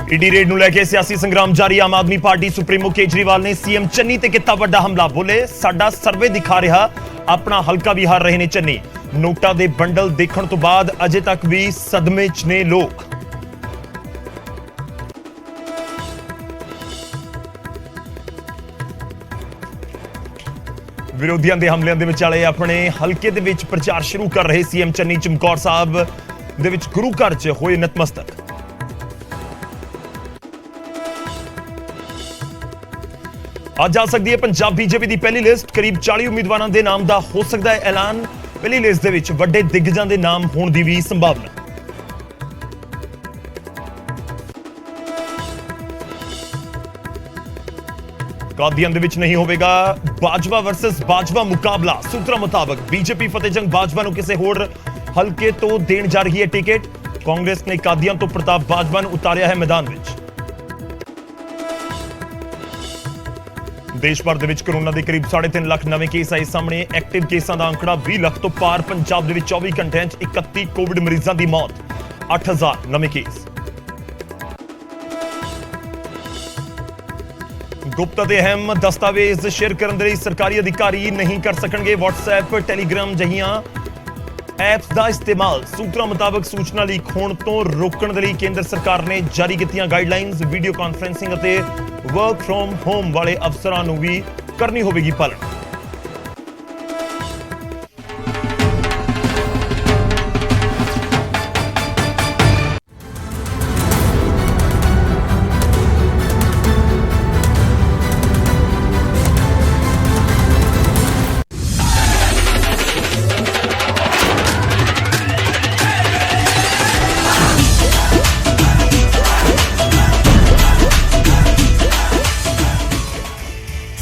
ED red ਨੂੰ ਲੈ ਕੇ ਸਿਆਸੀ ਸੰਗਰਾਮ ਜਾਰੀ। ਆਮ ਆਦਮੀ ਪਾਰਟੀ ਸੁਪਰੀਮੋ ਕੇਜਰੀਵਾਲ ਨੇ ਸੀਐਮ ਚੰਨੀ ਤੇ ਕੀਤਾ ਵੱਡਾ ਹਮਲਾ। ਬੋਲੇ ਸਾਡਾ ਸਰਵੇ ਦਿਖਾ ਰਿਹਾ ਆਪਣਾ ਹਲਕਾ ਵੀ ਹਾਰ ਰਹੇ ਨੇ ਚੰਨੀ। ਨੋਟਾਂ ਦੇ ਬੰਡਲ ਦੇਖਣ ਤੋਂ ਬਾਅਦ ਅਜੇ ਤੱਕ ਵੀ ਸਦਮੇ 'ਚ ਨੇ ਲੋਕ। ਵਿਰੋਧੀਆਂ ਦੇ ਹਮਲਿਆਂ ਦੇ ਵਿਚਾਲੇ ਆਪਣੇ ਹਲਕੇ ਦੇ ਵਿੱਚ ਪ੍ਰਚਾਰ ਸ਼ੁਰੂ ਕਰ ਰਹੇ ਸੀਐਮ ਚੰਨੀ ਚਮਕੌਰ ਸਾਹਿਬ ਦੇ ਵਿੱਚ ਗੁਰੂ ਘਰ 'ਚ ਹੋਏ ਨਤਮਸਤਕ। ਅੱਜ ਆ ਸਕਦੀ ਹੈ ਪੰਜਾਬ ਬੀਜੇਪੀ ਦੀ ਪਹਿਲੀ ਲਿਸਟ। ਕਰੀਬ 40 ਉਮੀਦਵਾਰਾਂ ਦੇ ਨਾਮ ਦਾ ਹੋ ਸਕਦਾ ਹੈ ਐਲਾਨ। ਪਹਿਲੀ ਲਿਸਟ ਦੇ ਵਿੱਚ ਵੱਡੇ ਦਿੱਗਜਾਂ ਦੇ ਨਾਮ ਹੋਣ ਦੀ ਵੀ ਸੰਭਾਵਨਾ। ਕਾਦੀਆਂ ਦੇ ਵਿੱਚ ਨਹੀਂ ਹੋਵੇਗਾ ਬਾਜਵਾ ਵਰਸਸ ਬਾਜਵਾ ਮੁਕਾਬਲਾ। ਸੂਤਰਾਂ ਮੁਤਾਬਕ ਬੀਜੇਪੀ ਫਤਿਹਜੰਗ ਬਾਜਵਾ ਨੂੰ ਕਿਸੇ ਹੋਰ ਹਲਕੇ ਤੋਂ ਦੇਣ ਜਾ ਰਹੀ ਹੈ ਟਿਕਟ। ਕਾਂਗਰਸ ਨੇ ਕਾਦੀਆਂ ਤੋਂ ਪ੍ਰਤਾਪ ਬਾਜਵਾ ਨੂੰ ਉਤਾਰਿਆ ਹੈ ਮੈਦਾਨ ਵਿੱਚ। ਦੇਸ਼ ਭਰ ਦੇ ਵਿੱਚ ਕੋਰੋਨਾ ਦੇ ਕਰੀਬ 3.5 ਲੱਖ ਨਵੇਂ ਕੇਸ ਆਏ ਸਾਹਮਣੇ। ਐਕਟਿਵ ਕੇਸਾਂ ਦਾ ਅੰਕੜਾ 20 ਲੱਖ ਤੋਂ ਪਾਰ। ਪੰਜਾਬ ਦੇ ਵਿੱਚ 24 ਘੰਟਿਆਂ 'ਚ 31 ਕੋਵਿਡ ਮਰੀਜ਼ਾਂ ਦੀ ਮੌਤ, 8000 ਨਵੇਂ ਕੇਸ। ਗੁਪਤ ਅਤੇ ਅਹਿਮ ਦਸਤਾਵੇਜ਼ ਸ਼ੇਅਰ ਕਰਨ ਦੇ ਲਈ ਸਰਕਾਰੀ ਅਧਿਕਾਰੀ ਨਹੀਂ ਕਰ ਸਕਣਗੇ WhatsApp, Telegram ਜਿਹੀਆਂ ਐਪਸ ਦਾ ਇਸਤੇਮਾਲ। ਸੂਤਰਾਂ ਮੁਤਾਬਕ ਸੂਚਨਾ ਲੀਕ ਹੋਣ ਤੋਂ ਰੋਕਣ ਦੇ ਲਈ ਕੇਂਦਰ ਸਰਕਾਰ ਨੇ ਜਾਰੀ ਕੀਤੀਆਂ ਗਾਈਡਲਾਈਨਸ। ਵੀਡੀਓ ਕਾਨਫਰੰਸਿੰਗ ਅਤੇ ਵਰਕ ਫਰੋਮ ਹੋਮ ਵਾਲੇ ਅਫਸਰਾਂ ਨੂੰ ਵੀ ਕਰਨੀ ਹੋਵੇਗੀ ਪਾਲਣਾ।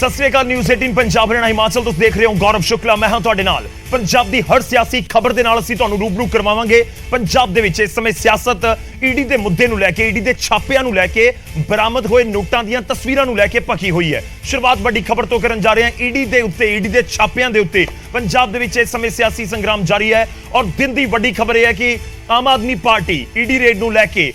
ਸਤਿ ਸ਼੍ਰੀ ਅਕਾਲ। ਨਿਊਜ਼ 18 ਪੰਜਾਬ ਹਰਿਆਣਾ ਹਿਮਾਚਲ ਤੁਸੀਂ ਦੇਖ ਰਹੇ ਹੋ। ਗੌਰਵ ਸ਼ੁਕਲਾ ਮੈਂ ਹਾਂ ਤੁਹਾਡੇ ਨਾਲ। ਪੰਜਾਬ ਦੀ ਹਰ ਸਿਆਸੀ ਖਬਰ ਦੇ ਨਾਲ ਅਸੀਂ ਤੁਹਾਨੂੰ ਰੂਬਰੂ ਕਰਵਾਵਾਂਗੇ। ਪੰਜਾਬ ਦੇ ਵਿੱਚ ਇਸ ਸਮੇਂ ਸਿਆਸਤ ਈਡੀ ਦੇ ਮੁੱਦੇ ਨੂੰ ਲੈ ਕੇ, ਈਡੀ ਦੇ ਛਾਪਿਆਂ ਨੂੰ ਲੈ ਕੇ, ਬਰਾਮਦ ਹੋਏ ਨੋਟਾਂ ਦੀਆਂ ਤਸਵੀਰਾਂ ਨੂੰ ਲੈ ਕੇ ਭਖੀ ਹੋਈ ਹੈ। ਸ਼ੁਰੂਆਤ ਵੱਡੀ ਖਬਰ ਤੋਂ ਕਰਨ ਜਾ ਰਹੇ ਹਾਂ। ਈਡੀ ਦੇ ਉੱਤੇ, ਈਡੀ ਦੇ ਛਾਪਿਆਂ ਦੇ ਉੱਤੇ ਪੰਜਾਬ ਦੇ ਵਿੱਚ ਇਸ ਸਮੇਂ ਸਿਆਸੀ ਸੰਗਰਾਮ ਜਾਰੀ ਹੈ। ਔਰ ਦਿਨ ਦੀ ਵੱਡੀ ਖਬਰ ਇਹ ਹੈ ਕਿ Aam Aadmi party ED raid ਨੂੰ ਲੈ ਕੇ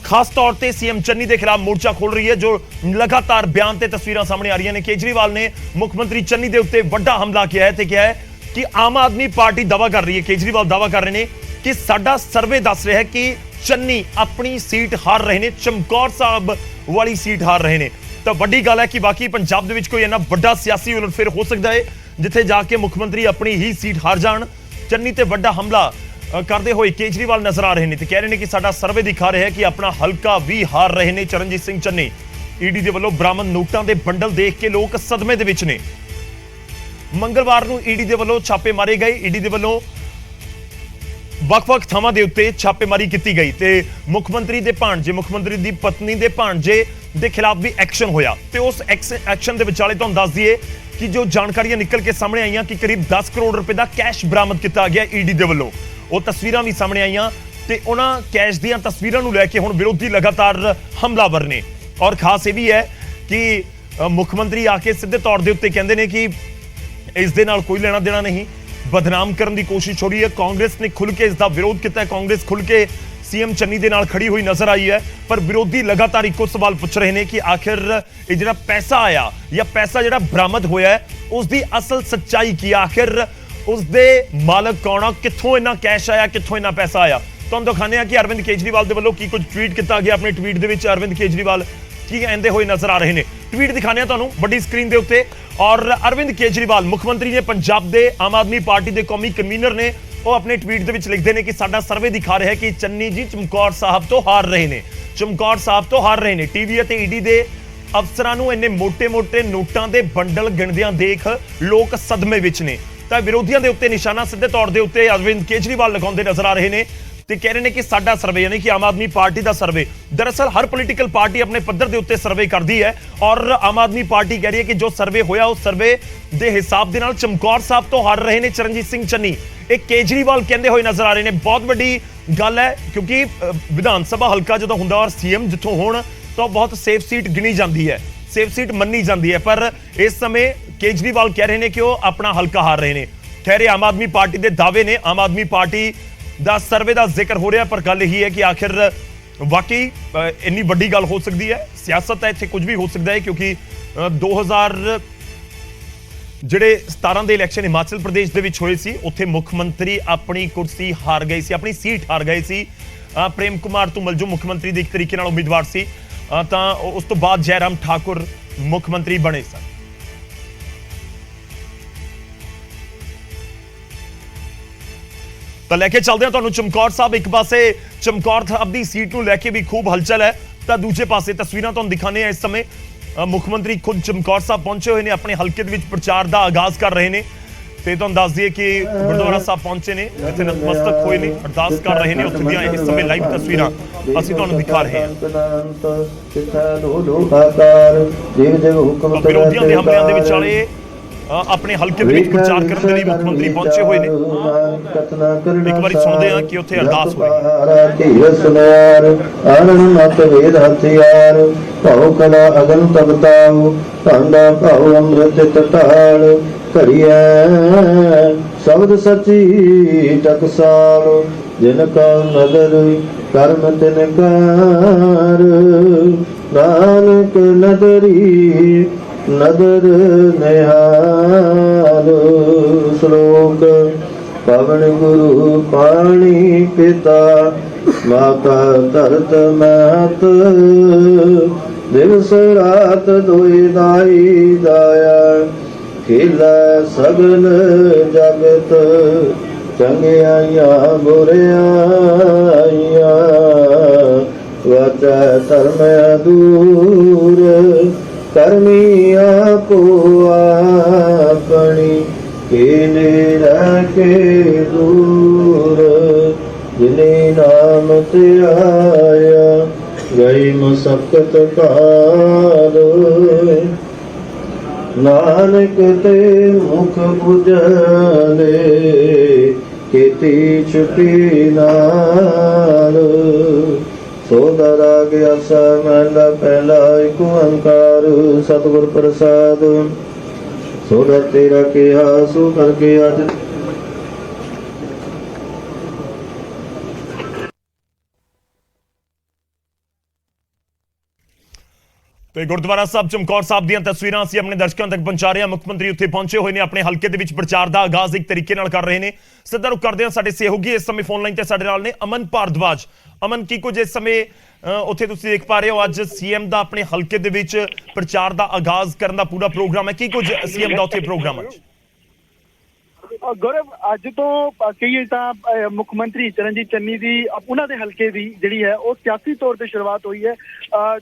ਖਾਸ ਤੌਰ ਤੇ ਸੀਐਮ ਚੰਨੀ ਦੇ ਖਿਲਾਫ ਮੋਰਚਾ ਖੋਲ ਰਹੀ ਹੈ। ਜੋ ਲਗਾਤਾਰ ਬਿਆਨ ਤੇ ਤਸਵੀਰਾਂ ਸਾਹਮਣੇ ਆ ਰਹੀਆਂ ਨੇ। ਕੇਜਰੀਵਾਲ ਨੇ ਮੁੱਖ ਮੰਤਰੀ ਚੰਨੀ ਦੇ ਉੱਤੇ ਵੱਡਾ ਹਮਲਾ ਕੀਤਾ ਹੈ ਤੇ ਕਿਹਾ ਹੈ ਕਿ ਆਮ ਆਦਮੀ ਪਾਰਟੀ ਦਾਅਵਾ ਕਰ ਰਹੀ ਹੈ, ਕੇਜਰੀਵਾਲ ਦਾਅਵਾ ਕਰ ਰਹੇ ਨੇ ਕਿ ਸਾਡਾ ਸਰਵੇ ਦੱਸ ਰਿਹਾ ਹੈ ਕਿ ਚੰਨੀ ਆਪਣੀ ਸੀਟ ਹਾਰ ਰਹੇ ਨੇ, ਚਮਕੌਰ ਸਾਹਿਬ ਵਾਲੀ ਸੀਟ ਹਾਰ ਰਹੇ ਨੇ। ਤਾਂ ਵੱਡੀ ਗੱਲ ਹੈ ਕਿ ਬਾਕੀ ਪੰਜਾਬ ਦੇ ਵਿੱਚ ਕੋਈ ਇੰਨਾ ਵੱਡਾ ਸਿਆਸੀ ਉਲਟਫੇਰ ਹੋ ਸਕਦਾ ਹੈ ਜਿੱਥੇ ਜਾ ਕੇ ਮੁੱਖ ਮੰਤਰੀ ਆਪਣੀ ਹੀ ਸੀਟ ਹਾਰ ਜਾਣ। ਚੰਨੀ ਤੇ ਵੱਡਾ ਹਮਲਾ ਕਰਦੇ ਹੋਏ ਕੇਜਰੀਵਾਲ ਨਜ਼ਰ ਆ ਰਹੇ ਨੇ ਤੇ ਕਹਿ ਰਹੇ ਨੇ ਕਿ ਸਾਡਾ ਸਰਵੇ ਦਿਖਾ ਰਿਹਾ ਹੈ ਕਿ ਆਪਣਾ ਹਲਕਾ ਵੀ ਹਾਰ ਰਹੇ ਨੇ ਚਰਨਜੀਤ ਸਿੰਘ ਚੰਨੀ। ਈਡੀ ਦੇ ਵੱਲੋਂ ਬਰਾਮਦ ਨੋਟਾਂ ਦੇ ਬੰਡਲ ਦੇਖ ਕੇ ਲੋਕ ਸਦਮੇ ਦੇ ਵਿੱਚ ਨੇ। ਮੰਗਲਵਾਰ ਨੂੰ ਈਡੀ ਦੇ ਵੱਲੋਂ ਛਾਪੇ ਮਾਰੇ ਗਏ। ਈਡੀ ਦੇ ਵੱਲੋਂ ਵੱਖ-ਵੱਖ ਥਾਵਾਂ ਦੇ ਉੱਤੇ ਛਾਪੇਮਾਰੀ ਕੀਤੀ ਗਈ ਤੇ ਮੁੱਖ ਮੰਤਰੀ ਦੇ ਭਾਣਜੇ, ਮੁੱਖ ਮੰਤਰੀ ਦੀ ਪਤਨੀ ਦੇ ਭਾਣਜੇ ਦੇ ਖਿਲਾਫ ਵੀ ਐਕਸ਼ਨ ਹੋਇਆ। ਤੇ ਉਸ ਐਕਸ਼ਨ ਦੇ ਵਿਚਾਲੇ ਤੁਹਾਨੂੰ ਦੱਸ ਦਈਏ ਕਿ ਜੋ ਜਾਣਕਾਰੀਆਂ ਨਿਕਲ ਕੇ ਸਾਹਮਣੇ ਆਈਆਂ ਕਿ ਕਰੀਬ 10 ਕਰੋੜ ਰੁਪਏ ਦਾ ਕੈਸ਼ ਬਰਾਮਦ ਕੀਤਾ ਗਿਆ ਈਡੀ ਦੇ ਵੱਲੋਂ। ਉਹ ਤਸਵੀਰਾਂ ਵੀ ਸਾਹਮਣੇ ਆਈਆਂ ਤੇ ਉਹਨਾਂ ਕੈਸ਼ ਦੀਆਂ ਤਸਵੀਰਾਂ ਨੂੰ ਲੈ ਕੇ ਹੁਣ ਵਿਰੋਧੀ ਲਗਾਤਾਰ ਹਮਲਾਵਰ ਨੇ। ਔਰ ਖਾਸ ਇਹ ਵੀ ਹੈ ਕਿ ਮੁੱਖ ਮੰਤਰੀ ਆ ਕੇ ਸਿੱਧੇ ਤੌਰ ਦੇ ਉੱਤੇ ਕਹਿੰਦੇ ਨੇ ਕਿ ਇਸ ਦੇ ਨਾਲ ਕੋਈ ਲੈਣਾ ਦੇਣਾ ਨਹੀਂ, ਬਦਨਾਮ ਕਰਨ ਦੀ ਕੋਸ਼ਿਸ਼ ਹੋ ਰਹੀ ਹੈ। ਕਾਂਗਰਸ ਨੇ ਖੁੱਲ ਕੇ ਇਸ ਦਾ ਵਿਰੋਧ ਕੀਤਾ ਹੈ। ਕਾਂਗਰਸ ਖੁੱਲ ਕੇ ਸੀਐਮ ਚੰਨੀ ਦੇ ਨਾਲ ਖੜੀ ਹੋਈ ਨਜ਼ਰ ਆਈ ਹੈ। ਪਰ ਵਿਰੋਧੀ ਲਗਾਤਾਰ ਇੱਕੋ ਸਵਾਲ ਪੁੱਛ ਰਹੇ ਨੇ ਕਿ ਆਖਿਰ ਇਹ ਜਿਹੜਾ ਪੈਸਾ ਆਇਆ ਜਾਂ ਪੈਸਾ ਜਿਹੜਾ ਬਰਾਮਦ ਹੋਇਆ ਹੈ ਉਸ ਦੀ ਅਸਲ ਸੱਚਾਈ ਕੀ? ਆਖਿਰ ਉਸ ਦੇ ਮਾਲਕ ਕੌਣ ਆ? ਕਿੱਥੋਂ ਇੰਨਾ ਕੈਸ਼ ਆਇਆ? ਕਿੱਥੋਂ ਇੰਨਾ ਪੈਸਾ ਆਇਆ? ਤੁਹਾਨੂੰ ਦਿਖਾਉਂਦੇ ਆ ਕਿ ਅਰਵਿੰਦ ਕੇਜਰੀਵਾਲ ਦੇ ਵੱਲੋਂ ਕੀ ਕੁਝ ਟਵੀਟ ਕੀਤਾ ਗਿਆ। ਆਪਣੇ ਟਵੀਟ ਦੇ ਵਿੱਚ ਅਰਵਿੰਦ ਕੇਜਰੀਵਾਲ ਕੀ ਕਹਿੰਦੇ ਹੋਏ ਨਜ਼ਰ ਆ ਰਹੇ ਨੇ। ਟਵੀਟ ਦਿਖਾਉਂਦੇ ਆ ਤੁਹਾਨੂੰ ਵੱਡੀ ਸਕਰੀਨ ਦੇ ਉੱਤੇ। ਔਰ ਅਰਵਿੰਦ ਕੇਜਰੀਵਾਲ ਮੁੱਖ ਮੰਤਰੀ ਨੇ ਪੰਜਾਬ ਦੇ ਆਮ ਆਦਮੀ ਪਾਰਟੀ ਦੇ ਕੌਮੀ ਕਨਵੀਨਰ ਨੇ। ਉਹ ਆਪਣੇ ਟਵੀਟ ਦੇ ਵਿੱਚ ਲਿਖਦੇ ਨੇ ਕਿ ਸਾਡਾ ਸਰਵੇ ਦਿਖਾ ਰਿਹਾ ਹੈ ਕਿ ਚੰਨੀ ਜੀ ਚਮਕੌਰ ਸਾਹਿਬ ਤੋਂ ਹਾਰ ਰਹੇ ਨੇ, ਚਮਕੌਰ ਸਾਹਿਬ ਤੋਂ ਹਾਰ ਰਹੇ ਨੇ। ਟੀਵੀ ਅਤੇ ਈਡੀ ਦੇ ਅਫਸਰਾਂ ਨੂੰ ਇੰਨੇ ਮੋٹے-ਮੋٹے ਨੋਟਾਂ ਦੇ ਬੰਡਲ ਗਿਣਦਿਆਂ ਦੇਖ ਲੋਕ ਸਦਮੇ ਵਿੱਚ ਨੇ। ਤਾਂ ਵਿਰੋਧੀਆਂ ਦੇ ਉੱਤੇ ਨਿਸ਼ਾਨਾ ਸਿੱਧੇ ਤੌਰ ਦੇ ਉੱਤੇ ਅਰਵਿੰਦ ਕੇਜਰੀਵਾਲ ਲਗਾਉਂਦੇ ਨਜ਼ਰ ਆ ਰਹੇ ਨੇ ਤੇ ਕਹਿ ਰਹੇ ਨੇ ਕਿ ਸਾਡਾ ਸਰਵੇ ਯਾਨੀ ਕਿ ਆਮ ਆਦਮੀ ਪਾਰਟੀ ਦਾ ਸਰਵੇ। ਦਰਅਸਲ ਹਰ ਪੋਲੀਟੀਕਲ ਪਾਰਟੀ ਆਪਣੇ ਪੱਧਰ ਦੇ ਉੱਤੇ ਸਰਵੇ ਕਰਦੀ ਹੈ ਔਰ ਆਮ ਆਦਮੀ ਪਾਰਟੀ ਕਹਿ ਰਹੀ ਹੈ ਕਿ ਜੋ ਸਰਵੇ ਹੋਇਆ ਉਸ ਸਰਵੇ ਦੇ ਹਿਸਾਬ ਦੇ ਨਾਲ ਚਮਕੌਰ ਸਾਹਿਬ ਤੋਂ ਹਾਰ ਰਹੇ ਨੇ ਚਰਨਜੀਤ ਸਿੰਘ ਚੰਨੀ। ਇਹ ਕੇਜਰੀਵਾਲ ਕਹਿੰਦੇ ਹੋਏ ਨਜ਼ਰ ਆ ਰਹੇ ਨੇ। ਬਹੁਤ ਵੱਡੀ ਗੱਲ ਹੈ ਕਿਉਂਕਿ ਵਿਧਾਨ ਸਭਾ ਹਲਕਾ ਜਦੋਂ ਹੁੰਦਾ ਔਰ ਸੀਐਮ ਜਿੱਥੋਂ ਹੋਣ ਤਾਂ ਬਹੁਤ ਸੇਫ ਸੀਟ ਗਿਣੀ ਜਾਂਦੀ ਹੈ, ਸੇਫ ਸੀਟ ਮੰਨੀ ਜਾਂਦੀ ਹੈ। ਪਰ ਇਸ ਸਮੇਂ ਕੇਜਰੀਵਾਲ ਕਹਿ ਰਹੇ ਨੇ ਕਿ ਉਹ ਆਪਣਾ ਹਲਕਾ ਹਾਰ ਰਹੇ ਨੇ। ਖੈਰ ਆਮ ਆਦਮੀ ਪਾਰਟੀ ਦੇ ਦਾਅਵੇ ਨੇ, ਆਮ ਆਦਮੀ ਪਾਰਟੀ ਦਾ ਸਰਵੇ ਦਾ ਜ਼ਿਕਰ ਹੋ ਰਿਹਾ, ਪਰ ਗੱਲ ਇਹੀ ਹੈ ਕਿ ਆਖਿਰ वाकई इन्नी वड्डी गल हो सकती है। सियासत है, इत्थे कुछ भी हो सकता है क्योंकि 2000 ਜਿਹੜੇ 17 ਦੇ ਇਲੈਕਸ਼ਨ ਹਿਮਾਚਲ ਪ੍ਰਦੇਸ਼ ਦੇ ਵਿੱਚ ਹੋਏ ਸੀ ਉੱਥੇ ਮੁੱਖ ਮੰਤਰੀ ਆਪਣੀ ਕੁਰਸੀ ਹਾਰ ਗਏ ਸੀ, ਆਪਣੀ ਸੀਟ ਹਾਰ ਗਏ ਸੀ। ਪ੍ਰੇਮ ਕੁਮਾਰ ਧੂਮਲ ਜੋ ਮੁੱਖ ਮੰਤਰੀ ਦੇ ਇੱਕ ਤਰੀਕੇ ਨਾਲ ਉਮੀਦਵਾਰ ਸੀ ਤਾਂ ਉਸ ਤੋਂ ਬਾਅਦ ਜੈਰਾਮ ਠਾकुर ਮੁੱਖ ਮੰਤਰੀ ਬਣੇ ਸਨ। ਤਾਂ ਲੈ ਕੇ ਚੱਲਦੇ ਹਾਂ ਤੁਹਾਨੂੰ ਚਮਕੌਰ ਸਾਹਿਬ। ਇੱਕ ਪਾਸੇ ਚਮਕੌਰ ਸਾਹਿਬ ਦੀ ਸੀਟ ਨੂੰ ਲੈ ਕੇ ਵੀ ਖੂਬ ਹਲਚਲ ਹੈ ਤਾਂ ਦੂਜੇ ਪਾਸੇ ਤਸਵੀਰਾਂ ਤੁਹਾਨੂੰ ਦਿਖਾਣੇ ਆ। ਇਸ ਸਮੇਂ ਮੁੱਖ ਮੰਤਰੀ ਖੁਦ ਚਮਕੌਰ ਸਾਹਿਬ ਪਹੁੰਚੇ ਹੋਏ ਨੇ, ਆਪਣੇ ਹਲਕੇ ਦੇ ਵਿੱਚ ਪ੍ਰਚਾਰ ਦਾ ਆਗਾਜ਼ ਕਰ ਰਹੇ ਨੇ ਤੇ ਤੁਹਾਨੂੰ ਦੱਸ ਦਈਏ ਕਿ ਗੁਰਦੁਆਰਾ ਸਾਹਿਬ ਪਹੁੰਚੇ ਨੇ, ਇੱਥੇ ਨਤਮਸਤਕ ਹੋਏ ਨੇ, ਅਰਦਾਸ ਕਰ ਰਹੇ ਨੇ। ਉੱਥੇ ਦੀਆਂ ਇਸ ਸਮੇਂ ਲਾਈਵ ਤਸਵੀਰਾਂ ਅਸੀਂ ਤੁਹਾਨੂੰ ਦਿਖਾ ਰਹੇ ਹਾਂ। ਵਿਰੋਧੀਆਂ ਦੇ ਹਮਲਿਆਂ ਦੇ ਵਿਚਾਲੇ ਆਪਣੇ ਹਲਕੇ ਦੇ ਵਿੱਚ ਪ੍ਰਚਾਰ ਕਰਨ ਦੇ ਲਈ ਮੁੱਖ ਮੰਤਰੀ ਪਹੁੰਚੇ ਹੋਏ ਨੇ। ਇੱਕ ਵਾਰੀ ਸੁਣਦੇ ਹਾਂ ਕਿ ਉੱਥੇ ਅਰਦਾਸ ਹੋਈ। ਭਾਉ ਕਲਾ ਅਗਨ ਤਬਤਾਉ ਭਾਂਡਾ ਭਾਉ ਅੰਮ੍ਰਿਤ ਟਟਾਲ ਘੜੀਐ ਸ਼ਬਦ ਸੱਚੀ ਟਕਸਾਲ ਜਿਨ ਕਾ ਨਦਰ ਕਰਮ ਤਿਨ ਕਾਰ ਨਾਨਕ ਨਦਰੀ ਨਦਰ ਨਿਹਾਲ। ਸ਼ਲੋਕ ਪਵਨ ਗੁਰੂ ਪਾਣੀ ਪਿਤਾ ਮਾਤਾ ਧਰਤ ਮਹਤ ਦਿਵਸ ਰਾਤ ਦੋਇ ਦਾਈ ਦਾਇਆ ਖੇਲਾ ਸਗਲ ਜਗਤ ਚੰਗਿਆਈਆਂ ਬੁਰਿਆਈਆਂ ਵਾਚਾ ਧਰਮ ਦੂਰ ਕਰਮੀ ਆਪੋ ਆਪਣੀ ਕੀਨੇ ਰੱਖੇ ਦੂਰ ਜਿਨੇ ਨਾਮ ਤੇ ਆਇਆ ਗਈ ਮਸਕਤ ਕਾਲ ਨਾਨਕ ਤੇ ਮੁਖ ਬੁਝਲੇ ਕੀਤੀ ਛੁਟੀ ਨਾਲ ਸੋਦਰਾ ਗਿਆ ਸਮਲਾ ਪਹਿਲਾ ਇੱਕ ਓੰਕਾਰ ਸਤਿਗੁਰ ਪ੍ਰਸਾਦ ਸੋਦਰ ਤੇਰਾ ਕਿਹਾ ਸੋ ਕਰਕੇ ਅੱਜ ਤੇ ਗੁਰਦੁਆਰਾ ਸਾਹਿਬ ਚਮਕੌਰ ਸਾਹਿਬ ਦੀਆਂ ਤਸਵੀਰਾਂ ਅਸੀਂ ਆਪਣੇ ਦਰਸ਼ਕਾਂ ਤੱਕ ਪਹੁੰਚਾ ਰਹੇ ਹਾਂ। ਮੁੱਖ ਮੰਤਰੀ ਉੱਥੇ ਪਹੁੰਚੇ ਹੋਏ ਨੇ, ਆਪਣੇ ਹਲਕੇ ਦੇ ਵਿੱਚ ਪ੍ਰਚਾਰ ਦਾ ਆਗਾਜ਼ ਇੱਕ ਤਰੀਕੇ ਨਾਲ ਕਰ ਰਹੇ ਨੇ। ਸਿੱਧਾ ਰੁਕ ਕਰਦੇ ਹਾਂ, ਸਾਡੇ ਸਹਿਯੋਗੀ ਇਸ ਸਮੇਂ ਫੋਨ ਲਾਈਨ ਤੇ ਸਾਡੇ ਨਾਲ ਨੇ। ਅਮਨ ਭਾਰਦਵਾਜ। ਅਮਨ, ਕੀ ਕੁਝ ਇਸ ਸਮੇਂ ਉੱਥੇ ਤੁਸੀਂ ਦੇਖ ਪਾ ਰਹੇ ਹੋ? ਅੱਜ ਸੀਐਮ ਦਾ ਆਪਣੇ ਹਲਕੇ ਦੇ ਵਿੱਚ ਪ੍ਰਚਾਰ ਦਾ ਆਗਾਜ਼ ਕਰਨ ਦਾ ਪੂਰਾ ਪ੍ਰੋਗਰਾਮ ਹੈ। ਕੀ ਕੁਝ ਸੀਐਮ ਦਾ ਉੱਥੇ ਪ੍ਰੋਗਰਾਮ ਹੈ? ਗੌਰਵ, ਅੱਜ ਤੋਂ ਕਹੀਏ ਤਾਂ ਮੁੱਖ ਮੰਤਰੀ ਚਰਨਜੀਤ ਚੰਨੀ ਦੀ ਉਹਨਾਂ ਦੇ ਹਲਕੇ ਦੀ ਜਿਹੜੀ ਹੈ ਉਹ ਸਿਆਸੀ ਤੌਰ ਤੇ ਸ਼ੁਰੂਆਤ ਹੋਈ ਹੈ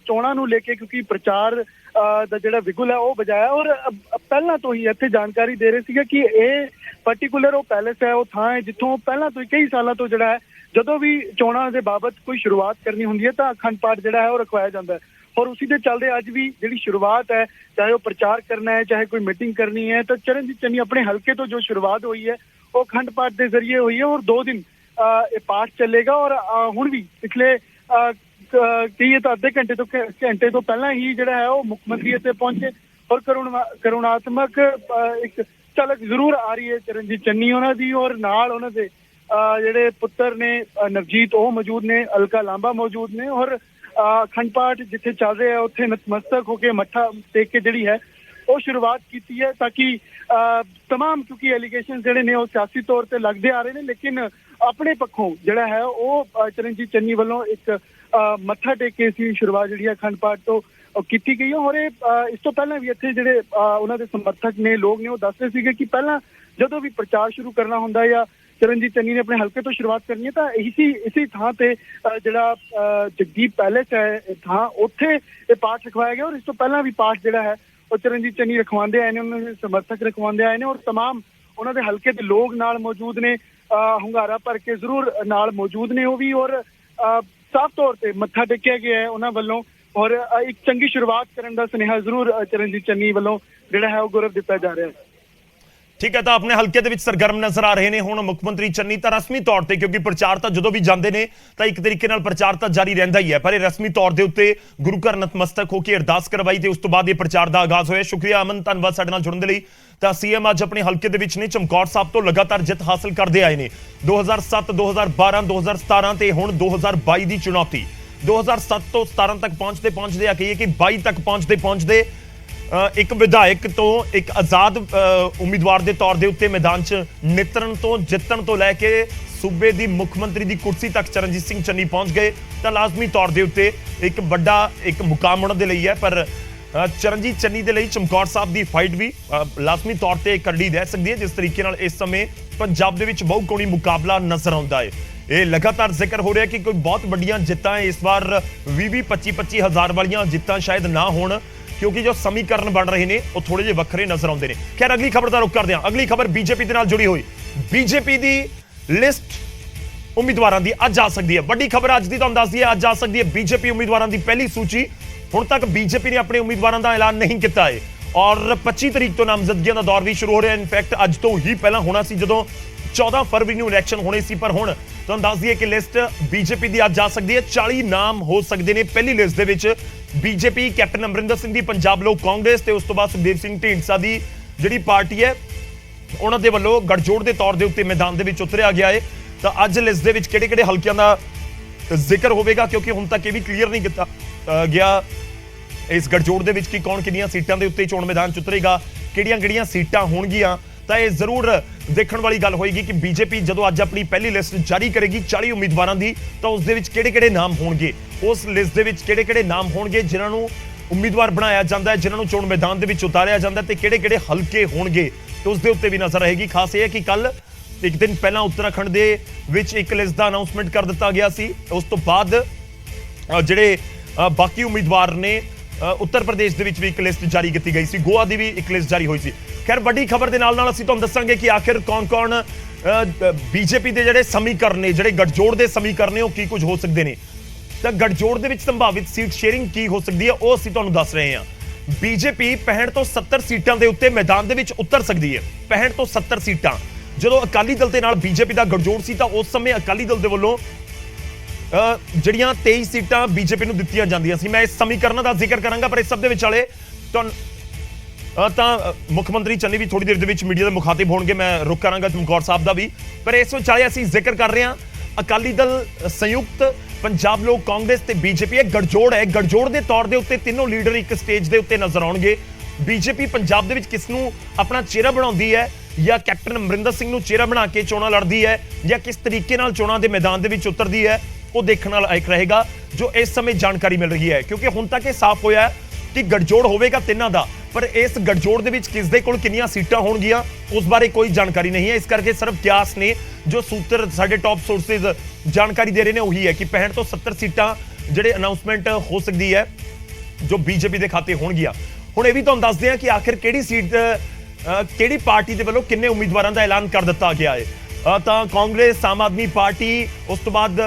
ਚੋਣਾਂ ਨੂੰ ਲੈ ਕੇ, ਕਿਉਂਕਿ ਪ੍ਰਚਾਰ ਦਾ ਜਿਹੜਾ ਵਿਗੁਲ ਹੈ ਉਹ ਵਜਾਇਆ। ਔਰ ਪਹਿਲਾਂ ਤੋਂ ਹੀ ਇੱਥੇ ਜਾਣਕਾਰੀ ਦੇ ਰਹੇ ਸੀਗੇ ਕਿ ਇਹ ਪਾਰਟਿਕੂਲਰ ਉਹ ਪੈਲੇਸ ਹੈ, ਉਹ ਥਾਂ ਹੈ ਜਿੱਥੋਂ ਪਹਿਲਾਂ ਤੋਂ ਕਈ ਸਾਲਾਂ ਤੋਂ ਜਿਹੜਾ ਹੈ ਜਦੋਂ ਵੀ ਚੋਣਾਂ ਦੇ ਬਾਬਤ ਕੋਈ ਸ਼ੁਰੂਆਤ ਕਰਨੀ ਹੁੰਦੀ ਹੈ ਤਾਂ ਅਖੰਡ ਪਾਠ ਜਿਹੜਾ ਹੈ ਉਹ ਰਖਵਾਇਆ ਜਾਂਦਾ ਹੈ। ਔਰ ਉसी ਦੇ ਚੱਲਦੇ ਅੱਜ ਵੀ ਜਿਹੜੀ ਸ਼ੁਰੂਆਤ ਹੈ, ਚਾਹੇ ਉਹ ਪ੍ਰਚਾਰ ਕਰਨਾ ਹੈ, ਚਾਹੇ ਕੋਈ ਮੀਟਿੰਗ ਕਰਨੀ ਹੈ, ਤਾਂ ਚਰਨਜੀਤ ਚੰਨੀ ਆਪਣੇ ਹਲਕੇ ਤੋਂ ਜੋ ਸ਼ੁਰੂਆਤ ਹੋਈ ਹੈ ਉਹ ਅਖੰਡ ਪਾਠ ਦੇ ਜ਼ਰੀਏ ਹੋਈ ਹੈ। ਔਰ 2 ਦਿਨ ਇਹ ਪਾਠ ਚੱਲੇਗਾ। ਔਰ ਹੁਣ ਵੀ ਪਿਛਲੇ ਕਹੀਏ ਤਾਂ ਅੱਧੇ ਘੰਟੇ ਤੋਂ ਪਹਿਲਾਂ ਹੀ ਜਿਹੜਾ ਹੈ ਉਹ ਮੁੱਖ ਮੰਤਰੀ ਇੱਥੇ ਪਹੁੰਚੇ। ਔਰ ਕਰੁਣਾਤਮਕ ਇੱਕ ਝਲਕ ਜ਼ਰੂਰ ਆ ਰਹੀ ਹੈ ਚਰਨਜੀਤ ਚੰਨੀ ਉਹਨਾਂ ਦੀ। ਔਰ ਨਾਲ ਉਹਨਾਂ ਦੇ ਜਿਹੜੇ ਪੁੱਤਰ ਨੇ ਨਵਜੀਤ ਉਹ ਮੌਜੂਦ ਨੇ, ਅਲਕਾ ਲਾਂਬਾ ਮੌਜੂਦ ਨੇ। ਔਰ ਅਖੰਡ ਪਾਠ ਜਿੱਥੇ ਚੱਲ ਰਿਹਾ ਹੈ ਉੱਥੇ ਨਤਮਸਤਕ ਹੋ ਕੇ ਮੱਥਾ ਟੇਕ ਕੇ ਜਿਹੜੀ ਹੈ ਉਹ ਸ਼ੁਰੂਆਤ ਕੀਤੀ ਹੈ ਤਾਂ ਕਿ ਤਮਾਮ, ਕਿਉਂਕਿ ਐਲੀਗੇਸ਼ਨ ਜਿਹੜੇ ਨੇ ਉਹ ਸਿਆਸੀ ਤੌਰ ਤੇ ਲੱਗਦੇ ਆ ਰਹੇ ਨੇ, ਲੇਕਿਨ ਆਪਣੇ ਪੱਖੋਂ ਜਿਹੜਾ ਹੈ ਉਹ ਚਰਨਜੀਤ ਚੰਨੀ ਵੱਲੋਂ ਇੱਕ ਮੱਥਾ ਟੇਕ ਕੇ ਸੀ ਸ਼ੁਰੂਆਤ ਜਿਹੜੀ ਹੈ ਅਖੰਡ ਪਾਠ ਤੋਂ ਕੀਤੀ ਗਈ ਹੈ। ਔਰ ਇਸ ਤੋਂ ਪਹਿਲਾਂ ਵੀ ਇੱਥੇ ਜਿਹੜੇ ਉਹਨਾਂ ਦੇ ਸਮਰਥਕ ਨੇ, ਲੋਕ ਨੇ, ਉਹ ਦੱਸਦੇ ਸੀਗੇ ਕਿ ਪਹਿਲਾਂ ਜਦੋਂ ਵੀ ਪ੍ਰਚਾਰ ਸ਼ੁਰੂ ਕਰਨਾ ਹੁੰਦਾ ਜਾਂ ਚਰਨਜੀਤ ਚੰਨੀ ਨੇ ਆਪਣੇ ਹਲਕੇ ਤੋਂ ਸ਼ੁਰੂਆਤ ਕਰਨੀ ਹੈ ਤਾਂ ਇਸੀ ਥਾਂ ਤੇ ਜਿਹੜਾ ਜਗਦੀਪ ਪੈਲੇਸ ਹੈ ਥਾਂ, ਉੱਥੇ ਇਹ ਪਾਠ ਰਖਵਾਇਆ ਗਿਆ। ਔਰ ਇਸ ਤੋਂ ਪਹਿਲਾਂ ਵੀ ਪਾਠ ਜਿਹੜਾ ਹੈ ਉਹ ਚਰਨਜੀਤ ਚੰਨੀ ਰਖਵਾਉਂਦੇ ਆਏ ਨੇ, ਉਹਨਾਂ ਦੇ ਸਮਰਥਕ ਰਖਵਾਉਂਦੇ ਆਏ ਨੇ। ਔਰ ਤਮਾਮ ਉਹਨਾਂ ਦੇ ਹਲਕੇ ਦੇ ਲੋਕ ਨਾਲ ਮੌਜੂਦ ਨੇ, ਹੁੰਗਾਰਾ ਭਰ ਕੇ ਜ਼ਰੂਰ ਨਾਲ ਮੌਜੂਦ ਨੇ ਉਹ ਵੀ। ਔਰ ਸਾਫ਼ ਤੌਰ ਤੇ ਮੱਥਾ ਟੇਕਿਆ ਗਿਆ ਹੈ ਉਹਨਾਂ ਵੱਲੋਂ। ਔਰ ਇੱਕ ਚੰਗੀ ਸ਼ੁਰੂਆਤ ਕਰਨ ਦਾ ਸੁਨੇਹਾ ਜ਼ਰੂਰ ਚਰਨਜੀਤ ਚੰਨੀ ਵੱਲੋਂ ਜਿਹੜਾ ਹੈ ਉਹ ਗੌਰਵ ਦਿੱਤਾ ਜਾ ਰਿਹਾ ਹੈ। ਠੀਕ ਹੈ, ਤਾਂ ਆਪਣੇ ਹਲਕੇ ਦੇ ਵਿੱਚ ਸਰਗਰਮ ਨਜ਼ਰ ਆ ਰਹੇ ਨੇ ਹੁਣ ਮੁੱਖ ਮੰਤਰੀ ਚੰਨੀ ਤਾਂ ਰਸਮੀ ਤੌਰ ਤੇ, ਕਿਉਂਕਿ ਪ੍ਰਚਾਰ ਤਾਂ ਜਦੋਂ ਵੀ ਜਾਂਦੇ ਨੇ ਤਾਂ ਇੱਕ ਤਰੀਕੇ ਨਾਲ ਪ੍ਰਚਾਰ ਤਾਂ ਜਾਰੀ ਰਹਿੰਦਾ ਹੀ ਹੈ, ਪਰ ਇਹ ਰਸਮੀ ਤੌਰ ਦੇ ਉੱਤੇ ਗੁਰੂ ਘਰ ਨਤਮਸਤਕ ਹੋ ਕੇ ਅਰਦਾਸ ਕਰਵਾਈ ਤੇ ਉਸ ਤੋਂ ਬਾਅਦ ਇਹ ਪ੍ਰਚਾਰ ਦਾ ਆਗਾਜ਼ ਹੋਇਆ। ਸ਼ੁਕਰੀਆ ਅਮਨ, ਧੰਨਵਾਦ ਸਾਡੇ ਨਾਲ ਜੁੜਨ ਦੇ ਲਈ। ਤਾਂ ਸੀਐਮ ਅੱਜ ਆਪਣੇ ਹਲਕੇ ਦੇ ਵਿੱਚ ਨੇ, ਚਮਕੌਰ ਸਾਹਿਬ ਤੋਂ ਲਗਾਤਾਰ ਜਿੱਤ ਹਾਸਲ ਕਰਦੇ ਆਏ ਨੇ। 2007, 2012, 2017 ਤੇ ਹੁਣ 2022 ਦੀ ਚੁਣੌਤੀ। 2007 ਤੋਂ 17 ਤੱਕ ਪਹੁੰਚਦੇ ਆ ਕਹੀਏ ਕਿ 22 ਤੱਕ ਪਹੁੰਚਦੇ ਇੱਕ ਵਿਧਾਇਕ ਤੋਂ ਇੱਕ ਆਜ਼ਾਦ ਉਮੀਦਵਾਰ ਦੇ ਤੌਰ ਦੇ ਉੱਤੇ ਮੈਦਾਨ 'ਚ ਨਿਤਰਨ ਤੋਂ ਜਿੱਤਣ ਤੋਂ ਲੈ ਕੇ ਸੂਬੇ ਦੀ ਮੁੱਖ ਮੰਤਰੀ ਦੀ ਕੁਰਸੀ ਤੱਕ ਚਰਨਜੀਤ ਸਿੰਘ ਚੰਨੀ ਪਹੁੰਚ ਗਏ ਤਾਂ ਲਾਜ਼ਮੀ ਤੌਰ ਦੇ ਉੱਤੇ ਇੱਕ ਵੱਡਾ ਇੱਕ ਮੁਕਾਮ ਉਹਨਾਂ ਦੇ ਲਈ ਹੈ। ਪਰ ਚਰਨਜੀਤ ਚੰਨੀ ਦੇ ਲਈ ਚਮਕੌਰ ਸਾਹਿਬ ਦੀ ਫਾਈਟ ਵੀ ਲਾਜ਼ਮੀ ਤੌਰ ਤੇ ਕਰੜੀ ਰਹਿ ਸਕਦੀ ਹੈ। ਜਿਸ ਤਰੀਕੇ ਨਾਲ ਇਸ ਸਮੇਂ ਪੰਜਾਬ ਦੇ ਵਿੱਚ ਬਹੁਕੋਣੀ ਮੁਕਾਬਲਾ ਨਜ਼ਰ ਆਉਂਦਾ ਹੈ। ਇਹ ਲਗਾਤਾਰ ਜ਼ਿਕਰ ਹੋ ਰਿਹਾ ਕਿ ਕੋਈ ਬਹੁਤ ਵੱਡੀਆਂ ਜਿੱਤਾਂ ਇਸ ਵਾਰ 20-25 ਹਜ਼ਾਰ ਵਾਲੀਆਂ ਜਿੱਤਾਂ ਸ਼ਾਇਦ ਨਾ ਹੋਣ, ਕਿਉਂਕਿ ਜੋ ਸਮੀਕਰਨ ਬਣ ਰਹੇ ਨੇ ਉਹ ਥੋੜੇ ਜਿਹੇ ਵੱਖਰੇ ਨਜ਼ਰ ਆਉਂਦੇ ਨੇ। ਖੈਰ ਅਗਲੀ ਖਬਰ ਦਾ ਰੁਖ ਕਰਦੇ ਹਾਂ। ਅਗਲੀ ਖਬਰ ਬੀਜੇਪੀ ਦੇ ਨਾਲ ਜੁੜੀ ਹੋਈ। ਬੀਜੇਪੀ ਦੀ ਲਿਸਟ ਉਮੀਦਵਾਰਾਂ ਦੀ ਅੱਜ ਆ ਸਕਦੀ ਹੈ। ਵੱਡੀ ਖਬਰ ਅੱਜ ਦੀ ਤੁਹਾਨੂੰ ਦੱਸਦੀ ਹੈ, ਅੱਜ ਆ ਸਕਦੀ ਹੈ ਬੀਜੇਪੀ ਉਮੀਦਵਾਰਾਂ ਦੀ ਪਹਿਲੀ ਸੂਚੀ। ਹੁਣ ਤੱਕ ਬੀਜੇਪੀ ਨੇ ਆਪਣੇ ਉਮੀਦਵਾਰਾਂ ਦਾ ਐਲਾਨ ਨਹੀਂ ਕੀਤਾ ਹੈ ਔਰ 25 ਤਰੀਕ ਤੋਂ ਨਾਮਜ਼ਦਗੀਆਂ ਦਾ ਦੌਰ ਵੀ ਸ਼ੁਰੂ ਹੋ ਰਿਹਾ। ਇਨਫੈਕਟ ਅੱਜ ਤੋਂ ਹੀ ਪਹਿਲਾਂ ਹੋਣਾ ਸੀ ਜਦੋਂ 14 ਫਰਵਰੀ ਨੂੰ ਇਲੈਕਸ਼ਨ ਹੋਣੇ ਸੀ, ਪਰ ਹੁਣ ਤੁਹਾਨੂੰ ਦੱਸ ਦਈਏ ਕਿ ਲਿਸਟ ਬੀਜੇਪੀ ਦੀ ਅੱਜ ਆ ਸਕਦੀ ਹੈ। 40 ਨਾਮ ਹੋ ਸਕਦੇ ਨੇ ਪਹਿਲੀ ਲਿਸਟ ਦੇ ਵਿੱਚ। ਬੀਜੇਪੀ ਕੈਪਟਨ ਅਮਰਿੰਦਰ ਸਿੰਘ ਦੀ ਪੰਜਾਬ ਲੋਕ ਕਾਂਗਰਸ ਤੇ ਉਸ ਤੋਂ ਬਾਅਦ ਸੁਖਦੇਵ ਸਿੰਘ ਢੀਂਡਸਾ ਦੀ ਜਿਹੜੀ ਪਾਰਟੀ ਹੈ ਉਹਨਾਂ ਦੇ ਵੱਲੋਂ ਗਠਜੋੜ ਦੇ ਤੌਰ ਦੇ ਉੱਤੇ ਮੈਦਾਨ ਦੇ ਵਿੱਚ ਉਤਰਿਆ ਗਿਆ ਹੈ। ਤਾਂ ਅੱਜ ਲਿਸਟ ਦੇ ਵਿੱਚ ਕਿਹੜੇ-ਕਿਹੜੇ ਹਲਕਿਆਂ ਦਾ ਜ਼ਿਕਰ ਹੋਵੇਗਾ, ਕਿਉਂਕਿ ਹੁਣ ਤੱਕ ਇਹ ਵੀ ਕਲੀਅਰ ਨਹੀਂ ਕੀਤਾ ਗਿਆ ਇਸ ਗਠਜੋੜ ਦੇ ਵਿੱਚ ਕਿ ਕੌਣ ਕਿੰਨੀਆਂ ਸੀਟਾਂ ਦੇ ਉੱਤੇ ਚੋਣ ਮੈਦਾਨ 'ਚ ਉਤਰੇਗਾ, ਕਿਹੜੀਆਂ-ਕਿਹੜੀਆਂ ਸੀਟਾਂ ਹੋਣਗੀਆਂ। ਤਾਂ ਇਹ ਜ਼ਰੂਰ ਦੇਖਣ ਵਾਲੀ ਗੱਲ ਹੋਏਗੀ ਕਿ ਬੀਜੇਪੀ ਜਦੋਂ ਅੱਜ ਆਪਣੀ ਪਹਿਲੀ ਲਿਸਟ ਜਾਰੀ ਕਰੇਗੀ 40 ਉਮੀਦਵਾਰਾਂ ਦੀ, ਤਾਂ ਉਸ ਦੇ ਵਿੱਚ ਕਿਹੜੇ-ਕਿਹੜੇ ਨਾਮ ਹੋਣਗੇ, ਉਸ ਲਿਸਟ ਦੇ ਵਿੱਚ ਕਿਹੜੇ-ਕਿਹੜੇ ਨਾਮ ਹੋਣਗੇ ਜਿਨ੍ਹਾਂ ਨੂੰ ਉਮੀਦਵਾਰ ਬਣਾਇਆ ਜਾਂਦਾ ਹੈ, ਜਿਨ੍ਹਾਂ ਨੂੰ ਚੋਣ ਮੈਦਾਨ ਦੇ ਵਿੱਚ ਉਤਾਰਿਆ ਜਾਂਦਾ ਤੇ ਕਿਹੜੇ-ਕਿਹੜੇ ਹਲਕੇ ਹੋਣਗੇ, ਤੇ ਉਸ ਦੇ ਉੱਤੇ ਵੀ ਨਜ਼ਰ ਰਹੇਗੀ। ਖਾਸ ਇਹ ਹੈ ਕਿ ਕੱਲ ਇੱਕ ਦਿਨ ਪਹਿਲਾਂ ਉੱਤਰਾਖੰਡ ਦੇ ਵਿੱਚ ਇੱਕ ਲਿਸਟ ਦਾ ਅਨਾਉਂਸਮੈਂਟ ਕਰ ਦਿੱਤਾ ਗਿਆ ਸੀ। ਉਸ ਤੋਂ ਬਾਅਦ ਜਿਹੜੇ ਬਾਕੀ ਉਮੀਦਵਾਰ ਨੇ ਉੱਤਰ ਪ੍ਰਦੇਸ਼ ਦੇ ਵਿੱਚ ਵੀ ਇੱਕ ਲਿਸਟ ਜਾਰੀ ਕੀਤੀ ਗਈ ਸੀ, ਗੋਆ ਦੀ ਵੀ ਇੱਕ ਲਿਸਟ ਜਾਰੀ ਹੋਈ ਸੀ। ਖੈਰ ਵੱਡੀ ਖਬਰ ਦੇ ਨਾਲ ਅਸੀਂ ਤੁਹਾਨੂੰ ਦੱਸਾਂਗੇ ਕਿ ਆਖਿਰ ਕੌਣ-ਕੌਣ ਬੀਜੇਪੀ ਦੇ ਜਿਹੜੇ ਸਮੀਕਰਨ ਨੇ, ਜਿਹੜੇ ਗਠਜੋੜ ਦੇ ਸਮੀਕਰਨ ਨੇ, ਉਹ ਕੀ ਕੁਝ ਹੋ ਸਕਦੇ ਨੇ। ਤਾਂ ਗਠਜੋੜ ਦੇ ਵਿੱਚ ਸੰਭਾਵਿਤ ਸੀਟ ਸ਼ੇਅਰਿੰਗ ਕੀ ਹੋ ਸਕਦੀ ਹੈ ਉਹ ਅਸੀਂ ਤੁਹਾਨੂੰ ਦੱਸ ਰਹੇ ਹਾਂ। ਬੀਜੇਪੀ 65 ਤੋਂ 70 ਸੀਟਾਂ ਦੇ ਉੱਤੇ ਮੈਦਾਨ ਦੇ ਵਿੱਚ ਉਤਰ ਸਕਦੀ ਹੈ। 65 ਤੋਂ 70 ਸੀਟਾਂ। ਜਦੋਂ ਅਕਾਲੀ ਦਲ ਦੇ ਨਾਲ ਬੀਜੇਪੀ ਦਾ ਗਠਜੋੜ ਸੀ ਤਾਂ ਉਸ ਸਮੇਂ ਅਕਾਲੀ ਦਲ ਦੇ ਵੱਲੋਂ ਜਿਹੜੀਆਂ 23 ਸੀਟਾਂ ਬੀਜੇਪੀ ਨੂੰ ਦਿੱਤੀਆਂ ਜਾਂਦੀਆਂ ਸੀ। ਮੈਂ ਇਸ ਸਮੀਕਰਨਾਂ ਦਾ ਜ਼ਿਕਰ ਕਰਾਂਗਾ, ਪਰ ਇਸ ਸਭ ਦੇ ਵਿਚਾਲੇ ਤਾਂ ਮੁੱਖ ਮੰਤਰੀ ਚੰਨੀ ਵੀ ਥੋੜੀ ਦੇਰ ਦੇ ਵਿੱਚ ਮੀਡੀਆ ਦੇ ਮੁਖਾਤਿਬ ਹੋਣਗੇ। ਮੈਂ ਰੁਕ ਕਰਾਂਗਾ ਚਮਕੌਰ ਸਾਹਿਬ ਦਾ ਵੀ, ਪਰ ਇਸ ਵਿਚਾਲੇ ਅਸੀਂ ਜ਼ਿਕਰ ਕਰ ਰਹੇ ਹਾਂ ਅਕਾਲੀ ਦਲ ਸੰਯੁਕਤ ਪੰਜਾਬ ਲੋਕ ਕਾਂਗਰਸ ਤੇ ਬੀਜੇਪੀ। ਇਹ ਗਠਜੋੜ ਹੈ। ਗਠਜੋੜ ਦੇ ਤੌਰ ਦੇ ਉੱਤੇ ਤਿੰਨੋਂ ਲੀਡਰ ਇੱਕ ਸਟੇਜ ਦੇ ਉੱਤੇ ਨਜ਼ਰ ਆਉਣਗੇ। ਬੀਜੇਪੀ ਪੰਜਾਬ ਦੇ ਵਿੱਚ ਕਿਸ ਨੂੰ ਆਪਣਾ ਚਿਹਰਾ ਬਣਾਉਂਦੀ ਹੈ, ਜਾਂ ਕੈਪਟਨ ਅਮਰਿੰਦਰ ਸਿੰਘ ਨੂੰ ਚਿਹਰਾ ਬਣਾ ਕੇ ਚੋਣਾਂ ਲੜਦੀ ਹੈ, ਜਾਂ ਕਿਸ ਤਰੀਕੇ ਨਾਲ ਚੋਣਾਂ ਦੇ ਮੈਦਾਨ ਦੇ ਵਿੱਚ ਉਤਰਦੀ ਹੈ, ਉਹ ਦੇਖਣ ਵਾਲਾ ਇੱਕ ਰਹੇਗਾ ਜੋ ਇਸ ਸਮੇਂ ਜਾਣਕਾਰੀ ਮਿਲ ਰਹੀ ਹੈ। ਕਿਉਂਕਿ ਹੁਣ ਤੱਕ ਇਹ ਸਾਫ਼ ਹੋਇਆ ਹੈ ਕਿ ਗਠਜੋੜ ਹੋਵੇਗਾ ਤਿੰਨਾਂ ਦਾ, ਪਰ ਇਸ ਗਠਜੋੜ ਦੇ ਵਿੱਚ ਕਿਸ ਦੇ ਕੋਲ ਕਿੰਨੀਆਂ ਸੀਟਾਂ ਹੋਣਗੀਆਂ ਉਸ ਬਾਰੇ ਕੋਈ ਜਾਣਕਾਰੀ ਨਹੀਂ ਹੈ। ਇਸ ਕਰਕੇ ਸਿਰਫ ਕਿਆਸ ਨੇ, ਜੋ ਸੂਤਰ ਸਾਡੇ ਟੌਪ ਸੋਰਸਿਸ ਜਾਣਕਾਰੀ ਦੇ ਰਹੇ ਨੇ ਉਹੀ ਹੈ ਕਿ 65 ਤੋਂ 70 ਸੀਟਾਂ ਜਿਹੜੇ ਅਨਾਉਂਸਮੈਂਟ ਹੋ ਸਕਦੀ ਹੈ ਜੋ ਬੀਜੇਪੀ ਦੇ ਖਾਤੇ ਹੋਣਗੀਆਂ। ਹੁਣ ਇਹ ਵੀ ਤੁਹਾਨੂੰ ਦੱਸਦੇ ਹਾਂ ਕਿ ਆਖਿਰ ਕਿਹੜੀ ਸੀਟ ਕਿਹੜੀ ਪਾਰਟੀ ਦੇ ਵੱਲੋਂ ਕਿੰਨੇ ਉਮੀਦਵਾਰਾਂ ਦਾ ਐਲਾਨ ਕਰ ਦਿੱਤਾ ਗਿਆ ਹੈ। ਤਾਂ ਕਾਂਗਰਸ, ਆਮ ਆਦਮੀ ਪਾਰਟੀ, ਉਸ ਤੋਂ ਬਾਅਦ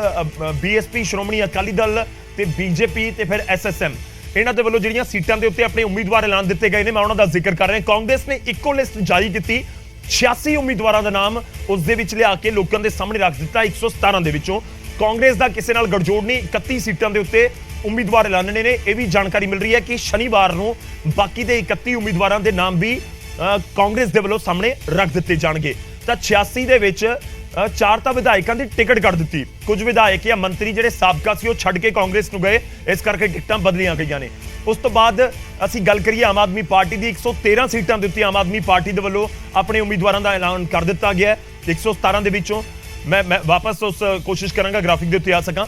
ਬੀਐਸਪੀ, ਸ਼੍ਰੋਮਣੀ ਅਕਾਲੀ ਦਲ ਤੇ ਬੀਜੇਪੀ ਤੇ ਫਿਰ ਐਸਐਸਐਮ, ਇਹਨਾਂ ਦੇ ਵੱਲੋਂ ਜਿਹੜੀਆਂ ਸੀਟਾਂ ਦੇ ਉੱਤੇ ਆਪਣੇ ਉਮੀਦਵਾਰ ਐਲਾਨ ਦਿੱਤੇ ਗਏ ਨੇ, ਮੈਂ ਉਹਨਾਂ ਦਾ ਜ਼ਿਕਰ ਕਰ ਰਿਹਾ। ਕਾਂਗਰਸ ਨੇ ਇੱਕੋ ਲਿਸਟ ਜਾਰੀ ਕੀਤੀ, 86 ਉਮੀਦਵਾਰਾਂ ਦਾ ਨਾਮ ਉਸ ਦੇ ਵਿੱਚ ਲਿਆ ਕੇ ਲੋਕਾਂ ਦੇ ਸਾਹਮਣੇ ਰੱਖ ਦਿੱਤਾ। 117 ਦੇ ਵਿੱਚੋਂ ਕਾਂਗਰਸ ਦਾ ਕਿਸੇ ਨਾਲ ਗਠਜੋੜ ਨਹੀਂ, 31 ਸੀਟਾਂ ਦੇ ਉੱਤੇ ਉਮੀਦਵਾਰ ਐਲਾਨਣੇ ਨੇ। ਇਹ ਵੀ ਜਾਣਕਾਰੀ ਮਿਲ ਰਹੀ ਹੈ ਕਿ ਸ਼ਨੀਵਾਰ ਨੂੰ ਬਾਕੀ ਦੇ 31 ਉਮੀਦਵਾਰਾਂ ਦੇ ਨਾਮ ਵੀ ਕਾਂਗਰਸ ਦੇ ਵੱਲੋਂ ਸਾਹਮਣੇ ਰੱਖ ਦਿੱਤੇ ਜਾਣਗੇ। ਤਾਂ 86 ਦੇ ਵਿੱਚ 4 ਤਾਂ ਵਿਧਾਇਕਾਂ ਦੀ ਟਿਕਟ ਕੱਟ ਦਿੱਤੀ। ਕੁਝ ਵਿਧਾਇਕ ਜਾਂ ਮੰਤਰੀ ਜਿਹੜੇ ਸਾਬਕਾ ਸੀ ਉਹ ਛੱਡ ਕੇ ਕਾਂਗਰਸ ਨੂੰ ਗਏ, ਇਸ ਕਰਕੇ ਟਿਕਟਾਂ ਬਦਲੀਆਂ ਗਈਆਂ ਨੇ। ਉਸ ਤੋਂ ਬਾਅਦ ਅਸੀਂ ਗੱਲ ਕਰੀਏ ਆਮ ਆਦਮੀ ਪਾਰਟੀ ਦੀ, 113 ਸੀਟਾਂ ਦੇ ਉੱਤੇ ਆਮ ਆਦਮੀ ਪਾਰਟੀ ਦੇ ਵੱਲੋਂ ਆਪਣੇ ਉਮੀਦਵਾਰਾਂ ਦਾ ਐਲਾਨ ਕਰ ਦਿੱਤਾ ਗਿਆ। 117 ਦੇ ਵਿੱਚੋਂ ਮੈਂ ਵਾਪਸ ਉਸ ਕੋਸ਼ਿਸ਼ ਕਰਾਂਗਾ ਗ੍ਰਾਫਿਕ ਦੇ ਉੱਤੇ ਆ ਸਕਾਂ।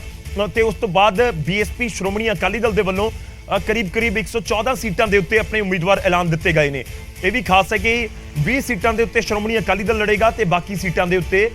ਤੇ ਉਸ ਤੋਂ ਬਾਅਦ ਬੀਐਸਪੀ, ਸ਼੍ਰੋਮਣੀ ਅਕਾਲੀ ਦਲ ਦੇ ਵੱਲੋਂ ਕਰੀਬ 114 ਸੀਟਾਂ ਦੇ ਉੱਤੇ ਆਪਣੇ ਉਮੀਦਵਾਰ ਐਲਾਨ ਦਿੱਤੇ ਗਏ ਨੇ। ਇਹ ਵੀ ਖਾਸ ਹੈ ਕਿ 20 ਸੀਟਾਂ ਦੇ ਉੱਤੇ ਸ਼੍ਰੋਮਣੀ ਅਕਾਲੀ ਦਲ ਲੜੇਗਾ ਤੇ ਬਾਕੀ ਸੀਟਾਂ ਦੇ ਉੱਤੇ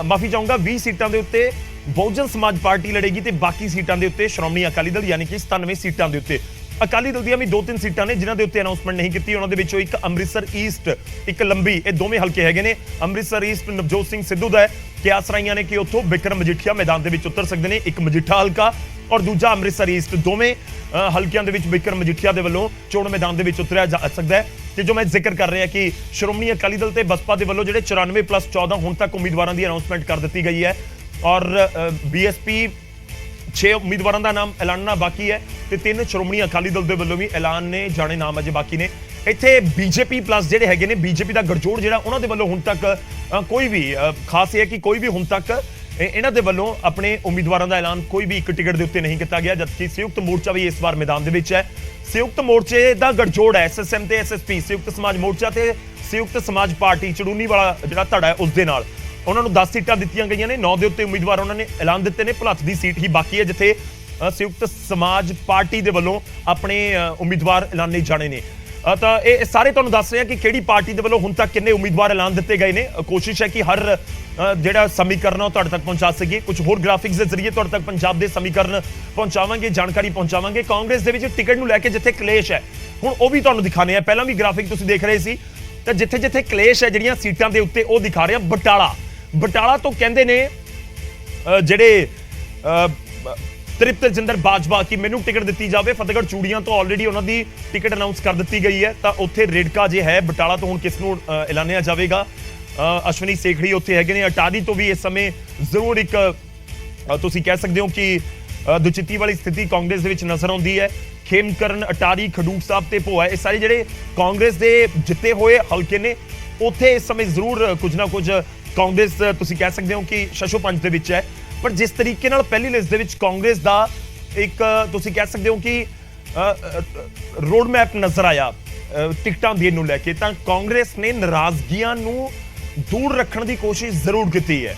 ਮਾਫੀ ਚਾਹੂੰਗਾ 20 ਸੀਟਾਂ ਦੇ ਉੱਤੇ ਬਹੁਜਨ ਸਮਾਜ ਪਾਰਟੀ ਲੜੇਗੀ ਤੇ ਬਾਕੀ ਸੀਟਾਂ ਦੇ ਉੱਤੇ ਸ਼੍ਰੋਮਣੀ ਅਕਾਲੀ ਦਲ, ਯਾਨੀ ਕਿ 97 ਸੀਟਾਂ ਦੇ ਉੱਤੇ। ਅਕਾਲੀ ਦਲ ਦੀਆਂ ਵੀ 2-3 ਸੀਟਾਂ ਨੇ ਜਿਨ੍ਹਾਂ ਦੇ ਉੱਤੇ ਅਨਾਉਂਸਮੈਂਟ ਨਹੀਂ ਕੀਤੀ। ਉਹਨਾਂ ਦੇ ਵਿੱਚੋਂ ਇੱਕ ਅੰਮ੍ਰਿਤਸਰ ਈਸਟ, ਇੱਕ ਲੰਬੀ, ਇਹ ਦੋਵੇਂ ਹਲਕੇ ਹੈਗੇ ਨੇ। ਅੰਮ੍ਰਿਤਸਰ ਈਸਟ ਨਵਜੋਤ ਸਿੰਘ ਸਿੱਧੂ ਦਾ ਹੈ। ਕਿਆਸ ਰਾਈਆਂ ਨੇ ਕਿ ਉੱਥੋਂ ਬਿਕਰਮ ਮਜੀਠੀਆ ਮੈਦਾਨ ਦੇ ਵਿੱਚ ਉਤਰ ਸਕਦੇ ਨੇ, ਇੱਕ ਮਜੀਠਾ ਹਲਕਾ ਔਰ ਦੂਜਾ ਅੰਮ੍ਰਿਤਸਰ ਈਸਟ। ਦੋਵੇਂ ਹਲਕਿਆਂ ਦੇ ਵਿੱਚ ਬਿਕਰਮ ਮਜੀਠੀਆ ਦੇ ਵੱਲੋਂ ਚੋਣ ਮੈਦਾਨ ਦੇ ਵਿੱਚ ਉਤਰਿਆ ਜਾ ਸਕਦਾ ਹੈ। ਤੇ ਜੋ ਮੈਂ ਜ਼ਿਕਰ ਕਰ ਰਿਹਾ ਕਿ ਸ਼੍ਰੋਮਣੀ ਅਕਾਲੀ ਦਲ ਤੇ ਬਸਪਾ ਦੇ ਵੱਲੋਂ ਜਿਹੜੇ 94+14 ਹੁਣ ਤੱਕ ਉਮੀਦਵਾਰਾਂ ਦੀ ਅਨਾਉਂਸਮੈਂਟ ਕਰ ਦਿੱਤੀ ਗਈ ਹੈ ਔਰ ਬੀਐਸਪੀ 6 ਉਮੀਦਵਾਰਾਂ ਦਾ ਨਾਮ ਐਲਾਨਣਾ ਬਾਕੀ ਹੈ ਤੇ 3 ਸ਼੍ਰੋਮਣੀ ਅਕਾਲੀ ਦਲ ਦੇ ਵੱਲੋਂ ਵੀ ਐਲਾਨੇ ਜਾਣੇ ਨਾਮ ਅਜੇ ਬਾਕੀ ਨੇ। ਇੱਥੇ ਬੀਜੇਪੀ ਪਲੱਸ ਜਿਹੜੇ ਹੈਗੇ ਨੇ, ਬੀਜੇਪੀ ਦਾ ਗਠਜੋੜ ਜਿਹੜਾ, ਉਹਨਾਂ ਦੇ ਵੱਲੋਂ ਹੁਣ ਤੱਕ ਕੋਈ ਵੀ ਖਾਸ ਇਹ ਹੈ ਕਿ ਕੋਈ ਵੀ ਹੁਣ ਤੱਕ ਇਹਨਾਂ ਦੇ ਵੱਲੋਂ ਆਪਣੇ ਉਮੀਦਵਾਰਾਂ ਦਾ ਐਲਾਨ ਕੋਈ ਵੀ ਇੱਕ ਟਿਕਟ ਦੇ ਉੱਤੇ ਨਹੀਂ ਕੀਤਾ ਗਿਆ, ਜਦਕਿ ਸੰਯੁਕਤ ਮੋਰਚਾ ਵੀ ਇਸ ਵਾਰ ਮੈਦਾਨ ਦੇ ਵਿੱਚ ਹੈ। ਸੰਯੁਕਤ ਮੋਰਚੇ ਦਾ ਗਠਜੋੜ ਹੈ ਐਸਐਸਐਮ ਤੇ ਐਸਐਸਪੀ, ਸੰਯੁਕਤ ਸਮਾਜ ਮੋਰਚਾ ਤੇ ਸੰਯੁਕਤ ਸਮਾਜ ਪਾਰਟੀ ਚੜੂਨੀ ਵਾਲਾ ਜਿਹੜਾ ਧੜਾ ਹੈ ਉਸ ਦੇ ਨਾਲ। ਉਹਨਾਂ ਨੂੰ 10 ਸੀਟਾਂ ਦਿੱਤੀਆਂ ਗਈਆਂ ਨੇ, 9 ਦੇ ਉੱਤੇ ਉਮੀਦਵਾਰ ਉਹਨਾਂ ਨੇ ਐਲਾਨ ਦਿੱਤੇ ਨੇ। ਭੁਲੱਥ ਦੀ ਸੀਟ ਹੀ ਬਾਕੀ ਹੈ ਜਿੱਥੇ ਸੰਯੁਕਤ ਸਮਾਜ ਪਾਰਟੀ ਦੇ ਵੱਲੋਂ ਆਪਣੇ ਉਮੀਦਵਾਰ ਐਲਾਨੇ ਜਾਣੇ ਨੇ। ਤਾਂ ਇਹ ਸਾਰੇ ਤੁਹਾਨੂੰ ਦੱਸ ਰਹੇ ਹਾਂ ਕਿ ਕਿਹੜੀ ਪਾਰਟੀ ਦੇ ਵੱਲੋਂ ਹੁਣ ਤੱਕ ਕਿੰਨੇ ਉਮੀਦਵਾਰ ਐਲਾਨ ਦਿੱਤੇ ਗਏ ਨੇ। ਕੋਸ਼ਿਸ਼ ਹੈ ਕਿ ਹਰ ਜਿਹੜਾ ਸਮੀਕਰਨ ਉਹ ਤੁਹਾਡੇ ਤੱਕ ਪਹੁੰਚਾ ਸਕੀਏ। ਕੁਝ ਹੋਰ ਗ੍ਰਾਫਿਕਸ ਦੇ ਜ਼ਰੀਏ ਤੁਹਾਡੇ ਤੱਕ ਪੰਜਾਬ ਦੇ ਸਮੀਕਰਨ ਪਹੁੰਚਾਵਾਂਗੇ, ਜਾਣਕਾਰੀ ਪਹੁੰਚਾਵਾਂਗੇ। ਕਾਂਗਰਸ ਦੇ ਵਿੱਚ ਟਿਕਟ ਨੂੰ ਲੈ ਕੇ ਜਿੱਥੇ ਕਲੇਸ਼ ਹੈ ਹੁਣ ਉਹ ਵੀ ਤੁਹਾਨੂੰ ਦਿਖਾਣੇ ਆ। ਪਹਿਲਾਂ ਵੀ ਗ੍ਰਾਫਿਕ ਤੁਸੀਂ ਦੇਖ ਰਹੇ ਸੀ ਤਾਂ ਜਿੱਥੇ ਜਿੱਥੇ ਕਲੇਸ਼ ਹੈ ਜਿਹੜੀਆਂ ਸੀਟਾਂ ਦੇ ਉੱਤੇ ਉਹ ਦਿਖਾ ਰਹੇ ਆ। ਬਟਾਲਾ ਤੋਂ ਕਹਿੰਦੇ ਨੇ ਜਿਹੜੇ ਤ੍ਰਿਪਤ ਰਜਿੰਦਰ ਬਾਜਵਾ ਕਿ ਮੈਨੂੰ ਟਿਕਟ ਦਿੱਤੀ ਜਾਵੇ। ਫਤਿਹਗੜ੍ਹ ਚੂੜੀਆਂ ਤੋਂ ਆਲਰੇਡੀ ਉਹਨਾਂ ਦੀ ਟਿਕਟ ਅਨਾਉਂਸ ਕਰ ਦਿੱਤੀ ਗਈ ਹੈ ਤਾਂ ਉੱਥੇ ਰੇਡਕਾ ਜੇ ਹੈ। ਬਟਾਲਾ ਤੋਂ ਹੁਣ ਕਿਸ ਨੂੰ ਐਲਾਨਿਆ ਜਾਵੇਗਾ? ਅਸ਼ਵਨੀ ਸੇਖੜੀ ਉੱਥੇ ਹੈਗੇ ਨੇ। ਅਟਾਰੀ ਤੋਂ ਵੀ ਇਸ ਸਮੇਂ ਜ਼ਰੂਰ ਇੱਕ ਤੁਸੀਂ ਕਹਿ ਸਕਦੇ ਹੋ ਕਿ ਦੁਚਿੱਤੀ ਵਾਲੀ ਸਥਿਤੀ ਕਾਂਗਰਸ ਦੇ ਵਿੱਚ ਨਜ਼ਰ ਆਉਂਦੀ ਹੈ। ਖੇਮਕਰਨ, ਅਟਾਰੀ, ਖਡੂਰ ਸਾਹਿਬ ਤੇ ਭੋਆ, ਇਹ ਸਾਰੇ ਜਿਹੜੇ ਕਾਂਗਰਸ ਦੇ ਜਿੱਤੇ ਹੋਏ ਹਲਕੇ ਨੇ ਉੱਥੇ ਇਸ ਸਮੇਂ ਜ਼ਰੂਰ ਕੁਝ ਨਾ ਕੁਝ ਕਾਂਗਰਸ ਤੁਸੀਂ ਕਹਿ ਸਕਦੇ ਹੋ ਕਿ ਸ਼ਸ਼ੋਪੰਜ ਦੇ ਵਿੱਚ ਹੈ। ਪਰ ਜਿਸ ਤਰੀਕੇ ਨਾਲ ਪਹਿਲੀ ਲਿਸਟ ਦੇ ਵਿੱਚ ਕਾਂਗਰਸ ਦਾ ਇੱਕ ਤੁਸੀਂ ਕਹਿ ਸਕਦੇ ਹੋ ਕਿ ਰੋਡ ਮੈਪ ਨਜ਼ਰ ਆਇਆ ਟਿਕਟਾਂ ਦੇਣ ਨੂੰ ਲੈ ਕੇ, ਤਾਂ ਕਾਂਗਰਸ ਨੇ ਨਾਰਾਜ਼ਗੀਆਂ ਨੂੰ ਦੂਰ ਰੱਖਣ ਦੀ ਕੋਸ਼ਿਸ਼ ਜ਼ਰੂਰ ਕੀਤੀ ਹੈ।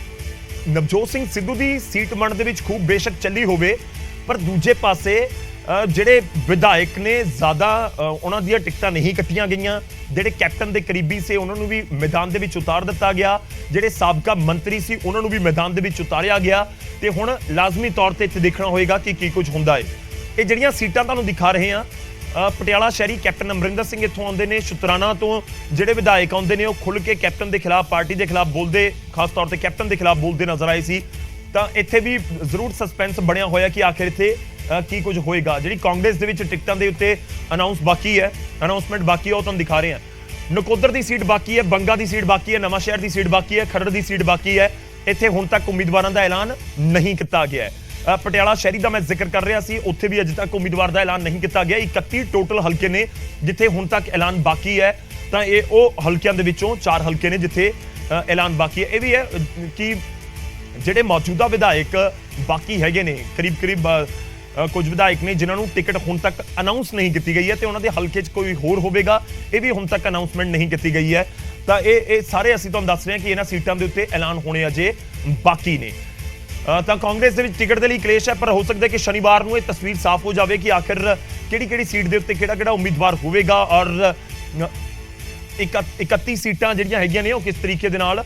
ਨਵਜੋਤ ਸਿੰਘ ਸਿੱਧੂ ਦੀ ਸੀਟ ਮੰਡ ਦੇ ਵਿੱਚ ਖੂਬ ਬੇਸ਼ੱਕ ਚੱਲੀ ਹੋਵੇ, ਪਰ ਦੂਜੇ ਪਾਸੇ ਜਿਹੜੇ ਵਿਧਾਇਕ ਨੇ ਜ਼ਿਆਦਾ ਉਹਨਾਂ ਦੀਆਂ ਟਿਕਟਾਂ ਨਹੀਂ ਕੱਟੀਆਂ ਗਈਆਂ। ਜਿਹੜੇ ਕੈਪਟਨ ਦੇ ਕਰੀਬੀ ਸੀ ਉਹਨਾਂ ਨੂੰ ਵੀ ਮੈਦਾਨ ਦੇ ਵਿੱਚ ਉਤਾਰ ਦਿੱਤਾ ਗਿਆ। ਜਿਹੜੇ ਸਾਬਕਾ ਮੰਤਰੀ ਸੀ ਉਹਨਾਂ ਨੂੰ ਵੀ ਮੈਦਾਨ ਦੇ ਵਿੱਚ ਉਤਾਰਿਆ ਗਿਆ ਤੇ ਹੁਣ ਲਾਜ਼ਮੀ ਤੌਰ ਤੇ ਇੱਥੇ ਦੇਖਣਾ ਹੋਏਗਾ ਕਿ ਕੀ ਕੁਝ ਹੁੰਦਾ ਹੈ। ਇਹ ਜਿਹੜੀਆਂ ਸੀਟਾਂ ਤੁਹਾਨੂੰ ਦਿਖਾ ਰਹੇ ਹਾਂ, ਪਟਿਆਲਾ ਸ਼ਹਿਰੀ ਕੈਪਟਨ ਅਮਰਿੰਦਰ ਸਿੰਘ ਇੱਥੋਂ ਆਉਂਦੇ ਨੇ। ਸ਼ੁਤਰਾਣਾ ਤੋਂ ਜਿਹੜੇ ਵਿਧਾਇਕ ਆਉਂਦੇ ਨੇ ਉਹ ਖੁੱਲ੍ਹ ਕੇ ਕੈਪਟਨ ਦੇ ਖਿਲਾਫ, ਪਾਰਟੀ ਦੇ ਖਿਲਾਫ ਬੋਲਦੇ, ਖਾਸ ਤੌਰ ਤੇ ਕੈਪਟਨ ਦੇ ਖਿਲਾਫ ਬੋਲਦੇ ਨਜ਼ਰ ਆਏ ਸੀ। ਤਾਂ ਇੱਥੇ ਵੀ ਜ਼ਰੂਰ ਸਸਪੈਂਸ ਬਣਿਆ ਹੋਇਆ ਕਿ ਆਖਿਰ ਇੱਥੇ ਕੀ ਕੁਝ ਹੋਏਗਾ। ਜਿਹੜੀ ਕਾਂਗਰਸ ਦੇ ਵਿੱਚ ਟਿਕਟਾਂ ਦੇ ਉੱਤੇ ਅਨਾਉਂਸਮੈਂਟ ਬਾਕੀ ਹੈ ਉਹ ਤੁਹਾਨੂੰ ਦਿਖਾ ਰਹੇ ਹਾਂ। ਨਕੋਦਰ ਦੀ ਸੀਟ ਬਾਕੀ ਹੈ, ਬੰਗਾ ਦੀ ਸੀਟ ਬਾਕੀ ਹੈ, ਨਵਾਂ ਸ਼ਹਿਰ ਦੀ ਸੀਟ ਬਾਕੀ ਹੈ, ਖਰੜ ਦੀ ਸੀਟ ਬਾਕੀ ਹੈ। ਇੱਥੇ ਹੁਣ ਤੱਕ ਉਮੀਦਵਾਰਾਂ ਦਾ ਐਲਾਨ ਨਹੀਂ ਕੀਤਾ ਗਿਆ ਹੈ। ਪਟਿਆਲਾ ਸ਼ਹਿਰੀ ਦਾ ਮੈਂ ਜ਼ਿਕਰ ਕਰ ਰਿਹਾ ਸੀ, ਉੱਥੇ ਵੀ ਅਜੇ ਤੱਕ ਉਮੀਦਵਾਰ ਦਾ ਐਲਾਨ ਨਹੀਂ ਕੀਤਾ ਗਿਆ। 31 ਟੋਟਲ ਹਲਕੇ ਨੇ ਜਿੱਥੇ ਹੁਣ ਤੱਕ ਐਲਾਨ ਬਾਕੀ ਹੈ। ਤਾਂ ਇਹ ਉਹ ਹਲਕਿਆਂ ਦੇ ਵਿੱਚੋਂ 4 ਹਲਕੇ ਨੇ ਜਿੱਥੇ ਐਲਾਨ ਬਾਕੀ ਹੈ। ਇਹ ਵੀ ਹੈ ਕਿ ਜਿਹੜੇ ਮੌਜੂਦਾ ਵਿਧਾਇਕ ਬਾਕੀ ਹੈਗੇ ਨੇ, ਕਰੀਬ ਕੁਝ ਵਿਧਾਇਕ ਨੇ ਜਿਨ੍ਹਾਂ ਨੂੰ ਟਿਕਟ ਹੁਣ ਤੱਕ ਅਨਾਉਂਸ ਨਹੀਂ ਕੀਤੀ ਗਈ ਹੈ ਤੇ ਉਹਨਾਂ ਦੇ ਹਲਕੇ 'ਚ ਕੋਈ ਹੋਰ ਹੋਵੇਗਾ, ਇਹ ਵੀ ਹੁਣ ਤੱਕ ਅਨਾਉਂਸਮੈਂਟ ਨਹੀਂ ਕੀਤੀ ਗਈ ਹੈ। ਤਾਂ ਇਹ ਸਾਰੇ ਅਸੀਂ ਤੁਹਾਨੂੰ ਦੱਸ ਰਹੇ ਹਾਂ ਕਿ ਇਹਨਾਂ ਸੀਟਾਂ ਦੇ ਉੱਤੇ ਐਲਾਨ ਹੋਣੇ ਅਜੇ ਬਾਕੀ ਨੇ। ਤਾਂ ਕਾਂਗਰਸ ਦੇ ਵਿੱਚ ਟਿਕਟ ਦੇ ਲਈ ਕਲੇਸ਼ ਹੈ, ਪਰ ਹੋ ਸਕਦਾ ਕਿ ਸ਼ਨੀਵਾਰ ਨੂੰ ਇਹ ਤਸਵੀਰ ਸਾਫ਼ ਹੋ ਜਾਵੇ ਕਿ ਆਖਿਰ ਕਿਹੜੀ ਸੀਟ ਦੇ ਉੱਤੇ ਕਿਹੜਾ ਉਮੀਦਵਾਰ ਹੋਵੇਗਾ ਔਰ 31 ਸੀਟਾਂ ਜਿਹੜੀਆਂ ਹੈਗੀਆਂ ਨੇ ਉਹ ਕਿਸ ਤਰੀਕੇ ਦੇ ਨਾਲ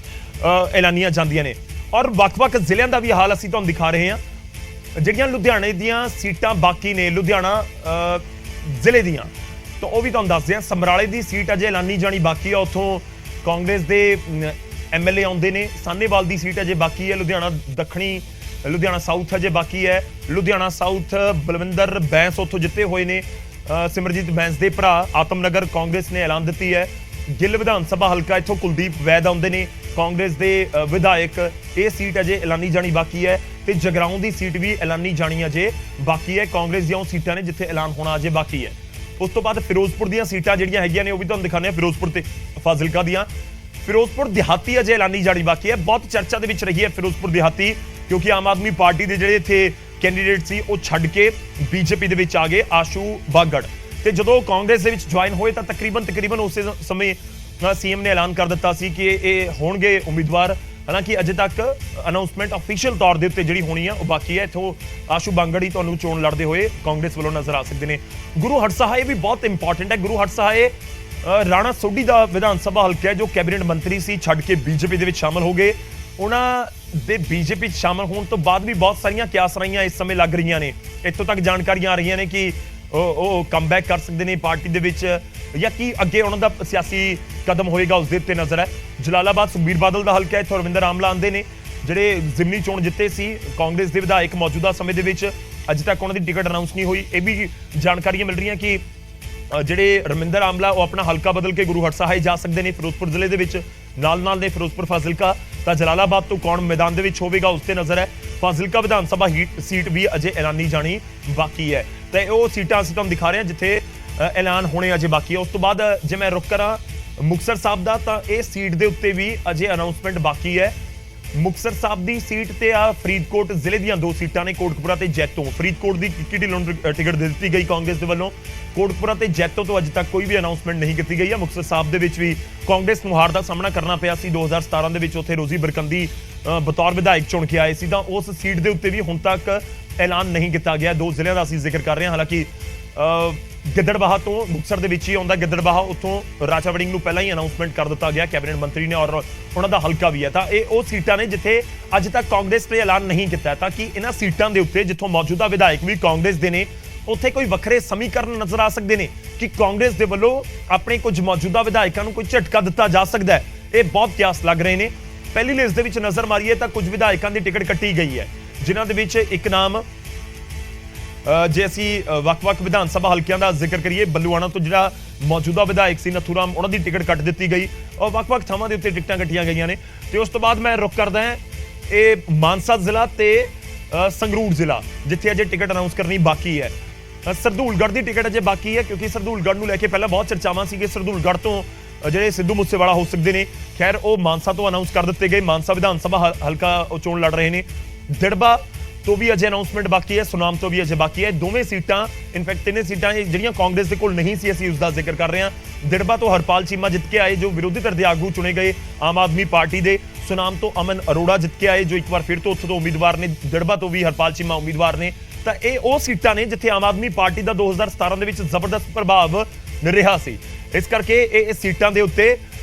ਐਲਾਨੀਆਂ ਜਾਂਦੀਆਂ ਨੇ। ਔਰ ਵੱਖ-ਵੱਖ ਜ਼ਿਲ੍ਹਿਆਂ ਦਾ ਵੀ ਹਾਲ ਅਸੀਂ ਤੁਹਾਨੂੰ ਦਿਖਾ ਰਹੇ ਹਾਂ। ਜਿਹੜੀਆਂ ਲੁਧਿਆਣੇ ਦੀਆਂ ਸੀਟਾਂ ਬਾਕੀ ਨੇ, ਲੁਧਿਆਣਾ ਜ਼ਿਲ੍ਹੇ ਦੀਆਂ, ਤਾਂ ਉਹ ਵੀ ਤੁਹਾਨੂੰ ਦੱਸਦੇ ਹਾਂ। ਸਮਰਾਲੇ ਦੀ ਸੀਟ ਅਜੇ ਐਲਾਨੀ ਜਾਣੀ ਬਾਕੀ ਹੈ, ਉੱਥੋਂ ਕਾਂਗਰਸ ਦੇ ਐਮਐਲਏ ਆਉਂਦੇ ਨੇ। ਸਾਹਨੇਵਾਲ ਦੀ ਸੀਟ ਅਜੇ ਬਾਕੀ ਹੈ। ਲੁਧਿਆਣਾ ਦੱਖਣੀ, ਲੁਧਿਆਣਾ ਸਾਊਥ ਅਜੇ ਬਾਕੀ ਹੈ। ਲੁਧਿਆਣਾ ਸਾਊਥ ਬਲਵਿੰਦਰ ਬੈਂਸ ਉੱਥੋਂ ਜਿੱਤੇ ਹੋਏ ਨੇ, ਸਿਮਰਜੀਤ ਬੈਂਸ ਦੇ ਭਰਾ। ਆਤਮਨਗਰ ਕਾਂਗਰਸ ਨੇ ਐਲਾਨ ਦਿੱਤੀ ਹੈ। ਗਿੱਲ ਵਿਧਾਨ ਸਭਾ ਹਲਕਾ ਇੱਥੋਂ ਕੁਲਦੀਪ ਵੈਦ ਆਉਂਦੇ ਨੇ, ਕਾਂਗਰਸ ਦੇ ਵਿਧਾਇਕ। ਇਹ ਸੀਟ ਅਜੇ ਐਲਾਨੀ ਜਾਣੀ ਬਾਕੀ ਹੈ ਤੇ ਜਗਰਾਉਂ ਦੀ ਸੀਟ ਵੀ ਐਲਾਨੀ ਜਾਣੀ ਅਜੇ ਬਾਕੀ ਹੈ। ਕਾਂਗਰਸ ਦੀਆਂ ਉਹ ਸੀਟਾਂ ਨੇ ਜਿੱਥੇ ਐਲਾਨ ਹੋਣਾ ਅਜੇ ਬਾਕੀ ਹੈ। ਉਸ ਤੋਂ ਬਾਅਦ ਫਿਰੋਜ਼ਪੁਰ ਦੀਆਂ ਸੀਟਾਂ ਜਿਹੜੀਆਂ ਹੈਗੀਆਂ ਨੇ ਉਹ ਵੀ ਤੁਹਾਨੂੰ ਦਿਖਾਉਂਦੇ ਹਾਂ। ਫਿਰੋਜ਼ਪੁਰ ਤੇ ਫਾਜ਼ਿਲਕਾ ਦੀਆਂ। ਫਿਰੋਜ਼ਪੁਰ ਦਿਹਾਤੀ ਅਜੇ ਐਲਾਨੀ ਜਾਣੀ ਬਾਕੀ ਹੈ। ਬਹੁਤ ਚਰਚਾ ਦੇ ਵਿੱਚ ਰਹੀ ਹੈ ਫਿਰੋਜ਼ਪੁਰ ਦਿਹਾਤੀ, ਕਿਉਂਕਿ ਆਮ ਆਦਮੀ ਪਾਰਟੀ ਦੇ ਜਿਹੜੇ ਇੱਥੇ ਕੈਂਡੀਡੇਟ ਸੀ ਉਹ ਛੱਡ ਕੇ ਬੀਜੇਪੀ ਦੇ ਵਿੱਚ ਆ ਗਏ, ਆਸ਼ੂ ਬਾਗੜ। ਤੇ ਜਦੋਂ ਕਾਂਗਰਸ ਦੇ ਵਿੱਚ ਜੁਆਇਨ ਹੋਏ ਤਾਂ ਤਕਰੀਬਨ ਉਸੇ ਸਮੇਂ ਸੀਐਮ ਨੇ ਐਲਾਨ ਕਰ ਦਿੱਤਾ ਸੀ ਕਿ ਇਹ ਹੋਣਗੇ ਉਮੀਦਵਾਰ। ਹਾਲਾਂਕਿ ਅਜੇ ਤੱਕ ਅਨਾਉਂਸਮੈਂਟ ਅਫੀਸ਼ੀਅਲ ਤੌਰ ਦੇ ਉੱਤੇ ਜਿਹੜੀ ਹੋਣੀ ਆ ਉਹ ਬਾਕੀ ਹੈ। ਇੱਥੋਂ ਆਸ਼ੂ ਬਾਂਗੜ ਹੀ ਤੁਹਾਨੂੰ ਚੋਣ ਲੜਦੇ ਹੋਏ ਕਾਂਗਰਸ ਵੱਲੋਂ ਨਜ਼ਰ ਆ ਸਕਦੇ ਨੇ। ਗੁਰੂ ਹਰਸਹਾਏ ਵੀ ਬਹੁਤ ਇੰਪੋਰਟੈਂਟ ਹੈ। ਗੁਰੂ ਹਰਸਹਾਏ ਰਾਣਾ ਸੋਢੀ ਦਾ ਵਿਧਾਨ ਸਭਾ ਹਲਕਾ ਹੈ, ਜੋ ਕੈਬਨਿਟ ਮੰਤਰੀ ਸੀ, ਛੱਡ ਕੇ ਬੀਜੇਪੀ ਦੇ ਵਿੱਚ ਸ਼ਾਮਲ ਹੋ ਗਏ। ਉਹਨਾਂ ਦੇ ਬੀਜੇਪੀ 'ਚ ਸ਼ਾਮਲ ਹੋਣ ਤੋਂ ਬਾਅਦ ਵੀ ਬਹੁਤ ਸਾਰੀਆਂ ਕਿਆਸਰਾਈਆਂ ਇਸ ਸਮੇਂ ਲੱਗ ਰਹੀਆਂ ਨੇ। ਇੱਥੋਂ ਤੱਕ ਜਾਣਕਾਰੀਆਂ ਆ ਰਹੀਆਂ ਨੇ ਕਿ ਉਹ ਕਮਬੈਕ ਕਰ ਸਕਦੇ ਨੇ ਪਾਰਟੀ ਦੇ ਵਿੱਚ, ਜਾਂ ਕੀ ਅੱਗੇ ਉਹਨਾਂ ਦਾ ਸਿਆਸੀ ਕਦਮ ਹੋਏਗਾ ਉਸ ਦੇ ਉੱਤੇ ਨਜ਼ਰ ਹੈ। ਜਲਾਲਾਬਾਦ ਸੁਖਬੀਰ ਬਾਦਲ ਦਾ ਹਲਕਾ ਹੈ, ਇੱਥੋਂ ਰਵਿੰਦਰ ਆਮਲਾ ਆਉਂਦੇ ਨੇ, ਜਿਹੜੇ ਜ਼ਿਮਨੀ ਚੋਣ ਜਿੱਤੇ ਸੀ ਕਾਂਗਰਸ ਦੇ ਵਿਧਾਇਕ। ਮੌਜੂਦਾ ਸਮੇਂ ਦੇ ਵਿੱਚ ਅਜੇ ਤੱਕ ਉਹਨਾਂ ਦੀ ਟਿਕਟ ਅਨਾਉਂਸ ਨਹੀਂ ਹੋਈ। ਇਹ ਵੀ ਜਾਣਕਾਰੀਆਂ ਮਿਲ ਰਹੀਆਂ ਕਿ ਜਿਹੜੇ ਰਮਿੰਦਰ ਆਮਲਾ ਉਹ ਆਪਣਾ ਹਲਕਾ ਬਦਲ ਕੇ ਗੁਰੂ ਹਰਸਹਾਏ ਜਾ ਸਕਦੇ ਨੇ ਫਿਰੋਜ਼ਪੁਰ ਜ਼ਿਲ੍ਹੇ ਦੇ ਵਿੱਚ। ਨਾਲ ਨੇ ਫਿਰੋਜ਼ਪੁਰ ਫਾਜ਼ਿਲਕਾ। ਤਾਂ ਜਲਾਲਾਬਾਦ ਤੋਂ ਕੌਣ ਮੈਦਾਨ ਦੇ ਵਿੱਚ ਹੋਵੇਗਾ ਉਸ ਤੇ ਨਜ਼ਰ ਹੈ। ਫਾਜ਼ਿਲਕਾ ਵਿਧਾਨ ਸਭਾ ਸੀਟ ਵੀ ਅਜੇ ਐਲਾਨੀ ਜਾਣੀ ਬਾਕੀ ਹੈ। ਤੇ ਉਹ ਸੀਟਾਂ ਅਸੀਂ ਤੁਹਾਨੂੰ ਦਿਖਾ ਰਹੇ ਹਾਂ ਜਿੱਥੇ ਐਲਾਨ ਹੋਣੇ ਅਜੇ ਬਾਕੀ ਹੈ। ਉਸ ਤੋਂ ਬਾਅਦ ਜੇ ਮੈਂ ਰੁਕ ਕਰਾਂ ਮੁਕਤਸਰ ਸਾਹਿਬ ਦਾ, ਤਾਂ ਇਹ ਸੀਟ ਦੇ ਉੱਤੇ ਵੀ ਅਜੇ ਅਨਾਉਂਸਮੈਂਟ ਬਾਕੀ ਹੈ। ਮੁਕਤਸਰ ਸਾਹਿਬ ਦੀ ਸੀਟ ਤੇ ਆ ਫਰੀਦਕੋਟ ਜ਼ਿਲ੍ਹੇ ਦੀਆਂ 2 ਸੀਟਾਂ ਨੇ, ਕੋਟਕਪੂਰਾ ਤੇ ਜੈਤੋ। ਫਰੀਦਕੋਟ ਦੀ ਕਿੱਕੀ ਢਿੱਲੋਂ ਨੂੰ ਟਿਕਟ ਦੇ ਦਿੱਤੀ ਗਈ ਕਾਂਗਰਸ ਦੇ ਵੱਲੋਂ। ਕੋਟਕਪੂਰਾ ਤੇ ਜੈਤੋ ਤੋਂ ਅੱਜ ਤੱਕ ਕੋਈ ਵੀ ਅਨਾਉਂਸਮੈਂਟ ਨਹੀਂ ਕੀਤੀ ਗਈ ਹੈ। ਮੁਕਤਸਰ ਸਾਹਿਬ ਦੇ ਵਿੱਚ ਵੀ ਕਾਂਗਰਸ ਨੂੰ ਹਾਰ ਦਾ ਸਾਹਮਣਾ ਕਰਨਾ ਪਿਆ ਸੀ 2017 ਦੇ ਵਿੱਚ। ਉੱਥੇ ਰੋਜ਼ੀ ਬਰਕੰਦੀ ਬਤੌਰ ਵਿਧਾਇਕ ਚੁਣ ਕੇ ਆਏ ਸੀ, ਤਾਂ ਉਸ ਸੀਟ ਦੇ ਉੱਤੇ ਵੀ ਹੁਣ ਤੱਕ ਐਲਾਨ ਨਹੀਂ ਕੀਤਾ ਗਿਆ। 2 ਜ਼ਿਲ੍ਹਿਆਂ ਦਾ ਅਸੀਂ ਜ਼ਿਕਰ ਕਰ ਰਹੇ ਹਾਂ। ਹਾਲਾਂਕਿ ਗਿੱਦੜਬਾਹਾ ਤੋਂ ਮੁਕਤਸਰ ਦੇ ਵਿੱਚ ਹੀ ਆਉਂਦਾ ਗਿੱਦੜਬਾਹਾ, ਉੱਥੋਂ ਰਾਜਾ ਵੜਿੰਗ ਨੂੰ ਪਹਿਲਾਂ ਹੀ ਅਨਾਉਂਸਮੈਂਟ ਕਰ ਦਿੱਤਾ ਗਿਆ ਕੈਬਨਿਟ ਮੰਤਰੀ ਨੇ, ਔਰ ਉਹਨਾਂ ਦਾ ਹਲਕਾ ਵੀ ਹੈ। ਤਾਂ ਇਹ ਉਹ ਸੀਟਾਂ ਨੇ ਜਿੱਥੇ ਅੱਜ ਤੱਕ ਕਾਂਗਰਸ ਨੇ ਐਲਾਨ ਨਹੀਂ ਕੀਤਾ, ਤਾਂ ਕਿ ਇਹਨਾਂ ਸੀਟਾਂ ਦੇ ਉੱਤੇ ਜਿੱਥੋਂ ਮੌਜੂਦਾ ਵਿਧਾਇਕ ਵੀ ਕਾਂਗਰਸ ਦੇ ਨੇ, ਉੱਥੇ ਕੋਈ ਵੱਖਰੇ ਸਮੀਕਰਨ ਨਜ਼ਰ ਆ ਸਕਦੇ ਨੇ ਕਿ ਕਾਂਗਰਸ ਦੇ ਵੱਲੋਂ ਆਪਣੇ ਕੁਝ ਮੌਜੂਦਾ ਵਿਧਾਇਕਾਂ ਨੂੰ ਕੋਈ ਝਟਕਾ ਦਿੱਤਾ ਜਾ ਸਕਦਾ ਹੈ। ਇਹ ਬਹੁਤ ਕਿਆਸ ਲੱਗ ਰਹੇ ਨੇ। ਪਹਿਲੀ ਲਿਸਟ ਦੇ ਵਿੱਚ ਨਜ਼ਰ ਮਾਰੀਏ ਤਾਂ ਕੁਝ ਵਿਧਾਇਕਾਂ ਦੀ ਟਿਕਟ ਕੱਟੀ ਗਈ ਹੈ, ਜਿਨ੍ਹਾਂ ਦੇ ਵਿੱਚ ਇੱਕ ਨਾਮ, ਜੇ ਅਸੀਂ ਵੱਖ-ਵੱਖ ਵਿਧਾਨ ਸਭਾ ਹਲਕਿਆਂ ਦਾ ਜ਼ਿਕਰ ਕਰੀਏ, ਬੱਲੂਆਣਾ ਤੋਂ ਜਿਹੜਾ ਮੌਜੂਦਾ ਵਿਧਾਇਕ ਸੀ ਨਥੂਰਾਮ, ਉਹਨਾਂ ਦੀ ਟਿਕਟ ਕੱਟ ਦਿੱਤੀ ਗਈ ਔਰ ਵੱਖ-ਵੱਖ ਥਾਵਾਂ ਦੇ ਉੱਤੇ ਟਿਕਟਾਂ ਕੱਟੀਆਂ ਗਈਆਂ ਨੇ। ਤੇ ਉਸ ਤੋਂ ਬਾਅਦ ਮੈਂ ਰੁਕ ਕਰਦਾ ਹਾਂ ਇਹ ਮਾਨਸਾ ਜ਼ਿਲ੍ਹਾ ਤੇ ਸੰਗਰੂਰ ਜ਼ਿਲ੍ਹਾ, ਜਿੱਥੇ ਅਜੇ ਟਿਕਟ ਅਨਾਉਂਸ ਕਰਨੀ ਬਾਕੀ ਹੈ। ਸਰਦੂਲਗੜ੍ਹ ਦੀ ਟਿਕਟ ਅਜੇ ਬਾਕੀ ਹੈ, ਕਿਉਂਕਿ ਸਰਦੂਲਗੜ੍ਹ ਨੂੰ ਲੈ ਕੇ ਪਹਿਲਾਂ ਬਹੁਤ ਚਰਚਾਵਾਂ ਸੀ ਕਿ ਸਰਦੂਲਗੜ੍ਹ ਤੋਂ ਜਿਹੜੇ ਸਿੱਧੂ ਮੂਸੇਵਾਲਾ ਹੋ ਸਕਦੇ ਨੇ। ਖੈਰ, ਉਹ ਮਾਨਸਾ ਤੋਂ ਅਨਾਉਂਸ ਕਰ ਦਿੱਤੇ ਗਏ। ਮਾਨਸਾ ਵਿਧਾਨ ਸਭਾ ਹਲਕਾ ਉਹ ਚੋਣ ਲੜ ਰਹੇ ਨੇ। ਦਿੜਬਾ ਤੋਂ ਵੀ ਅਜੇ ਅਨਾਉਂਸਮੈਂਟ ਬਾਕੀ ਹੈ, ਸੁਨਾਮ ਤੋਂ ਵੀ ਅਜੇ ਬਾਕੀ ਹੈ। ਦੋਵੇਂ ਸੀਟਾਂ, ਇਨਫੈਕਟ 3 ਸੀਟਾਂ ਜਿਹੜੀਆਂ ਕਾਂਗਰਸ ਦੇ ਕੋਲ ਨਹੀਂ ਸੀ, ਅਸੀਂ ਉਸ ਦਾ ਜ਼ਿਕਰ ਕਰ ਰਹੇ ਹਾਂ। ਦਿੜਬਾ ਤੋਂ ਹਰਪਾਲ ਚੀਮਾ ਜਿੱਤ ਕੇ ਆਏ, ਜੋ ਵਿਰੋਧੀ ਧਿਰ ਦੇ ਆਗੂ ਚੁਣੇ ਗਏ ਆਮ ਆਦਮੀ ਪਾਰਟੀ ਦੇ। ਸੁਨਾਮ ਤੋਂ ਅਮਨ ਅਰੋੜਾ ਜਿੱਤ ਕੇ ਆਏ, ਜੋ ਇੱਕ ਵਾਰ ਫਿਰ ਤੋਂ ਉੱਥੋਂ ਤੋਂ ਉਮੀਦਵਾਰ ਨੇ। ਦਿੜਬਾ ਤੋਂ ਵੀ ਹਰਪਾਲ ਚੀਮਾ ਉਮੀਦਵਾਰ ਨੇ। ਤਾਂ ਇਹ ਉਹ ਸੀਟਾਂ ਨੇ ਜਿੱਥੇ ਆਮ ਆਦਮੀ ਪਾਰਟੀ ਦਾ 2017 ਦੇ ਵਿੱਚ ਜ਼ਬਰਦਸਤ ਪ੍ਰਭਾਵ ਰਿਹਾ ਸੀ। ਇਸ ਕਰਕੇ ਇਹ ਸੀਟਾਂ ਦੇ ਉੱਤੇ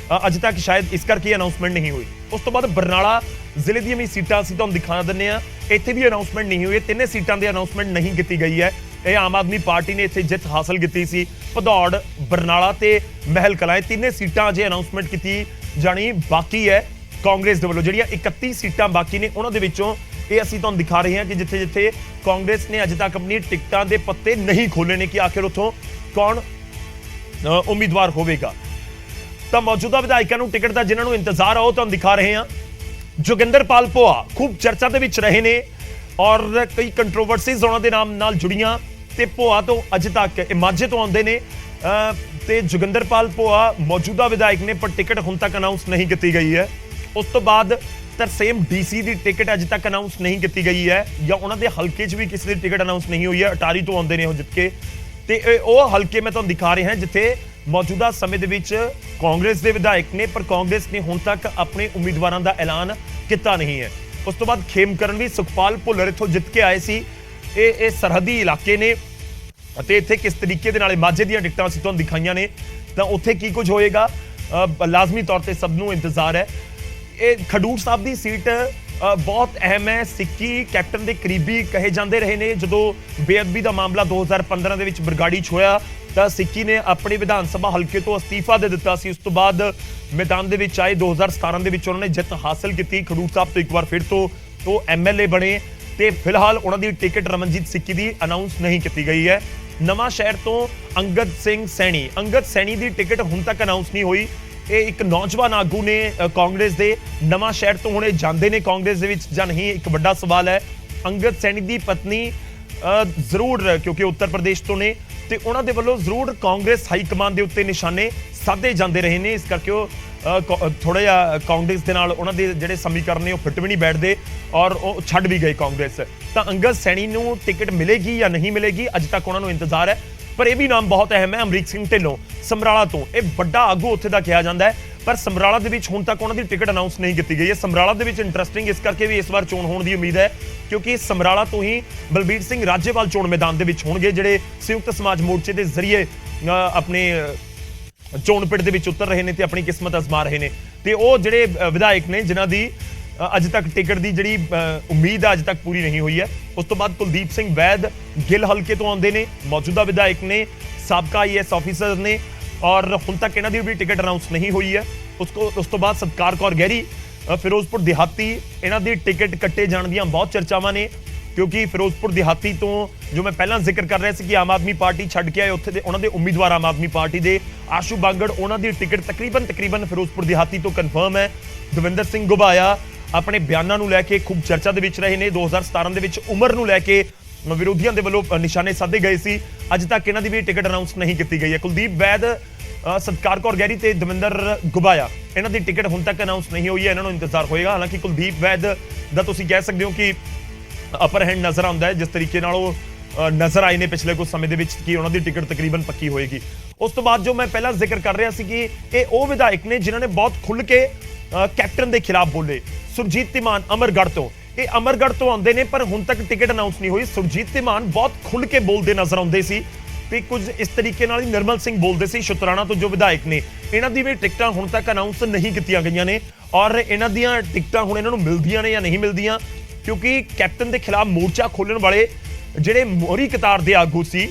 ਅੱਜ ਤੱਕ ਸ਼ਾਇਦ ਇਸ ਕਰਕੇ ਅਨਾਉਂਸਮੈਂਟ ਨਹੀਂ ਹੋਈ। ਉਸ ਤੋਂ ਬਾਅਦ ਬਰਨਾਲਾ ਜ਼ਿਲ੍ਹੇ ਦੀਆਂ ਵੀ ਸੀਟਾਂ ਅਸੀਂ ਤੁਹਾਨੂੰ ਦਿਖਾ ਦਿੰਦੇ ਹਾਂ। ਇੱਥੇ ਵੀ ਅਨਾਉਂਸਮੈਂਟ ਨਹੀਂ ਹੋਈ। 3 ਸੀਟਾਂ ਦੀ ਅਨਾਉਂਸਮੈਂਟ ਨਹੀਂ ਕੀਤੀ ਗਈ ਹੈ। ਇਹ ਆਮ ਆਦਮੀ ਪਾਰਟੀ ਨੇ ਇੱਥੇ ਜਿੱਤ ਹਾਸਲ ਕੀਤੀ ਸੀ। ਭਦੌੜ, ਬਰਨਾਲਾ ਤੇ ਮਹਿਲ ਕਲਾਂ, ਇਹ 3 ਸੀਟਾਂ ਅਜੇ ਅਨਾਉਂਸਮੈਂਟ ਕੀਤੀ ਜਾਣੀ ਬਾਕੀ ਹੈ ਕਾਂਗਰਸ ਦੇ ਵੱਲੋਂ। ਜਿਹੜੀਆਂ 31 ਸੀਟਾਂ ਬਾਕੀ ਨੇ, ਉਹਨਾਂ ਦੇ ਵਿੱਚੋਂ ਇਹ ਅਸੀਂ ਤੁਹਾਨੂੰ ਦਿਖਾ ਰਹੇ ਹਾਂ ਕਿ ਜਿੱਥੇ ਕਾਂਗਰਸ ਨੇ ਅੱਜ ਤੱਕ ਆਪਣੀ ਟਿਕਟਾਂ ਦੇ ਪੱਤੇ ਨਹੀਂ ਖੋਲੇ ਨੇ ਕਿ ਆਖਿਰ ਉੱਥੋਂ ਕੌਣ ਉਮੀਦਵਾਰ ਹੋਵੇਗਾ। ਤਾਂ ਮੌਜੂਦਾ ਵਿਧਾਇਕਾਂ ਨੂੰ ਟਿਕਟ ਦਾ ਜਿਨ੍ਹਾਂ ਨੂੰ ਇੰਤਜ਼ਾਰ ਆ ਉਹ ਤੁਹਾਨੂੰ ਦਿਖਾ ਰਹੇ ਹਾਂ। ਜੋਗਿੰਦਰਪਾਲ ਭੋਆ ਖੂਬ ਚਰਚਾ ਦੇ ਵਿੱਚ ਰਹੇ ਨੇ ਔਰ ਕਈ ਕੰਟਰੋਵਰਸੀਜ਼ ਉਹਨਾਂ ਦੇ ਨਾਮ ਨਾਲ ਜੁੜੀਆਂ, ਤੇ ਭੋਆ ਤੋਂ ਅੱਜ ਤੱਕ ਇਹ ਮਾਝੇ ਤੋਂ ਆਉਂਦੇ ਨੇ। ਤੇ ਜੋਗਿੰਦਰਪਾਲ ਭੋਆ ਮੌਜੂਦਾ ਵਿਧਾਇਕ ਨੇ, ਪਰ ਟਿਕਟ ਹੁਣ ਤੱਕ ਅਨਾਉਂਸ ਨਹੀਂ ਕੀਤੀ ਗਈ ਹੈ। ਉਸ ਤੋਂ ਬਾਅਦ ਤਰਸੇਮ ਡੀਸੀ ਦੀ ਟਿਕਟ ਅੱਜ ਤੱਕ ਅਨਾਉਂਸ ਨਹੀਂ ਕੀਤੀ ਗਈ ਹੈ, ਜਾਂ ਉਹਨਾਂ ਦੇ ਹਲਕੇ 'ਚ ਵੀ ਕਿਸੇ ਦੀ ਟਿਕਟ ਅਨਾਉਂਸ ਨਹੀਂ ਹੋਈ ਹੈ। ਅਟਾਰੀ ਤੋਂ ਆਉਂਦੇ ਨੇ ਉਹ ਜਿੱਤ ਕੇ। ਤੇ ਉਹ ਹਲਕੇ ਮੈਂ ਤੁਹਾਨੂੰ ਦਿਖਾ ਰਿਹਾ ਜਿੱਥੇ ਮੌਜੂਦਾ ਸਮੇਂ ਦੇ ਵਿੱਚ ਕਾਂਗਰਸ ਦੇ ਵਿਧਾਇਕ ਨੇ, ਪਰ ਕਾਂਗਰਸ ਨੇ ਹੁਣ ਤੱਕ ਆਪਣੇ ਉਮੀਦਵਾਰਾਂ ਦਾ ਐਲਾਨ ਕੀਤਾ ਨਹੀਂ ਹੈ। ਉਸ ਤੋਂ ਬਾਅਦ ਖੇਮਕਰਨ ਵੀ ਸੁਖਪਾਲ ਭੁੱਲਰ ਇੱਥੋਂ ਜਿੱਤ ਕੇ ਆਏ ਸੀ। ਇਹ ਸਰਹੱਦੀ ਇਲਾਕੇ ਨੇ ਅਤੇ ਇੱਥੇ ਕਿਸ ਤਰੀਕੇ ਦੇ ਨਾਲ ਮਾਝੇ ਦੀਆਂ ਟਿਕਟਾਂ ਅਸੀਂ ਤੁਹਾਨੂੰ ਦਿਖਾਈਆਂ ਨੇ। ਤਾਂ ਉੱਥੇ ਕੀ ਕੁਝ ਹੋਏਗਾ ਲਾਜ਼ਮੀ ਤੌਰ ਤੇ ਸਭ ਨੂੰ ਇੰਤਜ਼ਾਰ ਹੈ। ਇਹ ਖਡੂਰ ਸਾਹਿਬ ਦੀ ਸੀਟ ਬਹੁਤ ਅਹਿਮ ਹੈ। ਸਿੱਕੀ ਕੈਪਟਨ ਦੇ ਕਰੀਬੀ ਕਹੇ ਜਾਂਦੇ ਰਹੇ ਨੇ। ਜਦੋਂ ਬੇਅਦਬੀ ਦਾ ਮਾਮਲਾ 2015 ਦੇ ਵਿੱਚ ਬਰਗਾੜੀ 'ਚ ਹੋਇਆ ਤਾਂ ਸਿੱਕੀ ਨੇ ਆਪਣੇ ਵਿਧਾਨ ਸਭਾ ਹਲਕੇ ਤੋਂ ਅਸਤੀਫਾ ਦੇ ਦਿੱਤਾ ਸੀ। ਉਸ ਤੋਂ ਬਾਅਦ ਮੈਦਾਨ ਦੇ ਵਿੱਚ ਆਏ। 2017 ਦੇ ਵਿੱਚ ਉਹਨਾਂ ਨੇ ਜਿੱਤ ਹਾਸਲ ਕੀਤੀ ਖਡੂਰ ਸਾਹਿਬ ਤੋਂ, ਇੱਕ ਵਾਰ ਫਿਰ ਤੋਂ ਉਹ MLA ਬਣੇ। ਤੇ ਫਿਲਹਾਲ ਉਹਨਾਂ ਦੀ ਟਿਕਟ ਰਮਨਜੀਤ ਸਿੱਕੀ ਦੀ ਅਨਾਉਂਸ ਨਹੀਂ ਕੀਤੀ ਗਈ ਹੈ। ਨਵਾਂ ਸ਼ਹਿਰ ਤੋਂ ਅੰਗਦ ਸੈਣੀ ਦੀ ਟਿਕਟ ਹੁਣ ਤੱਕ ਅਨਾਉਂਸ ਨਹੀਂ ਹੋਈ। ਇਹ ਇੱਕ ਨੌਜਵਾਨ ਆਗੂ ਨੇ ਕਾਂਗਰਸ ਦੇ। ਨਵਾਂ ਸ਼ਹਿਰ ਤੋਂ ਹੁਣ ਇਹ ਜਾਂਦੇ ਨੇ ਕਾਂਗਰਸ ਦੇ ਵਿੱਚ ਜਾਂ ਨਹੀਂ, ਇੱਕ ਵੱਡਾ ਸਵਾਲ ਹੈ। ਅੰਗਦ ਸੈਣੀ ਦੀ ਪਤਨੀ ਜ਼ਰੂਰ, ਕਿਉਂਕਿ ਉੱਤਰ ਪ੍ਰਦੇਸ਼ ਤੋਂ ਨੇ, ਤੇ ਉਹਨਾਂ ਦੇ ਵੱਲੋਂ ਜ਼ਰੂਰ ਕਾਂਗਰਸ ਹਾਈ ਕਮਾਂਡ ਦੇ ਉੱਤੇ ਨਿਸ਼ਾਨੇ ਸਾਧੇ ਜਾਂਦੇ ਰਹੇ ਨੇ। ਇਸ ਕਰਕੇ ਉਹ ਥੋੜਾ ਜਿਹਾ ਕਾਂਗਰਸ ਦੇ ਨਾਲ ਉਹਨਾਂ ਦੇ ਜਿਹੜੇ ਸਮੀਕਰਨ ਨੇ ਉਹ ਫਿੱਟ ਵੀ ਨਹੀਂ ਬੈਠਦੇ ਔਰ ਉਹ ਛੱਡ ਵੀ ਗਏ ਕਾਂਗਰਸ। ਤਾਂ ਅੰਗਦ ਸੈਣੀ ਨੂੰ ਟਿਕਟ ਮਿਲੇਗੀ ਜਾਂ ਨਹੀਂ ਮਿਲੇਗੀ, ਅੱਜ ਤੱਕ ਉਹਨਾਂ ਨੂੰ ਇੰਤਜ਼ਾਰ ਹੈ। ਪਰ ਇਹ ਵੀ ਨਾਮ ਬਹੁਤ ਅਹਿਮ ਹੈ, ਅਮਰੀਕ ਸਿੰਘ ਢਿੱਲੋਂ ਸਮਰਾਲਾ ਤੋਂ। ਇਹ ਵੱਡਾ ਆਗੂ ਉੱਥੇ ਦਾ ਕਿਹਾ ਜਾਂਦਾ ਹੈ, ਪਰ ਸਮਰਾਲਾ ਦੇ ਵਿੱਚ ਹੁਣ ਤੱਕ ਉਹਨਾਂ ਦੀ ਟਿਕਟ ਅਨਾਉਂਸ ਨਹੀਂ ਕੀਤੀ ਗਈ ਹੈ। ਸਮਰਾਲਾ ਦੇ ਵਿੱਚ ਇੰਟਰਸਟਿੰਗ ਇਸ ਕਰਕੇ ਵੀ ਇਸ ਵਾਰ ਚੋਣ ਹੋਣ ਦੀ ਉਮੀਦ ਹੈ ਕਿਉਂਕਿ ਸਮਰਾਲਾ ਤੋਂ ਹੀ ਬਲਬੀਰ ਸਿੰਘ ਰਾਜੇਵਾਲ ਚੋਣ ਮੈਦਾਨ ਦੇ ਵਿੱਚ ਹੋਣਗੇ, ਜਿਹੜੇ ਸੰਯੁਕਤ ਸਮਾਜ ਮੋਰਚੇ ਦੇ ਜ਼ਰੀਏ ਆਪਣੇ ਚੋਣ ਪਿੰਡ ਦੇ ਵਿੱਚ ਉਤਰ ਰਹੇ ਨੇ ਤੇ ਆਪਣੀ ਕਿਸਮਤ ਅਜ਼ਮਾ ਰਹੇ ਨੇ। ਤੇ ਉਹ ਜਿਹੜੇ ਵਿਧਾਇਕ ਨੇ ਜਿਨ੍ਹਾਂ ਦੀ ਅੱਜ ਤੱਕ ਟਿਕਟ ਦੀ ਜਿਹੜੀ ਉਮੀਦ ਹੈ ਅੱਜ ਤੱਕ ਪੂਰੀ ਨਹੀਂ ਹੋਈ ਹੈ। ਉਸ ਤੋਂ ਬਾਅਦ ਕੁਲਦੀਪ ਸਿੰਘ ਵੈਦ ਗਿੱਲ ਹਲਕੇ ਤੋਂ ਆਉਂਦੇ ਨੇ, ਮੌਜੂਦਾ ਵਿਧਾਇਕ ਨੇ, ਸਾਬਕਾ IAS ਆਫੀਸਰ ਨੇ ਔਰ ਹੁਣ ਤੱਕ ਇਹਨਾਂ ਦੀ ਵੀ ਟਿਕਟ ਅਨਾਉਂਸ ਨਹੀਂ ਹੋਈ ਹੈ। ਉਸ ਤੋਂ ਬਾਅਦ ਸਤਕਾਰ ਕੌਰ ਗਹਿਰੀ ਫਿਰੋਜ਼ਪੁਰ ਦਿਹਾਤੀ, ਇਹਨਾਂ ਦੀ ਟਿਕਟ ਕੱਟੇ ਜਾਣ ਦੀਆਂ ਬਹੁਤ ਚਰਚਾਵਾਂ ਨੇ ਕਿਉਂਕਿ ਫਿਰੋਜ਼ਪੁਰ ਦਿਹਾਤੀ ਤੋਂ ਜੋ ਮੈਂ ਪਹਿਲਾਂ ਜ਼ਿਕਰ ਕਰ ਰਿਹਾ ਸੀ ਕਿ ਆਮ ਆਦਮੀ ਪਾਰਟੀ ਛੱਡ ਕੇ ਆਏ, ਉੱਥੇ ਦੇ ਉਹਨਾਂ ਦੇ ਉਮੀਦਵਾਰ ਆਮ ਆਦਮੀ ਪਾਰਟੀ ਦੇ ਆਸ਼ੂ ਬਾਂਗੜ, ਉਹਨਾਂ ਦੀ ਟਿਕਟ ਤਕਰੀਬਨ ਫਿਰੋਜ਼ਪੁਰ ਦਿਹਾਤੀ ਤੋਂ ਕਨਫਰਮ ਹੈ। ਦਵਿੰਦਰ ਸਿੰਘ ਗੁਬਾਇਆ ਆਪਣੇ ਬਿਆਨਾਂ ਨੂੰ ਲੈ ਕੇ ਖੂਬ ਚਰਚਾ ਦੇ ਵਿੱਚ ਰਹੇ ਨੇ। 2017 ਦੇ ਵਿੱਚ ਉਮਰ ਨੂੰ ਲੈ ਕੇ ਵਿਰੋਧੀਆਂ ਦੇ ਵੱਲੋਂ ਨਿਸ਼ਾਨੇ ਸਾਧੇ ਗਏ ਸੀ। ਅੱਜ ਤੱਕ ਇਹਨਾਂ ਦੀ ਵੀ ਟਿਕਟ ਅਨਾਉਂਸ ਨਹੀਂ ਕੀਤੀ ਗਈ ਹੈ। ਕੁਲਦੀਪ ਵੈਦ, ਸਤਕਾਰ ਕੌਰ ਗਹਿਰੀ ਤੇ ਦਵਿੰਦਰ ਗੁਬਾਇਆ ਇਹਨਾਂ ਦੀ ਟਿਕਟ ਹੁਣ ਤੱਕ ਅਨਾਉਂਸ ਨਹੀਂ ਹੋਈ ਹੈ, ਇਹਨਾਂ ਨੂੰ ਇੰਤਜ਼ਾਰ ਹੋਏਗਾ। ਹਾਲਾਂਕਿ ਕੁਲਦੀਪ ਵੈਦ ਦਾ ਤੁਸੀਂ ਕਹਿ ਸਕਦੇ ਹੋ ਕਿ ਅਪਰ ਹੈਂਡ ਨਜ਼ਰ ਆਉਂਦਾ ਹੈ, ਜਿਸ ਤਰੀਕੇ ਨਾਲ ਉਹ ਨਜ਼ਰ ਆਏ ਨੇ ਪਿਛਲੇ ਕੁਝ ਸਮੇਂ ਦੇ ਵਿੱਚ ਕਿ ਉਹਨਾਂ ਦੀ ਟਿਕਟ ਤਕਰੀਬਨ ਪੱਕੀ ਹੋਏਗੀ। ਉਸ ਤੋਂ ਬਾਅਦ ਜੋ ਮੈਂ ਪਹਿਲਾਂ ਜ਼ਿਕਰ ਕਰ ਰਿਹਾ ਸੀ ਕਿ ਇਹ ਉਹ ਵਿਧਾਇਕ ਨੇ ਜਿਨ੍ਹਾਂ ਨੇ ਬਹੁਤ ਖੁੱਲ੍ਹ ਕੇ ਕੈਪਟਨ ਦੇ ਖਿਲਾਫ ਬੋਲੇ। ਸੁਰਜੀਤ ਧੀਮਾਨ ਅਮਰਗੜ੍ਹ ਤੋਂ, ਇਹ ਅਮਰਗੜ੍ਹ ਤੋਂ ਆਉਂਦੇ ਨੇ ਪਰ ਹੁਣ ਤੱਕ ਟਿਕਟ ਅਨਾਉਂਸ ਨਹੀਂ ਹੋਈ। ਸੁਰਜੀਤ ਧੀਮਾਨ ਬਹੁਤ ਖੁੱਲ੍ਹ ਕੇ ਬੋਲਦੇ ਨਜ਼ਰ ਆਉਂਦੇ ਸੀ ਤੇ ਕੁਝ ਇਸ ਤਰੀਕੇ ਨਾਲ ਹੀ ਨਿਰਮਲ ਸਿੰਘ ਬੋਲਦੇ ਸੀ। ਸ਼ੁਤਰਾਣਾ ਤੋਂ ਜੋ ਵਿਧਾਇਕ ਨੇ, ਇਹਨਾਂ ਦੀ ਵੀ ਟਿਕਟਾਂ ਹੁਣ ਤੱਕ ਅਨਾਉਂਸ ਨਹੀਂ ਕੀਤੀਆਂ ਗਈਆਂ ਨੇ ਔਰ ਇਹਨਾਂ ਦੀਆਂ ਟਿਕਟਾਂ ਹੁਣ ਇਹਨਾਂ ਨੂੰ ਮਿਲਦੀਆਂ ਨੇ ਜਾਂ ਨਹੀਂ ਮਿਲਦੀਆਂ, ਕਿਉਂਕਿ ਕੈਪਟਨ ਦੇ ਖਿਲਾਫ ਮੋਰਚਾ ਖੋਲਣ ਵਾਲੇ ਜਿਹੜੇ ਮੋਹਰੀ ਕਤਾਰ ਦੇ ਆਗੂ ਸੀ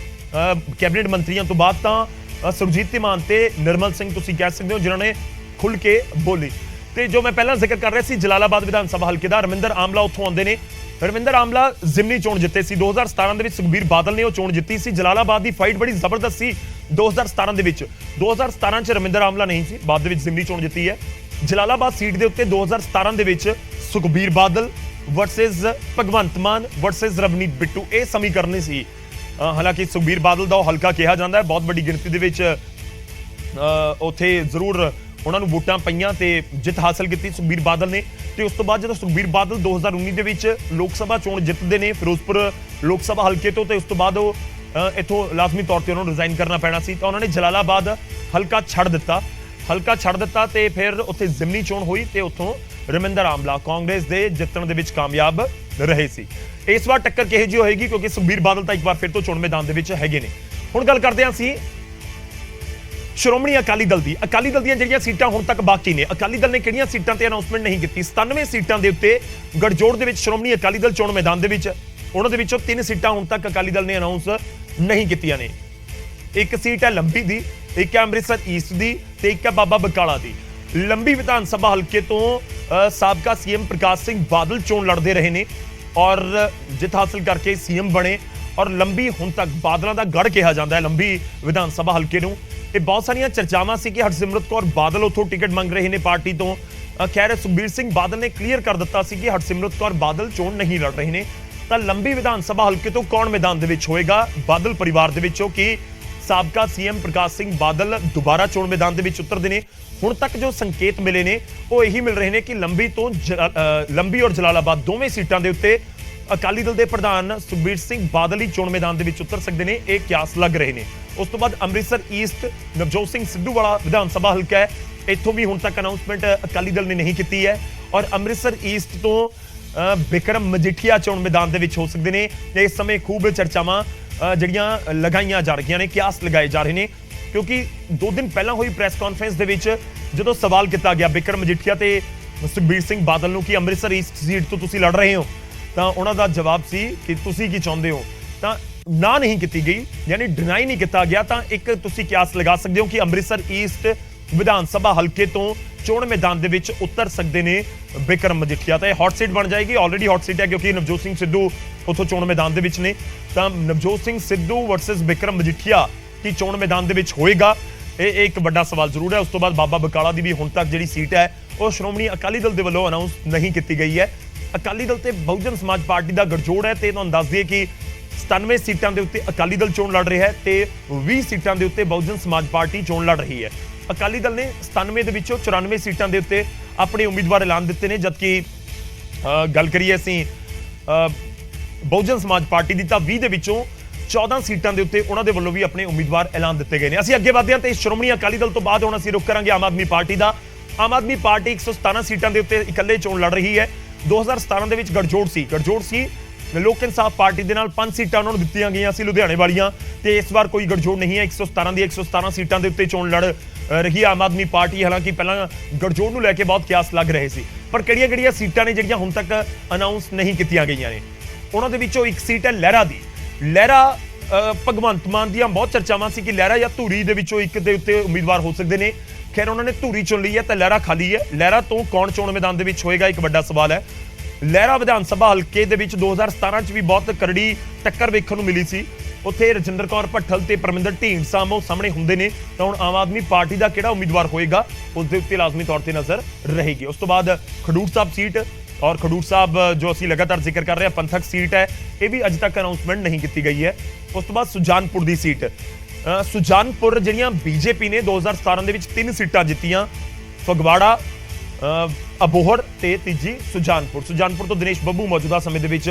ਕੈਬਨਿਟ ਮੰਤਰੀਆਂ ਤੋਂ ਬਾਅਦ ਤਾਂ ਸੁਰਜੀਤ ਧੀਮਾਨ ਤੇ ਨਿਰਮਲ ਸਿੰਘ ਤੁਸੀਂ ਕਹਿ ਸਕਦੇ ਹੋ ਜਿਨ੍ਹਾਂ ਨੇ ਖੁੱਲ੍ਹ ਕੇ ਬੋਲੀ। ਤੇ ਜੋ ਮੈਂ ਪਹਿਲਾਂ ਜ਼ਿਕਰ ਕਰ ਰਿਹਾ ਸੀ ਜਲਾਲਾਬਾਦ ਵਿਧਾਨ ਸਭਾ ਹਲਕੇ ਦਾ, ਰਮਿੰਦਰ ਆਮਲਾ ਉੱਥੋਂ ਆਉਂਦੇ ਨੇ। ਰਮਿੰਦਰ ਆਮਲਾ ਜ਼ਿਮਨੀ ਚੋਣ ਜਿੱਤੇ ਸੀ 2017 ਦੇ ਵਿੱਚ, ਸੁਖਬੀਰ ਬਾਦਲ ਨੇ ਉਹ ਚੋਣ ਜਿੱਤੀ ਸੀ। ਜਲਾਲਾਬਾਦ ਦੀ ਫਾਈਟ ਬੜੀ ਜ਼ਬਰਦਸਤ ਸੀ 2017 ਦੇ ਵਿੱਚ। 2017 ਚ ਰਮਿੰਦਰ ਆਮਲਾ ਨਹੀਂ ਸੀ, ਬਾਅਦ ਦੇ ਵਿੱਚ ਜ਼ਿਮਨੀ ਚੋਣ ਜਿੱਤੀ ਹੈ। ਜਲਾਲਾਬਾਦ ਸੀਟ ਦੇ ਉੱਤੇ 2017 ਦੇ ਵਿੱਚ ਸੁਖਬੀਰ ਬਾਦਲ ਵਰਸਸ ਭਗਵੰਤ ਮਾਨ ਵਰਸਸ ਰਵਨੀਤ ਬਿੱਟੂ, ਇਹ ਸਮੀਕਰਨ ਸੀ। ਹਾਲਾਂਕਿ ਸੁਖਬੀਰ ਬਾਦਲ ਦਾ ਉਹ ਹਲਕਾ ਕਿਹਾ ਜਾਂਦਾ ਹੈ, ਬਹੁਤ ਵੱਡੀ ਗਿਣਤੀ ਦੇ ਵਿੱਚ ਉੱਥੇ ਜ਼ਰੂਰ ਉਹਨਾਂ ਨੂੰ ਵੋਟਾਂ ਪਈਆਂ ਤੇ ਜਿੱਤ ਹਾਸਲ ਕੀਤੀ ਸੁਖਬੀਰ ਬਾਦਲ ਨੇ। ਤੇ ਉਸ ਤੋਂ ਬਾਅਦ ਜਦੋਂ ਸੁਖਬੀਰ ਬਾਦਲ 2019 ਦੇ ਵਿੱਚ ਲੋਕ ਸਭਾ ਚੋਣ ਜਿੱਤਦੇ ਨੇ ਫਿਰੋਜ਼ਪੁਰ ਲੋਕ ਸਭਾ ਹਲਕੇ ਤੋਂ, ਤੇ ਉਸ ਤੋਂ ਬਾਅਦ ਉਹ ਇੱਥੋਂ ਲਾਜ਼ਮੀ ਤੌਰ ਤੇ ਉਹਨਾਂ ਨੂੰ ਰਿਜ਼ਾਈਨ ਕਰਨਾ ਪੈਣਾ ਸੀ, ਤਾਂ ਉਹਨਾਂ ਨੇ ਜਲਾਲਾਬਾਦ ਹਲਕਾ ਛੱਡ ਦਿੱਤਾ ਤੇ ਫਿਰ ਉੱਥੇ ਜ਼ਿਮਨੀ ਚੋਣ ਹੋਈ ਤੇ ਉੱਥੋਂ ਰਮਿੰਦਰ ਆਮਲਾ ਕਾਂਗਰਸ ਦੇ ਜਿੱਤਣ ਦੇ ਵਿੱਚ ਕਾਮਯਾਬ ਰਹੇ ਸੀ। ਇਸ ਵਾਰ ਟੱਕਰ ਕਿਹੋ ਜਿਹੀ ਹੋਏਗੀ, ਕਿਉਂਕਿ ਸੁਖਬੀਰ ਬਾਦਲ ਤਾਂ ਇੱਕ ਵਾਰ ਫਿਰ ਤੋਂ ਚੋਣ ਮੈਦਾਨ ਦੇ ਵਿੱਚ ਹੈਗੇ ਨੇ। ਹੁਣ ਗੱਲ ਕਰਦੇ ਹਾਂ ਅਸੀਂ ਸ਼੍ਰੋਮਣੀ ਅਕਾਲੀ ਦਲ ਦੀ। ਅਕਾਲੀ ਦਲ ਦੀਆਂ ਜਿਹੜੀਆਂ ਸੀਟਾਂ ਹੁਣ ਤੱਕ ਬਾਕੀ ਨੇ, ਅਕਾਲੀ ਦਲ ਨੇ ਕਿਹੜੀਆਂ ਸੀਟਾਂ ਤੇ ਅਨਾਉਂਸਮੈਂਟ ਨਹੀਂ ਕੀਤੀ। 97 ਸੀਟਾਂ ਦੇ ਉੱਤੇ ਗੜਜੋੜ ਦੇ ਵਿੱਚ ਸ਼੍ਰੋਮਣੀ ਅਕਾਲੀ ਦਲ ਚੋਣ ਮੈਦਾਨ ਦੇ ਵਿੱਚ, ਉਹਨਾਂ ਦੇ ਵਿੱਚੋਂ 3 ਸੀਟਾਂ ਹੁਣ ਤੱਕ ਅਕਾਲੀ ਦਲ ਨੇ ਅਨਾਉਂਸ ਨਹੀਂ ਕੀਤੀਆਂ ਨੇ। ਇੱਕ ਸੀਟ ਹੈ ਲੰਬੀ ਦੀ, ਇੱਕ ਹੈ ਅੰਮ੍ਰਿਤਸਰ ਈਸਟ ਦੀ ਤੇ ਇੱਕ ਹੈ ਬਾਬਾ ਬਕਾਲਾ ਦੀ। ਲੰਬੀ ਵਿਧਾਨ ਸਭਾ ਹਲਕੇ ਤੋਂ ਸਾਬਕਾ ਸੀਐਮ ਪ੍ਰਕਾਸ਼ ਸਿੰਘ ਬਾਦਲ ਚੋਣ ਲੜਦੇ ਰਹੇ ਨੇ ਔਰ ਜਿੱਤ ਹਾਸਲ ਕਰਕੇ ਸੀਐਮ ਬਣੇ ਔਰ ਲੰਬੀ ਹੁਣ ਤੱਕ ਬਾਦਲਾਂ ਦਾ ਗੜ ਕਿਹਾ ਜਾਂਦਾ ਹੈ ਲੰਬੀ ਵਿਧਾਨ ਸਭਾ ਹਲਕੇ ਨੂੰ। ਇਹ ਬਹੁਤ ਸਾਰੀਆਂ ਚਰਚਾਵਾਂ ਸੀ ਕਿ ਹਰਸਿਮਰਤ ਕੌਰ ਬਾਦਲ ਉੱਥੋਂ ਟਿਕਟ ਮੰਗ ਰਹੇ ਨੇ ਪਾਰਟੀ ਤੋਂ। ਖੈਰ ਸੁਖਬੀਰ ਸਿੰਘ ਬਾਦਲ ਨੇ ਕਲੀਅਰ ਕਰ ਦਿੱਤਾ ਸੀ ਕਿ ਹਰਸਿਮਰਤ ਕੌਰ ਬਾਦਲ ਚੋਣ ਨਹੀਂ ਲੜ ਰਹੇ ਨੇ। ਤਾਂ ਲੰਬੀ ਵਿਧਾਨ ਸਭਾ ਹਲਕੇ ਤੋਂ ਕੌਣ ਮੈਦਾਨ ਦੇ ਵਿੱਚ ਹੋਏਗਾ ਬਾਦਲ ਪਰਿਵਾਰ ਦੇ ਵਿੱਚੋਂ? ਕਿ ਸਾਬਕਾ ਸੀਐਮ ਪ੍ਰਕਾਸ਼ ਸਿੰਘ ਬਾਦਲ ਦੁਬਾਰਾ ਚੋਣ ਮੈਦਾਨ ਦੇ ਵਿੱਚ ਉਤਰਦੇ ਨੇ? ਹੁਣ ਤੱਕ ਜੋ ਸੰਕੇਤ ਮਿਲੇ ਨੇ ਉਹ ਇਹੀ ਮਿਲ ਰਹੇ ਨੇ ਕਿ ਲੰਬੀ ਔਰ ਜਲਾਲਾਬਾਦ ਦੋਵੇਂ ਸੀਟਾਂ ਦੇ ਉੱਤੇ ਅਕਾਲੀ ਦਲ ਦੇ ਪ੍ਰਧਾਨ ਸੁਖਬੀਰ ਸਿੰਘ ਬਾਦਲ ਹੀ ਚੋਣ ਮੈਦਾਨ ਦੇ ਵਿੱਚ ਉਤਰ ਸਕਦੇ ਨੇ, ਇਹ ਕਿਆਸ ਲੱਗ ਰਹੇ ਨੇ। ਉਸ ਤੋਂ ਬਾਅਦ ਅੰਮ੍ਰਿਤਸਰ ਈਸਟ ਨਵਜੋਤ ਸਿੰਘ ਸਿੱਧੂ ਵਾਲਾ ਵਿਧਾਨ ਸਭਾ ਹਲਕਾ ਹੈ, ਇੱਥੋਂ ਵੀ ਹੁਣ ਤੱਕ ਅਨਾਉਂਸਮੈਂਟ ਅਕਾਲੀ ਦਲ ਨੇ ਨਹੀਂ ਕੀਤੀ ਹੈ ਔਰ ਅੰਮ੍ਰਿਤਸਰ ਈਸਟ ਤੋਂ ਬਿਕਰਮ ਮਜੀਠੀਆ ਚੋਣ ਮੈਦਾਨ ਦੇ ਵਿੱਚ ਹੋ ਸਕਦੇ ਨੇ। ਇਸ ਸਮੇਂ ਖੂਬ ਚਰਚਾਵਾਂ ਜਿਹੜੀਆਂ ਲਗਾਈਆਂ ਜਾ ਰਹੀਆਂ ਨੇ, ਕਿਆਸ ਲਗਾਏ ਜਾ ਰਹੇ ਨੇ, ਕਿਉਂਕਿ 2 ਦਿਨ ਪਹਿਲਾਂ ਹੋਈ ਪ੍ਰੈਸ ਕਾਨਫਰੰਸ ਦੇ ਵਿੱਚ ਜਦੋਂ ਸਵਾਲ ਕੀਤਾ ਗਿਆ ਬਿਕਰਮ ਮਜੀਠੀਆ ਤੇ ਸੁਖਬੀਰ ਸਿੰਘ ਬਾਦਲ ਨੂੰ ਕਿ ਅੰਮ੍ਰਿਤਸਰ ਈਸਟ ਸੀਟ ਤੋਂ ਤੁਸੀਂ ਲੜ ਰਹੇ ਹੋ, ਤਾਂ ਉਹਨਾਂ ਦਾ ਜਵਾਬ ਸੀ ਕਿ ਤੁਸੀਂ ਕੀ ਚਾਹੁੰਦੇ ਹੋ। ਤਾਂ ਨਾ ਨਹੀਂ ਕੀਤੀ ਗਈ, ਯਾਨੀ ਡਿਨਾਈ ਨਹੀਂ ਕੀਤਾ ਗਿਆ। ਤਾਂ ਇੱਕ ਤੁਸੀਂ ਕਿਆਸ ਲਗਾ ਸਕਦੇ ਹੋ ਕਿ ਅੰਮ੍ਰਿਤਸਰ ਈਸਟ ਵਿਧਾਨ ਸਭਾ ਹਲਕੇ ਤੋਂ ਚੋਣ ਮੈਦਾਨ ਦੇ ਵਿੱਚ ਉਤਰ ਸਕਦੇ ਨੇ ਬਿਕਰਮ ਮਜੀਠੀਆ। ਤਾਂ ਇਹ ਹੌਟ ਸੀਟ ਬਣ ਜਾਏਗੀ, ਆਲਰੇਡੀ ਹੌਟ ਸੀਟ ਹੈ ਕਿਉਂਕਿ ਨਵਜੋਤ ਸਿੰਘ ਸਿੱਧੂ ਉੱਥੋਂ ਚੋਣ ਮੈਦਾਨ ਦੇ ਵਿੱਚ ਨੇ। ਤਾਂ ਨਵਜੋਤ ਸਿੰਘ ਸਿੱਧੂ ਵਰਸਸ ਬਿਕਰਮ ਮਜੀਠੀਆ ਕੀ ਚੋਣ ਮੈਦਾਨ ਦੇ ਵਿੱਚ ਹੋਏਗਾ, ਇਹ ਇੱਕ ਵੱਡਾ ਸਵਾਲ ਜ਼ਰੂਰ ਹੈ। ਉਸ ਤੋਂ ਬਾਅਦ ਬਾਬਾ ਬਕਾਲਾ ਦੀ ਵੀ ਹੁਣ ਤੱਕ ਜਿਹੜੀ ਸੀਟ ਹੈ ਉਹ ਸ਼੍ਰੋਮਣੀ ਅਕਾਲੀ ਦਲ ਦੇ ਵੱਲੋਂ ਅਨਾਉਂਸ ਨਹੀਂ ਕੀਤੀ ਗਈ ਹੈ। ਅਕਾਲੀ ਦਲ ਤੇ ਬਹੁਜਨ ਸਮਾਜ ਪਾਰਟੀ ਦਾ ਗਠਜੋੜ ਹੈ ਤੇ ਤੁਹਾਨੂੰ ਦੱਸ ਦਈਏ ਕਿ 97 ਸੀਟਾਂ ਦੇ ਉੱਤੇ ਅਕਾਲੀ ਦਲ ਚੋਣ ਲੜ ਰਿਹਾ ਹੈ ਤੇ 20 ਸੀਟਾਂ ਦੇ ਉੱਤੇ ਬਹੁਜਨ ਸਮਾਜ ਪਾਰਟੀ ਚੋਣ ਲੜ ਰਹੀ ਹੈ। ਅਕਾਲੀ ਦਲ ਨੇ 97 ਦੇ ਵਿੱਚੋਂ 94 ਸੀਟਾਂ ਦੇ ਉੱਤੇ ਆਪਣੇ ਉਮੀਦਵਾਰ ਐਲਾਨ ਦਿੱਤੇ ਨੇ, ਜਦਕਿ ਗੱਲ ਕਰੀਏ ਅਸੀਂ ਬਹੁਜਨ ਸਮਾਜ ਪਾਰਟੀ ਦੀ ਤਾਂ 20 ਦੇ ਵਿੱਚੋਂ 14 ਸੀਟਾਂ ਦੇ ਉੱਤੇ ਉਹਨਾਂ ਦੇ ਵੱਲੋਂ ਵੀ ਆਪਣੇ ਉਮੀਦਵਾਰ ਐਲਾਨ ਦਿੱਤੇ ਗਏ ਨੇ। ਅਸੀਂ ਅੱਗੇ ਵਧਦੇ ਹਾਂ ਤੇ ਸ਼੍ਰੋਮਣੀ ਅਕਾਲੀ ਦਲ ਤੋਂ ਬਾਅਦ ਹੁਣ ਅਸੀਂ ਰੁਕ ਕਰਾਂਗੇ ਆਮ ਆਦਮੀ ਪਾਰਟੀ ਦਾ। ਆਮ ਆਦਮੀ ਪਾਰਟੀ 117 ਸੀਟਾਂ ਦੇ ਉੱਤੇ ਇਕੱਲੇ ਚੋਣ ਲੜ ਰਹੀ ਹੈ। 2017 ਦੇ ਵਿੱਚ ਗੜਜੋੜ ਸੀ ਲੋਕ ਇਨਸਾਫ ਪਾਰਟੀ ਦੇ ਨਾਲ 5 ਸੀਟਾਂ ਉਹਨਾਂ ਨੂੰ ਦਿੱਤੀਆਂ ਗਈਆਂ ਸੀ ਲੁਧਿਆਣੇ ਵਾਲੀਆਂ, ਤੇ ਇਸ ਵਾਰ ਕੋਈ ਗੜਜੋੜ ਨਹੀਂ ਹੈ। 117 ਦੀ 117 ਸੀਟਾਂ ਦੇ ਉੱਤੇ ਚੋਣ ਲੜ ਰਹੀ ਆਮ ਆਦਮੀ ਪਾਰਟੀ। ਹਾਲਾਂਕਿ ਪਹਿਲਾਂ ਗੜਜੋੜ ਨੂੰ ਲੈ ਕੇ ਬਹੁਤ ਕਿਆਸ ਲੱਗ ਰਹੇ ਸੀ, ਪਰ ਕਿਹੜੀਆਂ ਸੀਟਾਂ ਨੇ ਜਿਹੜੀਆਂ ਹੁਣ ਤੱਕ ਅਨਾਉਂਸ ਨਹੀਂ ਕੀਤੀਆਂ ਗਈਆਂ ਨੇ? ਉਹਨਾਂ ਦੇ ਵਿੱਚੋਂ ਇੱਕ ਸੀਟ ਹੈ ਲਹਿਰਾ ਦੀ। ਲਹਿਰਾ ਭਗਵੰਤ ਮਾਨ ਦੀਆਂ ਬਹੁਤ ਚਰਚਾਵਾਂ ਸੀ ਕਿ ਲਹਿਰਾ ਜਾਂ ਧੂਰੀ ਦੇ ਵਿੱਚੋਂ ਇੱਕ ਦੇ ਉੱਤੇ ਉਮੀਦਵਾਰ ਹੋ ਸਕਦੇ ਨੇ। ਖੈਰ ਉਹਨਾਂ ਨੇ ਧੂਰੀ ਚੁਣ ਲਈ ਹੈ ਤਾਂ ਲਹਿਰਾ ਖਾਲੀ ਹੈ। ਲਹਿਰਾ ਤੋਂ ਕੌਣ ਚੋਣ ਮੈਦਾਨ ਦੇ ਵਿੱਚ ਹੋਏਗਾ, ਇੱਕ ਵੱਡਾ ਸਵਾਲ ਹੈ। ਲਹਿਰਾ ਵਿਧਾਨ ਸਭਾ ਹਲਕੇ ਦੇ ਵਿੱਚ 2017 ਚ ਵੀ ਬਹੁਤ ਕਰੜੀ ਟੱਕਰ ਵੇਖਣ ਨੂੰ ਮਿਲੀ ਸੀ। ਉੱਥੇ ਰਜਿੰਦਰ ਕੌਰ ਭੱਠਲ ਤੇ ਪਰਮਿੰਦਰ ਢੀਂਡਸਾ ਸਾਹਮਣੇ ਹੁੰਦੇ ਨੇ, ਤਾਂ ਹੁਣ ਆਮ ਆਦਮੀ ਪਾਰਟੀ ਦਾ ਕਿਹੜਾ ਉਮੀਦਵਾਰ ਹੋਏਗਾ ਉਸ ਦੇ ਉੱਤੇ ਲਾਜ਼ਮੀ ਤੌਰ ਤੇ ਨਜ਼ਰ ਰਹੇਗੀ। ਉਸ ਤੋਂ ਬਾਅਦ ਖਡੂਰ ਸਾਹਿਬ ਸੀਟ, ਔਰ ਖਡੂਰ ਸਾਹਿਬ ਜੋ ਅਸੀਂ ਲਗਾਤਾਰ ਜ਼ਿਕਰ ਕਰ ਰਹੇ ਹਾਂ ਪੰਥਕ ਸੀਟ ਹੈ, ਇਹ ਵੀ ਅਜੇ ਤੱਕ ਅਨਾਉਂਸਮੈਂਟ ਨਹੀਂ ਕੀਤੀ ਗਈ ਹੈ। ਉਸ ਤੋਂ ਬਾਅਦ ਸੁਜਾਨਪੁਰ ਦੀ ਸੀਟ, ਸੁਜਾਨਪੁਰ ਜਿਹੜੀਆਂ ਬੀਜੇਪੀ ਨੇ 2017 ਦੇ ਵਿੱਚ 3 ਸੀਟਾਂ ਜਿੱਤੀਆਂ, ਫਗਵਾੜਾ, ਅਬੋਹਰ ਤੇ ਤੀਜੀ ਸੁਜਾਨਪੁਰ ਤੋਂ ਦਿਨੇਸ਼ ਬੱਬੂ ਮੌਜੂਦਾ ਸਮੇਂ ਦੇ ਵਿੱਚ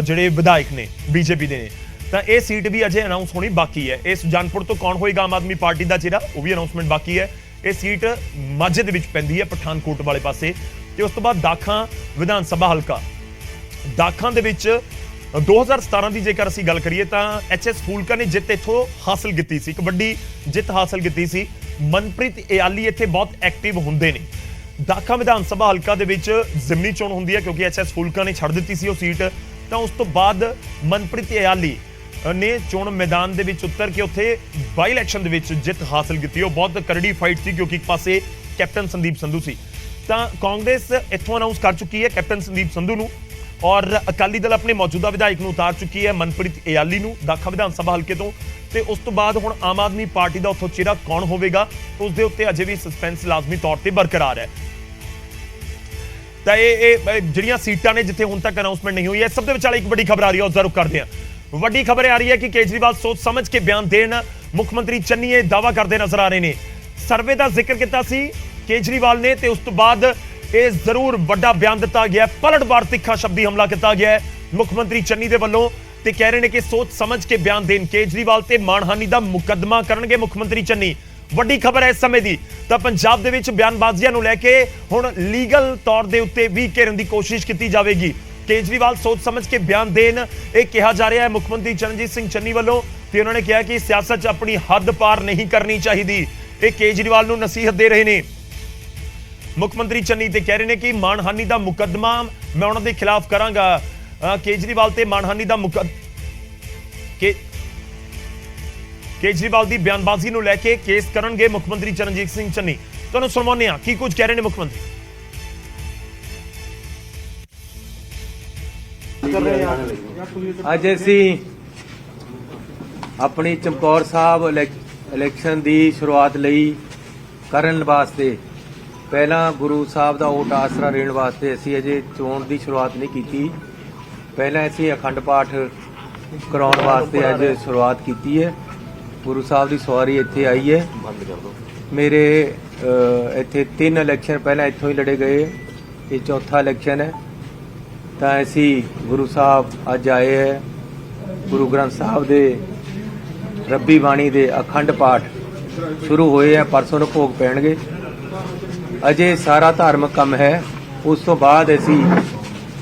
ਜਿਹੜੇ ਵਿਧਾਇਕ ਨੇ ਬੀਜੇਪੀ ਦੇ ਨੇ। ਤਾਂ ਇਹ ਸੀਟ ਵੀ ਅਜੇ ਅਨਾਉਂਸ ਹੋਣੀ ਬਾਕੀ ਹੈ। ਇਹ ਸੁਜਾਨਪੁਰ ਤੋਂ ਕੌਣ ਹੋਏਗਾ ਆਮ ਆਦਮੀ ਪਾਰਟੀ ਦਾ ਚਿਹਰਾ, ਉਹ ਵੀ ਅਨਾਉਂਸਮੈਂਟ ਬਾਕੀ ਹੈ। ਇਹ ਸੀਟ ਮਾਝੇ ਦੇ ਵਿੱਚ ਪੈਂਦੀ ਹੈ, ਪਠਾਨਕੋਟ ਵਾਲੇ ਪਾਸੇ। ਤੇ ਉਸ ਤੋਂ ਬਾਅਦ ਦਾਖਾਂ ਵਿਧਾਨ ਸਭਾ ਹਲਕਾ, ਦਾਖਾਂ ਦੇ ਵਿੱਚ 2017 ਦੀ ਜੇਕਰ ਅਸੀਂ ਗੱਲ ਕਰੀਏ ਤਾਂ ਐਚਐਸ ਫੂਲਕਾ ਨੇ ਜਿੱਤ ਇੱਥੋਂ ਹਾਸਲ ਕੀਤੀ ਸੀ, ਇੱਕ ਵੱਡੀ ਜਿੱਤ ਹਾਸਲ ਕੀਤੀ ਸੀ। ਮਨਪ੍ਰੀਤ ਇਆਲੀ ਇੱਥੇ ਬਹੁਤ ਐਕਟਿਵ ਹੁੰਦੇ ਨੇ। ਦਾਖਾ ਵਿਧਾਨ ਸਭਾ ਹਲਕਾ ਦੇ ਵਿੱਚ ਜ਼ਿਮਨੀ ਚੋਣ ਹੁੰਦੀ ਹੈ ਕਿਉਂਕਿ ਐਚਐਸ ਫੂਲਕਾ ਨੇ ਛੱਡ ਦਿੱਤੀ ਸੀ ਉਹ ਸੀਟ। ਤਾਂ ਉਸ ਤੋਂ ਬਾਅਦ ਮਨਪ੍ਰੀਤ ਇਆਲੀ ਨੇ ਚੋਣ ਮੈਦਾਨ ਦੇ ਵਿੱਚ ਉਤਰ ਕੇ ਉੱਥੇ ਬਾਈ ਇਲੈਕਸ਼ਨ ਦੇ ਵਿੱਚ ਜਿੱਤ ਹਾਸਲ ਕੀਤੀ। ਉਹ ਬਹੁਤ ਕਰੜੀ ਫਾਈਟ ਸੀ ਕਿਉਂਕਿ ਇੱਕ ਪਾਸੇ ਕੈਪਟਨ ਸੰਦੀਪ ਸੰਧੂ ਸੀ। ਤਾਂ ਕਾਂਗਰਸ ਇੱਥੋਂ ਅਨਾਉਂਸ ਕਰ ਚੁੱਕੀ ਹੈ ਕੈਪਟਨ ਸੰਦੀਪ ਸੰਧੂ ਨੂੰ, ਔਰ ਅਕਾਲੀ ਦਲ ਆਪਣੇ ਮੌਜੂਦਾ ਵਿਧਾਇਕ ਨੂੰ ਉਤਾਰ ਚੁੱਕੀ ਹੈ ਮਨਪ੍ਰੀਤ ਇਆਲੀ ਨੂੰ ਦਾਖਾ ਵਿਧਾਨ ਸਭਾ ਹਲਕੇ ਤੋਂ। ਤੇ ਉਸ ਤੋਂ ਬਾਅਦ ਹੁਣ ਆਮ ਆਦਮੀ ਪਾਰਟੀ ਦਾ ਉੱਥੋਂ ਚਿਹਰਾ ਕੌਣ ਹੋਵੇਗਾ ਉਸ ਦੇ ਉੱਤੇ ਅਜੇ ਵੀ ਸਸਪੈਂਸ ਲਾਜ਼ਮੀ ਤੌਰ ਤੇ ਬਰਕਰਾਰ ਹੈ। ਤਾਂ ਇਹ ਜਿਹੜੀਆਂ ਸੀਟਾਂ ਨੇ ਜਿੱਥੇ ਹੁਣ ਤੱਕ ਅਨਾਉਂਸਮੈਂਟ ਨਹੀਂ ਹੋਈ ਹੈ। ਸਭ ਦੇ ਵਿਚਾਲੇ ਇੱਕ ਵੱਡੀ ਖਬਰ ਆ ਰਹੀ ਹੈ, ਉਸ ਦਾ ਰੁਖ ਕਰਦੇ ਹਾਂ। ਵੱਡੀ ਖਬਰ ਆ ਰਹੀ ਹੈ ਕਿ ਕੇਜਰੀਵਾਲ ਸੋਚ ਸਮਝ ਕੇ ਬਿਆਨ ਦੇਣ, ਮੁੱਖ ਮੰਤਰੀ ਚੰਨੀ ਇਹ ਦਾਅਵਾ ਕਰਦੇ ਨਜ਼ਰ ਆ ਰਹੇ ਨੇ। ਸਰਵੇ ਦਾ ਜ਼ਿਕਰ ਕੀਤਾ ਸੀ ਕੇਜਰੀਵਾਲ ਨੇ ਤੇ ਉਸ ਤੋਂ ਬਾਅਦ ਇਹ ਜ਼ਰੂਰ ਵੱਡਾ ਬਿਆਨ ਦਿੱਤਾ ਗਿਆ, ਪਲਟਵਾਰ ਤਿੱਖਾ ਸ਼ਬਦੀ ਹਮਲਾ ਕੀਤਾ ਗਿਆ ਮੁੱਖ ਮੰਤਰੀ ਚੰਨੀ ਦੇ ਵੱਲੋਂ। ਤੇ ਕਹਿ ਰਹੇ ਨੇ ਕਿ ਸੋਚ ਸਮਝ ਕੇ ਬਿਆਨ ਦੇਣ, ਕੇਜਰੀਵਾਲ ਤੇ ਮਾਣਹਾਨੀ ਦਾ ਮੁਕੱਦਮਾ ਕਰਨਗੇ ਮੁੱਖ ਮੰਤਰੀ ਚੰਨੀ। ਵੱਡੀ ਖਬਰ ਹੈ ਇਸ ਸਮੇਂ ਦੀ। ਤਾਂ ਪੰਜਾਬ ਦੇ ਵਿੱਚ ਬਿਆਨਬਾਜ਼ੀਆਂ ਨੂੰ ਲੈ ਕੇ ਹੁਣ ਲੀਗਲ ਤੌਰ ਦੇ ਉੱਤੇ ਵੀ ਘੇਰਨ ਦੀ ਕੋਸ਼ਿਸ਼ ਕੀਤੀ ਜਾਵੇਗੀ। ਕੇਜਰੀਵਾਲ ਸੋਚ ਸਮਝ ਕੇ ਬਿਆਨ ਦੇਣ, ਇਹ ਕਿਹਾ ਜਾ ਰਿਹਾ ਹੈ ਮੁੱਖ ਮੰਤਰੀ ਚਰਨਜੀਤ ਸਿੰਘ ਚੰਨੀ ਵੱਲੋਂ। ਤੇ ਉਹਨਾਂ ਨੇ ਕਿਹਾ ਕਿ ਸਿਆਸਤ 'ਚ ਆਪਣੀ ਹੱਦ ਪਾਰ ਨਹੀਂ ਕਰਨੀ ਚਾਹੀਦੀ। ਇਹ ਕੇਜਰੀਵਾਲ ਨੂੰ ਨਸੀਹਤ ਦੇ ਰਹੇ ਨੇ ਮੁੱਖ ਮੰਤਰੀ ਚੰਨੀ ਤੇ ਕਹਿ ਰਹੇ ਨੇ ਕਿ ਮਾਣਹਾਨੀ ਦਾ ਮੁਕੱਦਮਾ ਮੈਂ ਉਹਨਾਂ ਦੇ ਖਿਲਾਫ ਕਰਾਂਗਾ। ਕੇਜਰੀਵਾਲ ਤੇ ਮਾਣਹਾਨੀ ਦਾ ਕੇਜਰੀਵਾਲ ਦੀ ਬਿਆਨਬਾਜ਼ੀ ਨੂੰ ਲੈ ਕੇ ਕੇਸ ਕਰਨਗੇ ਮੁੱਖ ਮੰਤਰੀ ਚਰਨਜੀਤ ਸਿੰਘ ਚੰਨੀ। ਤੁਹਾਨੂੰ ਸੁਣਾਉਂਦੇ ਹਾਂ ਕੀ ਕੁਝ ਕਹਿ ਰਹੇ ਨੇ ਮੁੱਖ ਮੰਤਰੀ। ਅੱਜ ਅਸੀਂ ਆਪਣੀ ਚਮਕੌਰ ਸਾਹਿਬ ਇਲੈਕਸ਼ਨ ਦੀ ਸ਼ੁਰੂਆਤ ਲਈ ਕਰਨ ਵਾਸਤੇ ਪਹਿਲਾਂ ਗੁਰੂ ਸਾਹਿਬ ਦਾ ਓਟ ਆਸਰਾ ਲੈਣ ਵਾਸਤੇ ਅਸੀਂ ਅਜੇ ਚੋਣ ਦੀ ਸ਼ੁਰੂਆਤ ਨਹੀਂ ਕੀਤੀ। ਪਹਿਲਾਂ ਅਸੀਂ ਅਖੰਡ ਪਾਠ ਕਰਾਉਣ ਵਾਸਤੇ ਅੱਜ ਸ਼ੁਰੂਆਤ ਕੀਤੀ ਹੈ। ਗੁਰੂ ਸਾਹਿਬ ਦੀ ਸਵਾਰੀ ਇੱਥੇ ਆਈ ਹੈ। ਮੇਰੇ ਇੱਥੇ 3 ਇਲੈਕਸ਼ਨ ਪਹਿਲਾਂ ਇੱਥੋਂ ਹੀ ਲੜੇ ਗਏ, ਇਹ ਚੌਥਾ ਇਲੈਕਸ਼ਨ ਹੈ। ਤਾਂ ਅਸੀਂ ਗੁਰੂ ਸਾਹਿਬ ਅੱਜ ਆਏ ਹੈ। ਗੁਰੂ ਗ੍ਰੰਥ ਸਾਹਿਬ ਦੇ ਰੱਬੀ ਬਾਣੀ ਦੇ ਅਖੰਡ ਪਾਠ ਸ਼ੁਰੂ ਹੋਏ ਆ, ਪਰਸੋਂ ਨੂੰ ਭੋਗ ਪੈਣਗੇ। ਅਜੇ ਸਾਰਾ ਧਾਰਮਿਕ ਕੰਮ ਹੈ, ਉਸ ਤੋਂ ਬਾਅਦ ਅਸੀਂ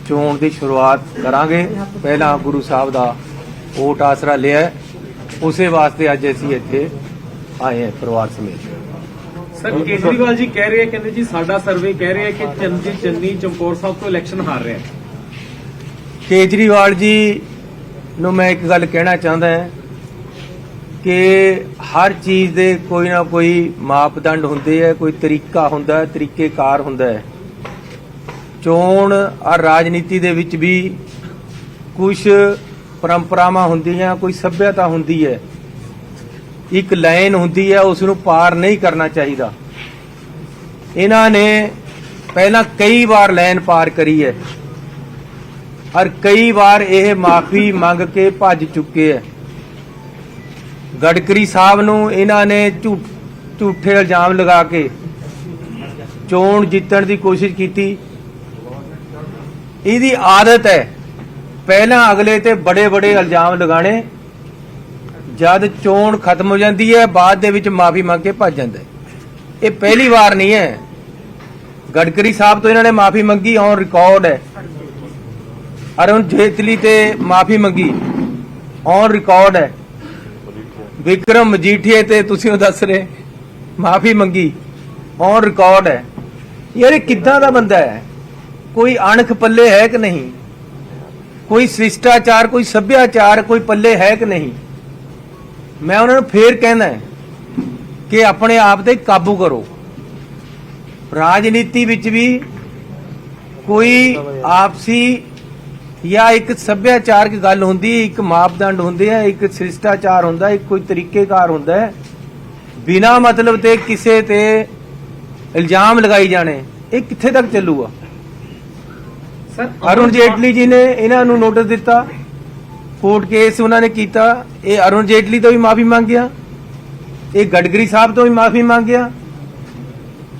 ਚੋਣ ਦੀ ਸ਼ੁਰੂਆਤ ਕਰਾਂਗੇ। ਪਹਿਲਾਂ ਗੁਰੂ ਸਾਹਿਬ ਦਾ ਓਟ ਆਸਰਾ ਲਿਆ, ਉਸੇ ਵਾਸਤੇ ਅੱਜ ਅਸੀਂ ਇੱਥੇ ਆਏ ਹਾਂ ਪਰਿਵਾਰ ਸਮੇਤ। ਸਰ ਕੇਜਰੀਵਾਲ ਜੀ ਕਹਿ ਰਹੇ ਕਹਿੰਦੇ ਜੀ ਸਾਡਾ ਸਰਵੇ ਕਹਿ ਰਿਹਾ ਕਿ ਚਰਨਜੀਤ ਚੰਨੀ ਚਮਕੌਰ ਸਾਹਿਬ ਤੋਂ ਇਲੈਕਸ਼ਨ ਹਾਰ ਰਿਹਾ। ਕੇਜਰੀਵਾਲ ਜੀ ਨੂੰ ਮੈਂ ਇੱਕ ਗੱਲ ਕਹਿਣਾ ਚਾਹੁੰਦਾ ਹਾਂ ਕਿ ਹਰ ਚੀਜ਼ ਦੇ ਕੋਈ ਨਾ ਕੋਈ ਮਾਪਦੰਡ ਹੁੰਦੇ ਹੈ, ਕੋਈ ਤਰੀਕਾ ਹੁੰਦਾ ਹੈ, ਤਰੀਕੇਕਾਰ ਹੁੰਦਾ ਹੈ। ਚੋਣ ਔਰ ਰਾਜਨੀਤੀ ਦੇ ਵਿੱਚ ਵੀ ਕੁਝ ਪਰੰਪਰਾਵਾਂ ਹੁੰਦੀਆਂ, ਕੋਈ ਸੱਭਿਅਤਾ ਹੁੰਦੀ ਹੈ, ਇੱਕ ਲਾਈਨ ਹੁੰਦੀ ਹੈ, ਉਸ ਨੂੰ ਪਾਰ ਨਹੀਂ ਕਰਨਾ ਚਾਹੀਦਾ। ਇਹਨਾਂ ਨੇ ਪਹਿਲਾਂ ਕਈ ਵਾਰ ਲਾਈਨ ਪਾਰ ਕਰੀ ਹੈ ਔਰ ਕਈ ਵਾਰ ਇਹ ਮਾਫੀ ਮੰਗ ਕੇ ਭੱਜ ਚੁੱਕੇ ਹੈ। ਗਡਕਰੀ ਸਾਹਿਬ ਨੂੰ ਇਹਨਾਂ ਨੇ ਝੂਠੇ ਇਲਜ਼ਾਮ ਲਗਾ ਕੇ ਚੋਣ ਜਿੱਤਣ ਦੀ ਕੋਸ਼ਿਸ਼ ਕੀਤੀ। ਇਹਦੀ ਆਦਤ ਹੈ ਪਹਿਲਾਂ ਅਗਲੇ ਤੇ ਬੜੇ ਬੜੇ ਇਲਜ਼ਾਮ ਲਗਾਣੇ, ਜਦ ਚੋਣ ਖਤਮ ਹੋ ਜਾਂਦੀ ਹੈ ਬਾਅਦ ਦੇ ਵਿੱਚ ਮਾਫੀ ਮੰਗ ਕੇ ਭੱਜ ਜਾਂਦਾ। ਇਹ ਪਹਿਲੀ ਵਾਰ ਨਹੀਂ ਹੈ। ਗਡਕਰੀ ਸਾਹਿਬ ਤੋਂ ਇਹਨਾਂ ਨੇ ਮਾਫੀ ਮੰਗੀ, ਔਨ ਰਿਕਾਰਡ ਹੈ। ਅਰੁਣ ਜੇਤਲੀ ਤੇ ਮਾਫੀ ਮੰਗੀ, ਔਨ ਰਿਕਾਰਡ ਹੈ। ਵਿਕਰਮ ਮਜੀਠੀਏ ਤੇ ਤੁਸੀਂ ਉਹ ਦੱਸ ਰਹੇ ਮਾਫੀ ਮੰਗੀ, ਔਨ ਰਿਕਾਰਡ ਹੈ। ਯਾਰ ਇਹ ਕਿੱਦਾਂ ਦਾ ਬੰਦਾ ਹੈ? ਕੋਈ ਅਣਖ ਪੱਲੇ ਹੈ ਕਿ ਨਹੀਂ? ਕੋਈ ਸ਼ਿਸ਼ਟਾਚਾਰ, ਕੋਈ ਸੱਭਿਆਚਾਰ ਕੋਈ ਪੱਲੇ ਹੈ ਕਿ ਨਹੀਂ? ਮੈਂ ਉਹਨਾਂ ਨੂੰ ਫੇਰ ਕਹਿਣਾ ਕਿ ਆਪਣੇ ਆਪ ਤੇ ਕਾਬੂ ਕਰੋ। ਰਾਜਨੀਤੀ ਵਿੱਚ ਵੀ ਕੋਈ ਆਪਸੀ ਜਾਂ ਇੱਕ ਸੱਭਿਆਚਾਰਕ ਗੱਲ ਹੁੰਦੀ ਹੈ, ਇੱਕ ਮਾਪਦੰਡ ਹੁੰਦੇ ਆ, ਇੱਕ ਸ਼ਿਸ਼ਟਾਚਾਰ ਹੁੰਦਾ, ਇੱਕ ਕੋਈ ਤਰੀਕੇਕਾਰ ਹੁੰਦਾ ਹੈ। ਬਿਨਾ ਮਤਲਬ ਤੇ ਕਿਸੇ ਤੇ ਇਲਜ਼ਾਮ ਲਗਾਈ ਜਾਣੇ, ਇਹ ਕਿੱਥੇ ਤੱਕ ਚੱਲੂਗਾ? ਅਰੁਣ ਜੇਟਲੀ ਜੀ ਨੇ ਇਹਨਾਂ ਨੂੰ ਨੋਟਿਸ ਦਿੱਤਾ, ਕੋਰਟ ਕੇਸ ਉਹਨਾਂ ਨੇ ਕੀਤਾ। ਇਹ ਅਰੁਣ ਜੇਟਲੀ ਤੋਂ ਵੀ ਮਾਫੀ ਮੰਗਿਆ, ਇਹ ਗਡਕਰੀ ਸਾਹਿਬ ਤੋਂ ਵੀ ਮਾਫੀ ਮੰਗਿਆ।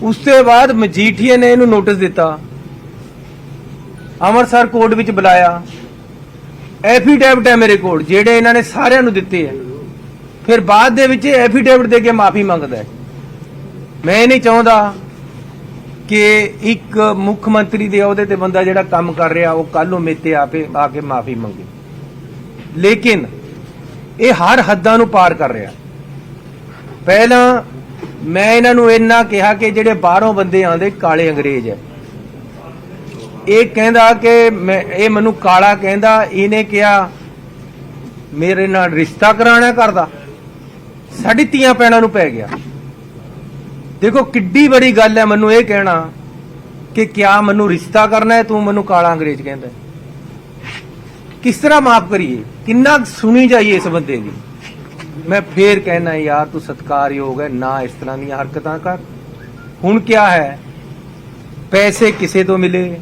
ਉਸ ਤੋਂ ਬਾਅਦ ਮਜੀਠੀਆ ਨੇ ਇਹਨੂੰ ਨੋਟਿਸ ਦਿੱਤਾ, ਅੰਮ੍ਰਿਤਸਰ ਕੋਰਟ ਵਿੱਚ ਬੁਲਾਇਆ, ਐਫੀਡੇਵਿਟ ਹੈ ਮੇਰੇ ਕੋਲ ਜਿਹੜੇ ਇਹਨਾਂ ਨੇ ਸਾਰਿਆਂ ਨੂੰ ਦਿੱਤੇ ਹੈ। ਫਿਰ ਬਾਅਦ ਦੇ ਵਿੱਚ ਐਫੀਡੇਵਿਟ ਦੇ ਕੇ ਮਾਫੀ ਮੰਗਦਾ ਹੈ। ਮੈਂ ਨਹੀਂ ਚਾਹੁੰਦਾ ਕਿ ਇੱਕ ਮੁੱਖ ਮੰਤਰੀ ਦੇ ਅਹੁਦੇ ਤੇ ਬੰਦਾ ਜਿਹੜਾ ਕੰਮ ਕਰ ਰਿਹਾ ਉਹ ਕੱਲ ਨੂੰ ਮੇਤੇ ਆ ਕੇ ਮਾਫੀ ਮੰਗੇ, ਲੇਕਿਨ ਇਹ ਹਰ ਹੱਦਾਂ ਨੂੰ ਪਾਰ ਕਰ ਰਿਹਾ। ਪਹਿਲਾਂ ਮੈਂ ਇਹਨਾਂ ਨੂੰ ਇੰਨਾ ਕਿਹਾ ਕਿ ਜਿਹੜੇ ਬਾਹਰੋਂ ਬੰਦੇ ਆਉਂਦੇ ਕਾਲੇ ਅੰਗਰੇਜ਼ ਹੈ। ਇਹ ਕਹਿੰਦਾ ਕਿ ਇਹ ਮੈਨੂੰ ਕਾਲਾ ਕਹਿੰਦਾ, ਇਹਨੇ ਕਿਹਾ ਮੇਰੇ ਨਾਲ ਰਿਸ਼ਤਾ ਕਰਾਉਣਾ ਕਰਦਾ, ਸਾਡੀ ਧੀਆਂ ਭੈਣਾਂ ਨੂੰ ਪੈ ਗਿਆ। ਦੇਖੋ ਕਿੱਡੀ ਬੜੀ ਗੱਲ ਹੈ ਮੈਨੂੰ ਇਹ ਕਹਿਣਾ ਕਿ ਕਿਆ ਮੈਨੂੰ ਰਿਸ਼ਤਾ ਕਰਨਾ ਹੈ, ਤੂੰ ਮੈਨੂੰ ਕਾਲਾ ਅੰਗਰੇਜ਼ ਕਹਿੰਦਾ। ਕਿਸ ਤਰ੍ਹਾਂ ਮਾਫ ਕਰੀਏ, ਕਿੰਨਾ ਸੁਣੀ ਜਾਈਏ ਇਸ ਬੰਦੇ ਦੀ। ਮੈਂ ਫੇਰ ਕਹਿਣਾ ਯਾਰ ਤੂੰ ਸਤਿਕਾਰਯੋਗ ਹੈ ਨਾ, ਇਸ ਤਰ੍ਹਾਂ ਦੀਆਂ ਹਰਕਤਾਂ ਕਰ। ਹੁਣ ਕਿਆ ਹੈ, ਪੈਸੇ ਕਿਸੇ ਤੋਂ ਮਿਲੇ,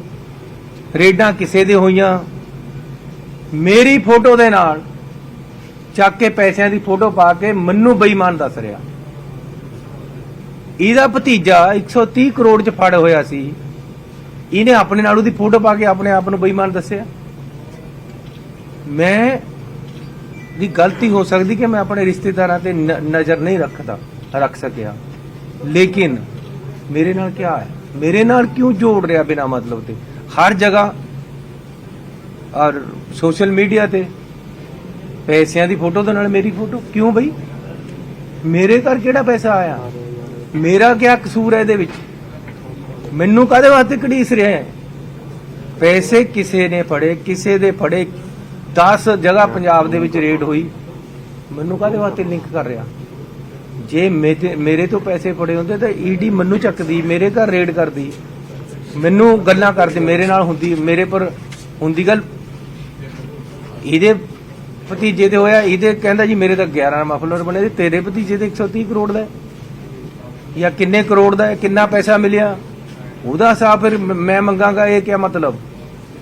ਰੇਡਾਂ ਕਿਸੇ ਦੇ ਹੋਈਆਂ, ਮੇਰੀ ਫੋਟੋ ਦੇ ਨਾਲ ਚੱਕ ਕੇ ਪੈਸਿਆਂ ਦੀ ਫੋਟੋ ਪਾ ਕੇ ਮੈਨੂੰ ਬੇਈਮਾਨ ਦੱਸ ਰਿਹਾ। ਇਹਦਾ ਭਤੀਜਾ 130 ਕਰੋੜ ਚ ਫੜ ਹੋਇਆ ਸੀ, ਇਹਨੇ ਆਪਣੇ ਨਾਲ ਉਹਦੀ ਫੋਟੋ ਪਾ ਕੇ ਆਪਣੇ ਆਪ ਨੂੰ ਬੇਈਮਾਨ ਦੱਸਿਆ। ਮੈਂ ਦੀ ਗਲਤੀ ਹੋ ਸਕਦੀ ਕਿ ਮੈਂ ਆਪਣੇ ਰਿਸ਼ਤੇਦਾਰਾਂ ਤੇ ਨਜ਼ਰ ਨਹੀਂ ਰੱਖ ਸਕਿਆ, ਲੇਕਿਨ ਮੇਰੇ ਨਾਲ ਕੀ ਹੈ, ਮੇਰੇ ਨਾਲ ਕਿਉਂ ਜੋੜ ਰਿਹਾ ਬਿਨਾ ਮਤਲਬ ਤੇ ਹਰ ਜਗ੍ਹਾ ਔਰ ਸੋਸ਼ਲ ਮੀਡੀਆ ਤੇ ਪੈਸਿਆਂ ਦੀ ਫੋਟੋ ਦੇ ਨਾਲ ਮੇਰੀ ਫੋਟੋ ਕਿਉਂ ਬਈ? ਮੇਰੇ ਘਰ ਕਿਹੜਾ ਪੈਸਾ ਆਇਆ, ਮੇਰਾ ਕੀ ਕਸੂਰ ਹੈ ਇਹਦੇ ਵਿੱਚ? ਮੈਨੂੰ ਕਾਹਦੇ ਵਾਸਤੇ ਘੜੀਸ ਰਿਹਾ ਹੈ? ਪੈਸੇ ਕਿਸੇ ਨੇ ਫੜੇ, ਕਿਸੇ ਦੇ ਫੜੇ, 10 ਜਗ੍ਹਾ ਪੰਜਾਬ ਦੇ ਵਿੱਚ ਰੇਡ ਹੋਈ, ਮੈਨੂੰ ਕਾਹਦੇ ਵਾਸਤੇ ਲਿੰਕ ਕਰ ਰਿਹਾ? ਜੇ ਮੇਰੇ ਤੋਂ ਪੈਸੇ ਫੜੇ ਹੁੰਦੇ ਤਾਂ ਈਡੀ ਮੈਨੂੰ ਚੱਕਦੀ, ਮੇਰੇ ਘਰ ਰੇਡ ਕਰਦੀ, ਮੈਨੂੰ ਗੱਲਾਂ ਕਰਦੀ, ਮੇਰੇ ਨਾਲ ਹੁੰਦੀ, ਮੇਰੇ ਪਰ ਹੁੰਦੀ ਗੱਲ। ਇਹਦੇ ਭਤੀਜੇ ਤੇ ਹੋਇਆ, ਇਹਦੇ ਕਹਿੰਦਾ ਜੀ ਮੇਰੇ ਤਾਂ 11 ਮਫਲਰ ਬਣੇ, ਤੇਰੇ ਭਤੀਜੇ ਦੇ 130 ਕਰੋੜ ਦਾ ਜਾਂ ਕਿੰਨੇ ਕਰੋੜ ਦਾ, ਕਿੰਨਾ ਪੈਸਾ ਮਿਲਿਆ, ਉਹਦਾ ਹਿਸਾਬ ਫਿਰ ਮੈਂ ਮੰਗਾਂਗਾ। ਇਹ ਕੀ ਮਤਲਬ?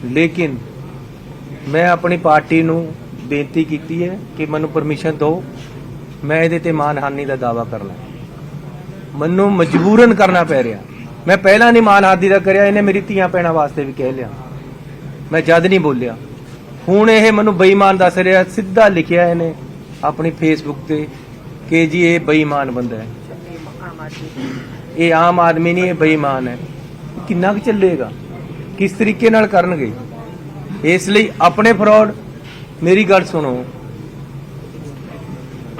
ਲੇਕਿਨ ਮੈਂ ਆਪਣੀ ਪਾਰਟੀ ਨੂੰ ਬੇਨਤੀ ਕੀਤੀ ਹੈ ਕਿ ਮੈਨੂੰ ਪਰਮਿਸ਼ਨ ਦਿਓ, ਮੈਂ ਇਹਦੇ ਤੇ ਮਾਨਹਾਨੀ ਦਾ ਦਾਅਵਾ ਕਰਨਾ, ਮੈਨੂੰ ਮਜਬੂਰਨ ਕਰਨਾ ਪੈ ਰਿਹਾ। ਮੈਂ ਪਹਿਲਾਂ ਨਹੀਂ ਮਾਨਹਾਨੀ ਦਾ ਕਰਿਆ, ਇਹਨੇ ਮੇਰੀ ਧੀਆਂ ਭੈਣਾਂ ਵਾਸਤੇ ਵੀ ਕਹਿ ਲਿਆ, ਮੈਂ ਜਦ ਨਹੀਂ ਬੋਲਿਆ। ਹੁਣ ਇਹ ਮੈਨੂੰ ਬੇਈਮਾਨ ਦੱਸ ਰਿਹਾ, ਸਿੱਧਾ ਲਿਖਿਆ ਇਹਨੇ ਆਪਣੀ ਫੇਸਬੁੱਕ ਤੇ ਕਿ ਜੀ ਇਹ ਬੇਈਮਾਨ ਬੰਦਾ ਹੈ, ਇਹ ਆਮ ਆਦਮੀ ਨਹੀਂ, ਇਹ ਬੇਈਮਾਨ ਹੈ। ਕਿੰਨਾ ਕੁ ਚੱਲੇਗਾ, ਕਿਸ ਤਰੀਕੇ ਨਾਲ ਕਰਨਗੇ? ਇਸ ਲਈ ਆਪਣੇ ਫਰਾਡ, ਮੇਰੀ ਗੱਲ ਸੁਣੋ,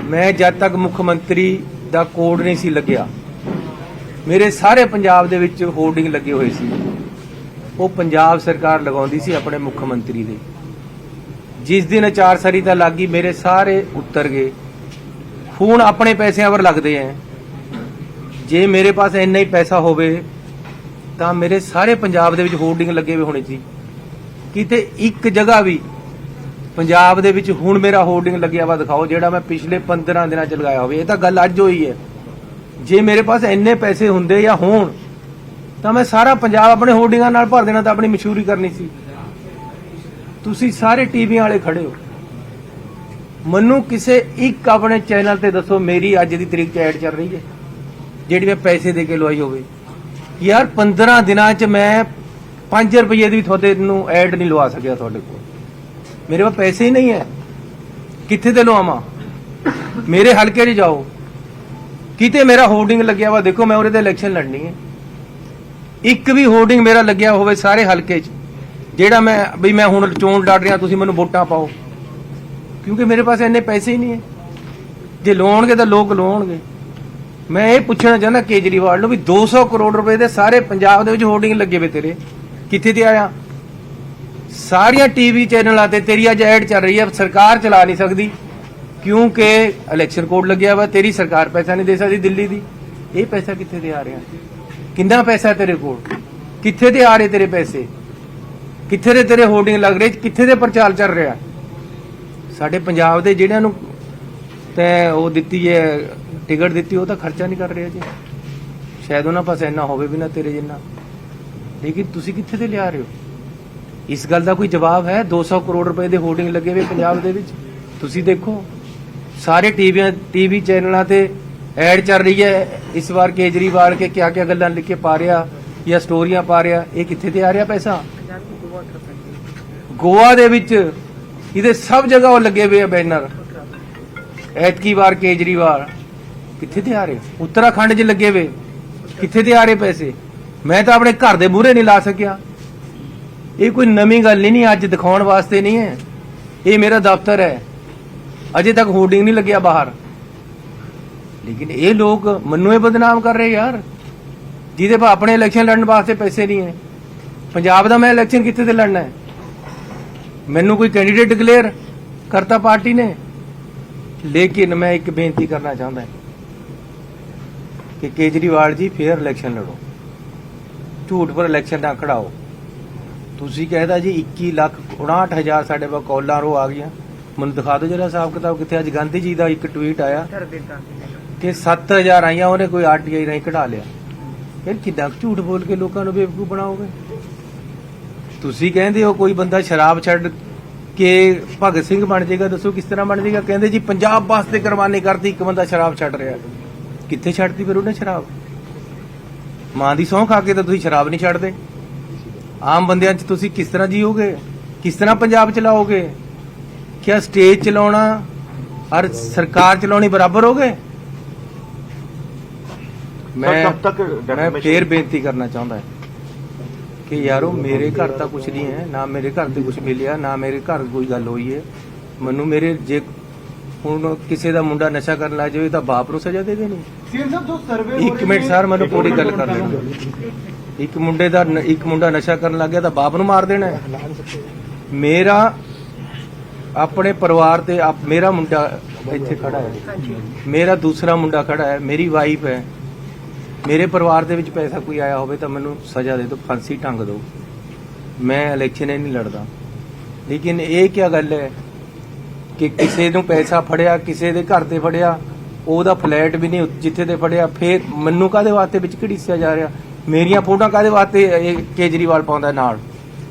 ਮੈਂ ਜਦ ਤੱਕ ਮੁੱਖ ਮੰਤਰੀ ਦਾ ਕੋਡ ਨਹੀਂ ਸੀ ਲੱਗਿਆ, ਮੇਰੇ ਸਾਰੇ ਪੰਜਾਬ ਦੇ ਵਿੱਚ ਹੋਰਡਿੰਗ ਲੱਗੇ ਹੋਏ ਸੀ, ਉਹ ਪੰਜਾਬ ਸਰਕਾਰ ਲਗਾਉਂਦੀ ਸੀ ਆਪਣੇ ਮੁੱਖ ਮੰਤਰੀ ਦੇ। ਜਿਸ ਦਿਨ ਅਚਾਰਸੰਹਿਤਾ ਲੱਗੀ ਮੇਰੇ ਸਾਰੇ ਉੱਤਰ ਗਏ। ਹੁਣ ਆਪਣੇ ਪੈਸਿਆਂ ਪਰ ਲੱਗਦੇ ਐ। ਜੇ ਮੇਰੇ ਪਾਸ ਇੰਨਾ ਹੀ ਪੈਸਾ ਹੋਵੇ ਤਾਂ ਮੇਰੇ ਸਾਰੇ ਪੰਜਾਬ ਦੇ ਵਿੱਚ ਹੋਰਡਿੰਗ ਲੱਗੇ ਹੋਏ ਹੋਣੇ ਸੀ। ਕਿਤੇ ਇੱਕ ਜਗ੍ਹਾ ਵੀ ਪੰਜਾਬ ਦੇ ਵਿੱਚ ਹੁਣ ਮੇਰਾ ਹੋਰਡਿੰਗ ਲੱਗਿਆ ਵਾ ਦਿਖਾਓ ਜਿਹੜਾ ਮੈਂ ਪਿਛਲੇ 15 ਦਿਨਾਂ ਚ ਲਗਾਇਆ ਹੋਵੇ। ਇਹ ਤਾਂ ਗੱਲ ਅੱਜ ਹੋਈ ਹੈ। ਜੇ ਮੇਰੇ ਪਾਸ ਇੰਨੇ ਪੈਸੇ ਹੁੰਦੇ ਜਾਂ ਹੋਣ ਤਾਂ ਮੈਂ ਸਾਰਾ ਪੰਜਾਬ ਆਪਣੇ ਹੋਰਡਿੰਗਾਂ ਨਾਲ ਭਰ ਦੇਣਾ, ਤਾਂ ਆਪਣੀ ਮਸ਼ਹੂਰੀ ਕਰਨੀ ਸੀ। ਤੁਸੀਂ ਸਾਰੇ ਟੀਵੀ ਵਾਲੇ ਖੜੇ ਹੋ, ਮੈਨੂੰ ਕਿਸੇ ਇੱਕ ਆਪਣੇ ਚੈਨਲ ਤੇ ਦੱਸੋ ਮੇਰੀ ਅੱਜ ਦੀ ਤਰੀਕ ਚ ਐਡ ਚੱਲ ਰਹੀ ਹੈ ਜਿਹੜੀ ਮੈਂ ਪੈਸੇ ਦੇ ਕੇ ਲਵਾਈ ਹੋਵੇ। ਯਾਰ 15 ਦਿਨਾਂ ਚ ਮੈਂ 5 ਰੁਪਏ ਦੀ ਤੁਹਾਡੇ ਨੂੰ ਐਡ ਨਹੀਂ ਲਵਾ ਸਕਿਆ। ਤੁਹਾਡੇ ਕੋਲ ਮੇਰੇ ਕੋਲ ਪੈਸੇ ਹੀ ਨਹੀਂ ਹੈ, ਕਿੱਥੇ ਤੇ ਲਵਾਵਾਂ? ਮੇਰੇ ਹਲਕੇ 'ਚ ਜਾਓ, ਕਿਤੇ ਮੇਰਾ ਹੋਰਡਿੰਗ ਲੱਗਿਆ ਵਾ ਦੇਖੋ, ਮੈਂ ਉਹਦੇ ਤੇ ਇਲੈਕਸ਼ਨ ਲੜਨੀ ਹੈ। ਇੱਕ ਵੀ ਹੋਰਡਿੰਗ ਮੇਰਾ ਲੱਗਿਆ ਹੋਵੇ ਸਾਰੇ ਹਲਕੇ 'ਚ ਜਿਹੜਾ ਮੈਂ ਹੁਣ ਚੋਣ ਲੜ ਰਿਹਾ, ਤੁਸੀਂ ਮੈਨੂੰ ਵੋਟਾਂ ਪਾਓ, ਕਿਉਂਕਿ ਮੇਰੇ ਪਾਸ ਇੰਨੇ ਪੈਸੇ ਹੀ ਨਹੀਂ ਹੈ। ਜੇ ਲਾਉਣਗੇ ਤਾਂ ਲੋਕ ਲਾਉਣਗੇ। ਮੈਂ ਇਹ ਪੁੱਛਣਾ ਚਾਹੁੰਦਾ ਕੇਜਰੀਵਾਲ ਨੂੰ ਵੀ 200 ਕਰੋੜ ਰੁਪਏ ਦੇ ਸਾਰੇ ਪੰਜਾਬ ਦੇ ਵਿੱਚ ਹੋਰਡਿੰਗ ਲੱਗੇ ਵੇ ਤੇਰੇ, ਕਿੱਥੇ ਤੇ ਆਇਆ? ਸਾਰੀਆਂ ਟੀਵੀ ਚੈਨਲਾਂ ਤੇ ਤੇਰੀ ਅੱਜ ਐਡ ਚੱਲ ਰਹੀ ਹੈ। ਸਰਕਾਰ ਚਲਾ ਨਹੀਂ ਸਕਦੀ ਕਿਉਂਕਿ ਇਲੈਕਸ਼ਨ ਕੋਡ ਲੱਗਿਆ ਵਾ, ਤੇਰੀ ਸਰਕਾਰ ਪੈਸਾ ਨਹੀਂ ਦੇ ਸਕਦੀ ਦਿੱਲੀ ਦੀ। ਇਹ ਪੈਸਾ ਕਿੱਥੇ ਤੇ ਆ ਰਿਹਾ? ਕਿੰਨਾ ਪੈਸਾ ਤੇਰੇ ਕੋਲ? ਕਿੱਥੇ ਤੇ ਆ ਰਹੇ ਤੇਰੇ ਪੈਸੇ? ਕਿੱਥੇ ਦੇ ਤੇਰੇ ਹੋਰਡਿੰਗ ਲੱਗ ਰਹੇ? ਕਿੱਥੇ ਦੇ ਪ੍ਰਚਾਰ ਚੱਲ ਰਿਹਾ? ਸਾਡੇ ਪੰਜਾਬ ਦੇ ਜਿਹੜਿਆਂ ਨੂੰ ਤੈਂ ਉਹ ਦਿੱਤੀ ਹੈ ਟਿਕਟ ਦਿੱਤੀ, ਉਹ ਤਾਂ ਖਰਚਾ ਨਹੀਂ ਕਰ ਰਿਹਾ ਜੀ। ਸ਼ਾਇਦ ਉਹਨਾਂ ਪਾਸ ਇੰਨਾ ਹੋਵੇ ਵੀ ਨਾ ਤੇਰੇ ਜਿੰਨਾ, ਲੇਕਿਨ ਤੁਸੀਂ ਕਿੱਥੇ ਤੇ ਲਿਆ ਰਹੇ ਹੋ? ਇਸ ਗੱਲ ਦਾ ਕੋਈ ਜਵਾਬ ਹੈ? 200 ਕਰੋੜ ਰੁਪਏ ਦੇ ਹੋਰਡਿੰਗ ਲੱਗੇ ਹੋਏ ਪੰਜਾਬ ਦੇ ਵਿੱਚ, ਤੁਸੀਂ ਦੇਖੋ ਸਾਰੇ ਟੀਵੀ ਚੈਨਲਾਂ ਤੇ ਐਡ ਚੱਲ ਰਹੀ ਹੈ ਇਸ ਵਾਰ ਕੇਜਰੀਵਾਲ ਕੇ ਕਿਆ ਕਿਆ ਗੱਲਾਂ ਲਿਖ ਕੇ ਪਾ ਰਿਹਾ ਜਾਂ ਸਟੋਰੀਆਂ ਪਾ ਰਿਹਾ, ਇਹ ਕਿੱਥੇ ਤੇ ਆ ਰਿਹਾ ਪੈਸਾ? ਗੋਆ ਦੇ ਵਿੱਚ ਇਹਦੇ ਸਭ ਜਗ੍ਹਾ ਉਹ ਲੱਗੇ ਹੋਏ ਆ ਬੈਨਰ। ਐਤਕੀ ਵਾਰ ਕੇਜਰੀਵਾਲ ਕਿੱਥੇ ਤੇ ਆ ਰਹੇ? ਉੱਤਰਾਖੰਡ 'ਚ ਲੱਗੇ ਹੋਏ, ਕਿੱਥੇ ਤੇ ਆ ਰਹੇ ਪੈਸੇ? ਮੈਂ ਤਾਂ ਆਪਣੇ ਘਰ ਦੇ ਮੂਹਰੇ ਨਹੀਂ ਲਾ ਸਕਿਆ। ਇਹ ਕੋਈ ਨਵੀਂ ਗੱਲ ਨਹੀਂ, ਅੱਜ ਦਿਖਾਉਣ ਵਾਸਤੇ ਨਹੀਂ ਹੈ। ਇਹ ਮੇਰਾ ਦਫ਼ਤਰ ਹੈ, ਅਜੇ ਤੱਕ ਹੋਰਡਿੰਗ ਨਹੀਂ ਲੱਗਿਆ ਬਾਹਰ। ਲੇਕਿਨ ਇਹ ਲੋਕ ਮੈਨੂੰ ਇਹ ਬਦਨਾਮ ਕਰ ਰਹੇ ਯਾਰ, ਜਿਹਦੇ ਪਾ ਆਪਣੇ ਇਲੈਕਸ਼ਨ ਲੜਨ ਵਾਸਤੇ ਪੈਸੇ ਨਹੀਂ ਹੈ। ਪੰਜਾਬ ਦਾ ਮੈਂ ਇਲੈਕਸ਼ਨ ਕਿੱਥੇ ਤੇ ਲੜਨਾ ਹੈ? ਮੈਨੂੰ ਕੋਈ ਕੈਂਡੀਡੇਟ ਡਿਕਲੇਅਰ ਕਰਤਾ ਪਾਰਟੀ ਨੇ। ਲੇਕਿਨ ਮੈਂ ਇੱਕ ਬੇਨਤੀ ਕਰਨਾ ਚਾਹੁੰਦਾ ਕਿ ਕੇਜਰੀਵਾਲ ਜੀ ਫੇਅਰ ਇਲੈਕਸ਼ਨ ਲੜੋ, ਝੂਠ ਪਰ ਇਲੈਕਸ਼ਨ ਨਾ ਖੜਾਓ। ਤੁਸੀਂ ਕਹਿੰਦਾ ਜੀ 21,59,000 ਸਾਡੇ ਕੋਲ ਕਾਲਾਂ ਰੋ ਆ ਗਈਆਂ। ਮੈਨੂੰ ਦਿਖਾ ਦਿਓ ਜਰਾ ਹਿਸਾਬ ਕਿਤਾਬ ਕਿੱਥੇ। ਅੱਜ ਗਾਂਧੀ ਜੀ ਦਾ ਇੱਕ ਟਵੀਟ ਆਇਆ ਕਿ 7,000 ਆਈਆਂ, ਉਹਨੇ ਕੋਈ ਆਰਟੀਆਈ ਰਾਹੀਂ ਕਢਾ ਲਿਆ। ਫਿਰ ਕਿੱਦਾਂ ਝੂਠ ਬੋਲ ਕੇ ਲੋਕਾਂ ਨੂੰ ਬੇਵਕੂਫ ਬਣਾਓਗੇ? ਤੁਸੀਂ ਕਹਿੰਦੇ ਹੋ ਕੋਈ ਬੰਦਾ ਸ਼ਰਾਬ ਛੱਡ ਕੇ ਭਗਤ ਸਿੰਘ ਬਣ ਜਾਏਗਾ, ਦੱਸੋ ਕਿਸ ਤਰ੍ਹਾਂ ਬਣ ਜਾਏਗਾ? ਕਹਿੰਦੇ ਜੀ ਪੰਜਾਬ ਵਾਸਤੇ ਕੁਰਬਾਨੀ ਕਰਤੀ, ਇੱਕ ਬੰਦਾ ਸ਼ਰਾਬ ਛੱਡ ਰਿਹਾ। ਕਿੱਥੇ ਛੱਡਤੀ ਫਿਰ ਉਹਨੇ ਸ਼ਰਾਬ? ਮਾਂ ਦੀ ਸਹੁੰ ਖਾ ਕੇ ਤਾਂ ਤੁਸੀਂ ਸ਼ਰਾਬ ਨਹੀਂ ਛੱਡਦੇ। ਆਮ ਬੰਦਿਆਂ 'ਚ ਤੁਸੀਂ ਕਿਸ ਤਰ੍ਹਾਂ ਜੀਓਗੇ? ਕਿਸ ਤਰ੍ਹਾਂ ਪੰਜਾਬ ਚਲਾਓਗੇ? ਕਿਆ ਸਟੇਜ ਚਲਾਉਣਾ ਔਰ ਸਰਕਾਰ ਚਲਾਉਣੀ ਬਰਾਬਰ ਹੋ ਗਏ? ਮੈਂ ਫੇਰ ਬੇਨਤੀ ਕਰਨਾ ਚਾਹੁੰਦਾ ਕਿ ਯਾਰੋ ਮੇਰੇ ਘਰ ਤਾਂ ਕੁਝ ਨਹੀਂ ਹੈ, ਨਾ ਮੇਰੇ ਘਰ ਤੇ ਕੁਝ ਮਿਲਿਆ, ਨਾ ਮੇਰੇ ਘਰ ਕੋਈ ਗੱਲ ਹੋਈ ਹੈ। ਮੈਨੂੰ ਮੇਰੇ ਜੇ ਹੁਣ ਕਿਸੇ ਦਾ ਮੁੰਡਾ ਨਸ਼ਾ ਕਰਨ ਲੱਗ ਜਾਵੇ ਤਾਂ ਬਾਪ ਨੂੰ ਸਜ਼ਾ ਦੇ ਦੇਣੀ। ਇੱਕ ਮਿੰਟ ਸਰ, ਮੈਨੂੰ ਪੂਰੀ ਗੱਲ ਕਰ ਲੈਣ। ਇੱਕ ਮੁੰਡਾ ਨਸ਼ਾ ਕਰਨ ਲੱਗ ਗਿਆ ਤਾਂ ਬਾਪ ਨੂੰ ਮਾਰ ਦੇਣਾ ਹੈ। ਮੇਰਾ ਆਪਣੇ ਪਰਿਵਾਰ ਤੇ ਮੇਰਾ ਮੁੰਡਾ ਇੱਥੇ ਖੜਾ ਹੈ, ਮੇਰਾ ਦੂਸਰਾ ਮੁੰਡਾ ਖੜਾ ਹੈ, ਮੇਰੀ ਵਾਈਫ ਹੈ। ਮੇਰੇ ਪਰਿਵਾਰ ਦੇ ਵਿੱਚ ਪੈਸਾ ਕੋਈ ਆਇਆ ਹੋਵੇ ਤਾਂ ਮੈਨੂੰ ਸਜ਼ਾ ਦੇ ਦਿਓ, ਫਾਂਸੀ ਟੰਗ ਦਿਓ। ਮੈਂ ਇਲੈਕਸ਼ਨ ਹੀ ਨਹੀਂ ਲੜਦਾ। ਲੇਕਿਨ ਇਹ ਕੀ ਗੱਲ ਹੈ ਕਿ ਕਿਸੇ ਨੂੰ ਪੈਸਾ ਫੜਿਆ, ਕਿਸੇ ਦੇ ਘਰ ਤੇ ਫੜਿਆ, ਉਹਦਾ ਫਲੈਟ ਵੀ ਨਹੀਂ ਜਿੱਥੇ ਤੇ ਫੜਿਆ, ਫਿਰ ਮੈਨੂੰ ਕਾਹਦੇ ਵਾਸਤੇ ਵਿੱਚ ਘੜੀਸਿਆ ਜਾ ਰਿਹਾ? ਮੇਰੀਆਂ ਫੋਟੋਆਂ ਕਾਹਦੇ ਵਾਸਤੇ ਇਹ ਕੇਜਰੀਵਾਲ ਪਾਉਂਦਾ ਨਾਲ?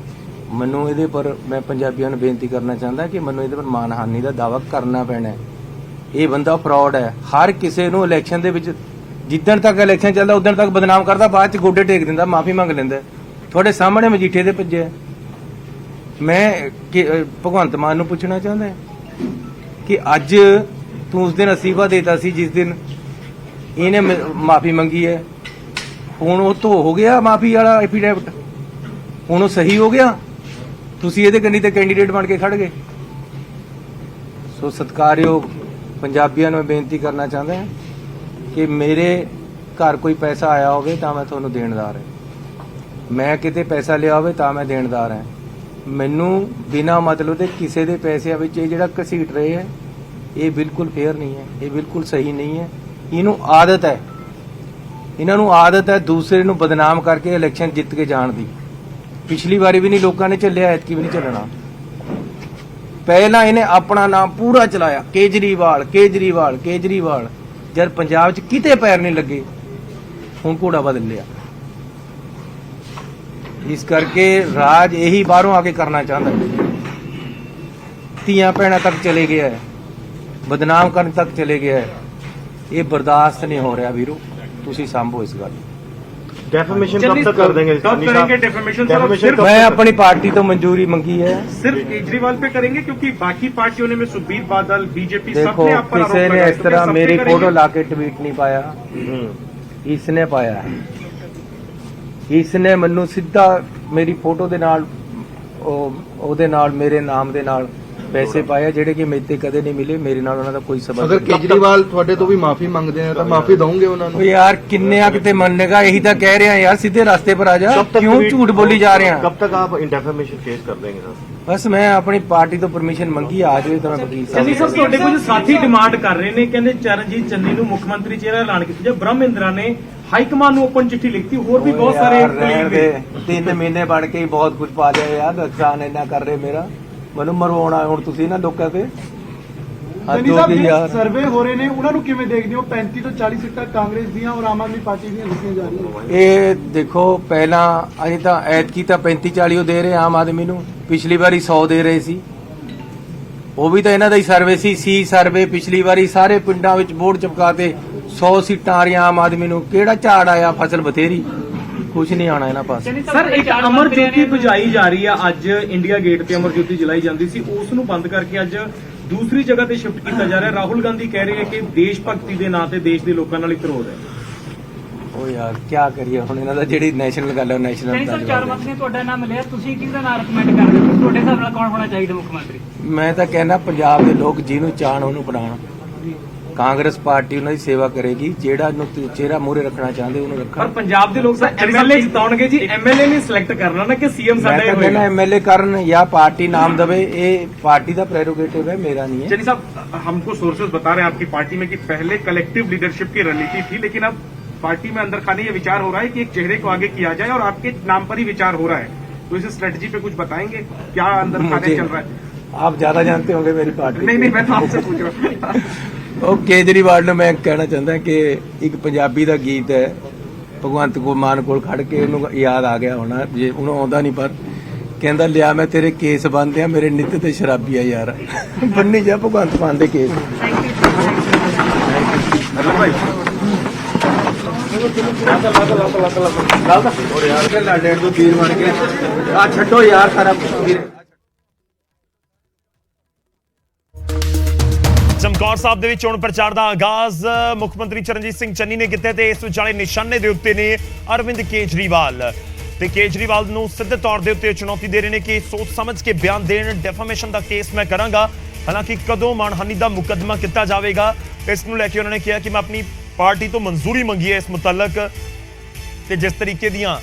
ਮੈਨੂੰ ਇਹਦੇ ਪਰ ਮੈਂ ਪੰਜਾਬੀਆਂ ਨੂੰ ਬੇਨਤੀ ਕਰਨਾ ਚਾਹੁੰਦਾ ਕਿ ਮੈਨੂੰ ਇਹਦੇ ਪਰ ਮਾਨਹਾਨੀ ਦਾ ਦਾਅਵਾ ਕਰਨਾ ਪੈਣਾ ਹੈ। ਇਹ ਬੰਦਾ ਫਰਾਡ ਹੈ। ਹਰ ਕਿਸੇ ਨੂੰ ਇਲੈਕਸ਼ਨ ਦੇ ਵਿੱਚ ਜਿੱਦਣ ਤੱਕ ਇਲੈਕਸ਼ਨ ਚੱਲਦਾ ਉਦੋਂ ਤੱਕ ਬਦਨਾਮ ਕਰਦਾ, ਬਾਅਦ ਚ ਗੋਡੇ ਟੇਕ ਦਿੰਦਾ, ਮਾਫੀ ਮੰਗ ਲੈਂਦਾ। ਤੁਹਾਡੇ ਸਾਹਮਣੇ ਮਜੀਠੇ ਦੇ ਭੱਜਿਆ। ਮੈਂ ਭਗਵੰਤ ਮਾਨ ਨੂੰ ਪੁੱਛਣਾ ਚਾਹੁੰਦਾ ਕਿ ਅੱਜ ਤੂੰ ਉਸ ਦਿਨ ਅਸੀਫਾ ਦੇਤਾ ਸੀ ਜਿਸ ਦਿਨ ਇਹਨੇ ਮਾਫੀ ਮੰਗੀ ਹੈ, ਹੁਣ ਉਹ ਧੋ ਹੋ ਗਿਆ ਮਾਫੀ ਵਾਲਾ ਐਫੀਡੇਵਿਟ, ਹੁਣ ਉਹ ਸਹੀ ਹੋ ਗਿਆ? ਤੁਸੀਂ ਇਹਦੇ ਕੰਨੀ ਤੇ ਕੈਂਡੀਡੇਟ ਬਣ ਕੇ ਖੜ ਗਏ। ਸੋ ਸਤਿਕਾਰਯੋਗ ਪੰਜਾਬੀਆਂ ਨੂੰ ਬੇਨਤੀ ਕਰਨਾ ਚਾਹੁੰਦਾ ਕਿ ਮੇਰੇ ਘਰ ਕੋਈ ਪੈਸਾ ਆਇਆ ਹੋਵੇ ਤਾਂ ਮੈਂ ਤੁਹਾਨੂੰ ਦੇਣਦਾਰ ਹਾਂ। ਮੈਂ ਕਿਤੇ ਪੈਸਾ ਲਿਆ ਹੋਵੇ ਤਾਂ ਮੈਂ ਦੇਣਦਾਰ ਹਾਂ। ਮੈਨੂੰ ਬਿਨਾਂ ਮਤਲਬ ਦੇ ਕਿਸੇ ਦੇ ਪੈਸਿਆਂ ਵਿੱਚ ਇਹ ਜਿਹੜਾ ਘਸੀਟ ਰਹੇ ਹੈ, ਇਹ ਬਿਲਕੁਲ ਫੇਅਰ ਨਹੀਂ ਹੈ, ਇਹ ਬਿਲਕੁਲ ਸਹੀ ਨਹੀਂ ਹੈ। ਇਹਨੂੰ ਆਦਤ ਹੈ, ਇਹਨਾਂ ਨੂੰ ਆਦਤ ਹੈ ਦੂਸਰੇ ਨੂੰ ਬਦਨਾਮ ਕਰਕੇ ਇਲੈਕਸ਼ਨ ਜਿੱਤ ਕੇ ਜਾਣ ਦੀ। ਪਿਛਲੀ ਵਾਰੀ ਵੀ ਨਹੀਂ ਲੋਕਾਂ ਨੇ ਚੱਲਿਆ, ਐਤਕੀ ਵੀ ਨਹੀਂ ਚੱਲਣਾ। ਪਹਿਲਾਂ ਇਹਨੇ ਆਪਣਾ ਨਾਮ ਪੂਰਾ ਚਲਾਇਆ, ਕੇਜਰੀਵਾਲ ਕੇਜਰੀਵਾਲ ਕੇਜਰੀਵਾਲ। ਜਦ ਪੰਜਾਬ 'ਚ ਕਿਤੇ ਪੈਰ ਨਹੀਂ ਲੱਗੇ, ਹੁਣ ਘੋੜਾ ਬਦਲ ਲਿਆ। ਇਸ ਕਰਕੇ ਰਾਜ ਇਹੀ ਬਾਹਰੋਂ ਆ ਕੇ ਕਰਨਾ ਚਾਹੁੰਦਾ। ਧੀਆਂ ਭੈਣਾਂ ਤੱਕ ਚਲੇ ਗਿਆ ਹੈ, ਬਦਨਾਮ ਕਰਨ ਤੱਕ ਚਲੇ ਗਿਆ ਹੈ। ਇਹ ਬਰਦਾਸ਼ਤ ਨਹੀਂ ਹੋ ਰਿਹਾ ਵੀਰੋ, ਤੁਸੀਂ ਸੰਭੋ ਇਸ ਗੱਲ। डेफमेशन कब तक कर देंगे? कब करेंगे डेफमेशन? मैं अपनी पार्टी तो मंजूरी मंगी है, सिर्फ केजरीवाल पे करेंगे क्योंकि बाकी पार्टियों ने में सुखबीर बादल, बीजेपी देखो सबने आप पर आरोप किसी ने लगाए, इस तो तरह सब पे मेरी करेंगे? फोटो लाके ट्वीट नहीं पाया, इसने पाया है। इसने ਮੈਨੂੰ ਸਿੱਧਾ ਮੇਰੀ ਫੋਟੋ ਦੇ ਨਾਲ ਉਹਦੇ ਨਾਲ ਮੇਰੇ ਨਾਮ ਦੇ ਨਾਲ ਪੈਸੇ ਪਾਏ ਜਿਹੜੇ ਕਿ ਮੇਰੇ ਤੇ ਕਦੇ ਨਹੀਂ ਮਿਲੇ। ਮੇਰੇ ਨਾਲ ਉਹਨਾਂ ਦਾ ਕੋਈ ਸਬੰਧ ਅਗਰ ਨਹੀਂ। ਕੇਜਰੀਵਾਲ ਤੁਹਾਡੇ ਤੋਂ ਵੀ ਮਾਫੀ ਮੰਗਦੇ ਆ ਤਾਂ ਮਾਫੀ ਦਵੋਗੇ ਉਹਨਾਂ ਨੂੰ? ਉਹ ਯਾਰ ਕਿੰਨੇ ਆ ਕਿਤੇ ਮੰਨੇਗਾ? ਇਹੀ ਤਾਂ ਕਹਿ ਰਿਹਾ ਯਾਰ, ਸਿੱਧੇ ਰਸਤੇ पर आ जा। क्यों झूठ बोली जा रहे हैं? कब तक आप डेफमेशन केस कर देंगे सर? बस मैं अपनी पार्टी ਤੋਂ ਪਰਮਿਸ਼ਨ ਮੰਗੀ, ਆ ਜਾਵੇ ਤਾਂ ਮੈਂ ਵਕੀਲ ਚੰਨੀ ਸਾਹਿਬ ਸਾਹਿਬ ਤੁਹਾਡੇ ਕੁਝ ਸਾਥੀ ਡਿਮਾਂਡ ਕਰ ਰਹੇ ਨੇ, ਕਹਿੰਦੇ ਚਰਨਜੀਤ ਚੰਨੀ ਨੂੰ ਮੁੱਖ ਮੰਤਰੀ ਚਿਹਰਾ ਐਲਾਨ ਕੀਤਾ ਜਾਏ। ਬ੍ਰਹਮਿੰਦਰਾ ਨੇ ਹਾਈ ਕਮਾਨ ਨੂੰ ਓਪਨ ਚਿੱਠੀ ਲਿਖਤੀ, ਹੋਰ ਵੀ ਬਹੁਤ ਸਾਰੇ ਕਲੀਗ ਨੇ। 3 ਮਹੀਨੇ ਬਣ ਕੇ ਹੀ ਬਹੁਤ ਕੁਝ ਪਾ ਲਿਆ ਯਾਰ, ਨੁਕਸਾਨ ਇੰਨਾ ਕਰ ਰਹੇ ਮੇਰਾ। ਮੈਨੂੰ ਮਰਵਾਉਣਾ ਹੁਣ ਤੁਸੀਂ ਨਾ ਲੋਕਾਂ ਤੇ। ਚੰਨੀ ਸਾਹਿਬ ਯਾਰ ਸਰਵੇ ਹੋ ਰਹੇ ਨੇ, ਉਹਨਾਂ ਨੂੰ ਕਿਵੇਂ ਦੇਖਦੇ ਹੋ? 35 ਤੋਂ 40 ਸੀਟਾਂ ਕਾਂਗਰਸ ਦੀਆਂ ਔਰ ਆਮ ਆਦਮੀ ਪਾਰਟੀ ਦੀਆਂ ਦਿੱਤੀਆਂ ਜਾ ਰਹੀਆਂ। ਇਹ ਦੇਖੋ ਪਹਿਲਾਂ ਅਸੀਂ ਤਾਂ ਐਤਕੀ ਤਾਂ 35-40 ਦੇ ਰਹੇ ਆਮ ਆਦਮੀ ਨੂੰ, ਪਿਛਲੀ ਵਾਰੀ 100 ਦੇ ਰਹੇ ਸੀ। ਉਹ ਵੀ ਤਾਂ ਇਹਨਾਂ ਦਾ ਹੀ ਸਰਵੇ ਸੀ ਸਰਵੇ। ਪਿਛਲੀ ਵਾਰੀ ਸਾਰੇ ਪਿੰਡਾਂ ਵਿੱਚ ਬੋਰਡ ਚਪਕਾ ਤੇ 100 ਸੀਟਾਂ ਆ ਰਹੀਆਂ ਆਮ ਆਦਮੀ ਨੂੰ, ਕਿਹੜਾ ਝਾੜ ਆਇਆ? ਫਸਲ ਬਥੇਰੀ, ਕੁਝ ਨਹੀਂ ਆਣਾ ਇਹਨਾਂ ਪਾਸ। ਸਰ ਇੱਕ ਅਮਰ ਜੋਤੀ ਬੁਝਾਈ ਜਾ ਰਹੀ ਆ, ਅੱਜ ਇੰਡੀਆ ਗੇਟ ਤੇ ਅਮਰ ਜੋਤੀ ਜਲਾਈ ਜਾਂਦੀ ਸੀ, ਉਸ ਨੂੰ ਬੰਦ ਕਰਕੇ ਅੱਜ ਦੂਸਰੀ ਜਗ੍ਹਾ ਤੇ ਸ਼ਿਫਟ ਕੀਤਾ ਜਾ ਰਿਹਾ। ਰਾਹੁਲ ਗਾਂਧੀ ਕਹਿ ਰਹੇ ਹੈ ਕਿ ਦੇਸ਼ ਭਗਤੀ ਦੇ ਨਾਂ ਤੇ ਦੇਸ਼ ਦੇ ਲੋਕਾਂ ਨਾਲ ਇਤਰੋੜ ਹੈ। ਉਹ ਯਾਰ ਕੀ ਕਰੀਏ ਹੁਣ, ਇਹਨਾਂ ਦਾ ਜਿਹੜੀ ਨੈਸ਼ਨਲ ਗੱਲ ਹੈ ਨੈਸ਼ਨਲ ਸਰ ਚਾਰ ਮੰਤਰੀ ਨੇ ਤੁਹਾਡਾ ਨਾਮ ਲਿਆ, ਤੁਸੀਂ ਕਿਹਦਾ ਨਾਮ ਰეკਮੈਂਡ ਕਰਦੇ ਹੋ? ਤੁਹਾਡੇ ਹਿਸਾਬ ਨਾਲ ਕੌਣ ਹੋਣਾ ਚਾਹੀਦਾ ਮੁੱਖ ਮੰਤਰੀ? ਮੈਂ ਤਾਂ ਕਹਿੰਦਾ ਪੰਜਾਬ ਦੇ ਲੋਕ ਜਿਹਨੂੰ ਚਾਹਣ ਉਹਨੂੰ ਬਣਾਉਣ। ਕਾਂਗਰਸ ਪਾਰਟੀ ਉਹਨਾਂ ਦੀ ਸੇਵਾ ਕਰੇਗੀ, ਜਿਹੜਾ ਨੂੰ ਚਿਹਰਾ ਮੂਹਰੇ ਰੱਖਣਾ ਚਾਹੁੰਦੇ ਉਹਨੂੰ ਪਰ ਰੱਖਣ। ਪੰਜਾਬ ਦੇ ਲੋਕ ਤਾਂ ਐਮਐਲਏ ਜਿਤਾਉਣਗੇ ਜੀ, ਐਮਐਲਏ ਨੇ ਸਿਲੈਕਟ ਕਰਨਾ ਨਾ ਕਿ ਸੀਐਮ ਮੈਂ ਸਾਡਾ ਹੀ ਤਾਂ ਕਹਿੰਦਾ ਹੋਏਗਾ। ਐਮਐਲਏ ਕਰਨ ਜਾਂ ਪਾर्टी नाम दबे, ये पार्टी का प्रेरोगेटिव है, मेरा नहीं है। चलिए साहब, हमको सोर्सेज बता रहे हैं आपकी पार्टी में कि पहले कलेक्टिव लीडरशिप की रणनीति थी, लेकिन अब पार्टी में अंदर खाने ये विचार हो रहा है कि एक चेहरे को आगे किया जाए और आपके नाम पर ही विचार हो रहा है। तो इस स्ट्रेटजी पे कुछ बताएंगे, क्या अंदर खाने चल रहा है? आप ज्यादा जानते होंगे मेरी पार्टी। नहीं, मैं तो आपसे पूछ रहा हूँ। ਉਹ ਕੇਜਰੀਵਾਲ ਨੂੰ ਮੈਂ ਕਹਿਣਾ ਚਾਹੁੰਦਾ ਕਿ ਇੱਕ ਪੰਜਾਬੀ ਦਾ ਗੀਤ ਹੈ, ਭਗਵੰਤ ਮਾਨ ਕੋਲ ਖੜ ਕੇ ਉਹਨੂੰ ਯਾਦ ਆ ਗਿਆ ਹੋਣਾ, ਜੇ ਉਹਨੂੰ ਆਉਂਦਾ ਨਹੀਂ, ਪਰ ਕਹਿੰਦਾ ਲਿਆ ਮੈਂ ਤੇਰੇ ਕੇਸ ਬੰਨ੍ਹਦੇ ਆ, ਮੇਰੇ ਨਿੱਤ ਤੇ ਸ਼ਰਾਬੀ ਆ ਯਾਰ। ਬੰਨੀ ਜਾ ਭਗਵੰਤ ਮਾਨ ਦੇ ਕੇਸ। ਆ ਛੱਡੋ ਯਾਰ ਸਾਰਾ ਕੁਝ। ਚਮਕੌਰ ਸਾਹਿਬ ਦੇ ਵਿੱਚ ਚੋਣ ਪ੍ਰਚਾਰ ਦਾ ਆਗਾਜ਼ ਮੁੱਖ ਮੰਤਰੀ ਚਰਨਜੀਤ ਸਿੰਘ ਚੰਨੀ ਨੇ ਕੀਤਾ ਤੇ ਇਸ ਵਿਚਾਲੇ ਨਿਸ਼ਾਨੇ ਦੇ ਉੱਤੇ ਨੇ ਅਰਵਿੰਦ ਕੇਜਰੀਵਾਲ ਤੇ ਕੇਜਰੀਵਾਲ ਨੂੰ ਸਿੱਧੇ ਤੌਰ ਦੇ ਉੱਤੇ ਚੁਣੌਤੀ ਦੇ ਰਹੇ ਨੇ ਕਿ ਸੋਚ ਸਮਝ ਕੇ ਬਿਆਨ ਦੇਣ, ਡੈਫਾਮੇਸ਼ਨ ਦਾ ਕੇਸ ਮੈਂ ਕਰਾਂਗਾ। ਹਾਲਾਂਕਿ ਕਦੋਂ ਮਾਣਹਾਨੀ ਦਾ ਮੁਕੱਦਮਾ ਕੀਤਾ ਜਾਵੇਗਾ ਇਸ ਨੂੰ ਲੈ ਕੇ ਉਹਨਾਂ ਨੇ ਕਿਹਾ ਕਿ ਮੈਂ ਆਪਣੀ ਪਾਰਟੀ ਤੋਂ ਮਨਜ਼ੂਰੀ ਮੰਗੀ ਹੈ ਇਸ ਮੁਤਲਕ, ਤੇ ਜਿਸ ਤਰੀਕੇ ਦੀਆਂ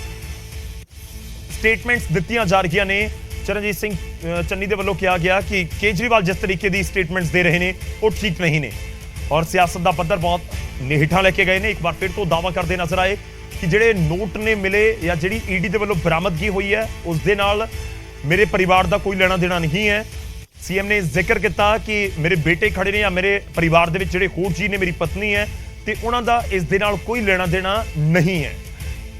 ਸਟੇਟਮੈਂਟਸ ਦਿੱਤੀਆਂ ਜਾ ਰਹੀਆਂ ਨੇ ਚਰਨਜੀਤ ਸਿੰਘ ਚੰਨੀ ਦੇ ਵੱਲੋਂ ਕਿਹਾ ਗਿਆ ਕਿ ਕੇਜਰੀਵਾਲ ਜਿਸ ਤਰੀਕੇ ਦੀ ਸਟੇਟਮੈਂਟਸ ਦੇ ਰਹੇ ਨੇ ਉਹ ਠੀਕ ਨਹੀਂ ਨੇ ਔਰ ਸਿਆਸਤ ਦਾ ਪੱਧਰ ਬਹੁਤ ਨਿਹੇਠਾਂ ਲੈ ਕੇ ਗਏ ਨੇ। ਇੱਕ ਵਾਰ ਫਿਰ ਤੋਂ ਦਾਅਵਾ ਕਰਦੇ ਨਜ਼ਰ ਆਏ ਕਿ ਜਿਹੜੇ ਨੋਟ ਨੇ ਮਿਲੇ ਜਾਂ ਜਿਹੜੀ ਈਡੀ ਦੇ ਵੱਲੋਂ ਬਰਾਮਦਗੀ ਹੋਈ ਹੈ ਉਸ ਦੇ ਨਾਲ ਮੇਰੇ ਪਰਿਵਾਰ ਦਾ ਕੋਈ ਲੈਣਾ ਦੇਣਾ ਨਹੀਂ ਹੈ। ਸੀਐਮ ਨੇ ਜ਼ਿਕਰ ਕੀਤਾ ਕਿ ਮੇਰੇ ਬੇਟੇ ਖੜੇ ਨੇ ਜਾਂ ਮੇਰੇ ਪਰਿਵਾਰ ਦੇ ਵਿੱਚ ਜਿਹੜੇ ਹੋਰ ਜੀ ਨੇ, ਮੇਰੀ ਪਤਨੀ ਹੈ ਤੇ ਉਹਨਾਂ ਦਾ ਇਸ ਦੇ ਨਾਲ ਕੋਈ ਲੈਣਾ ਦੇਣਾ ਨਹੀਂ ਹੈ।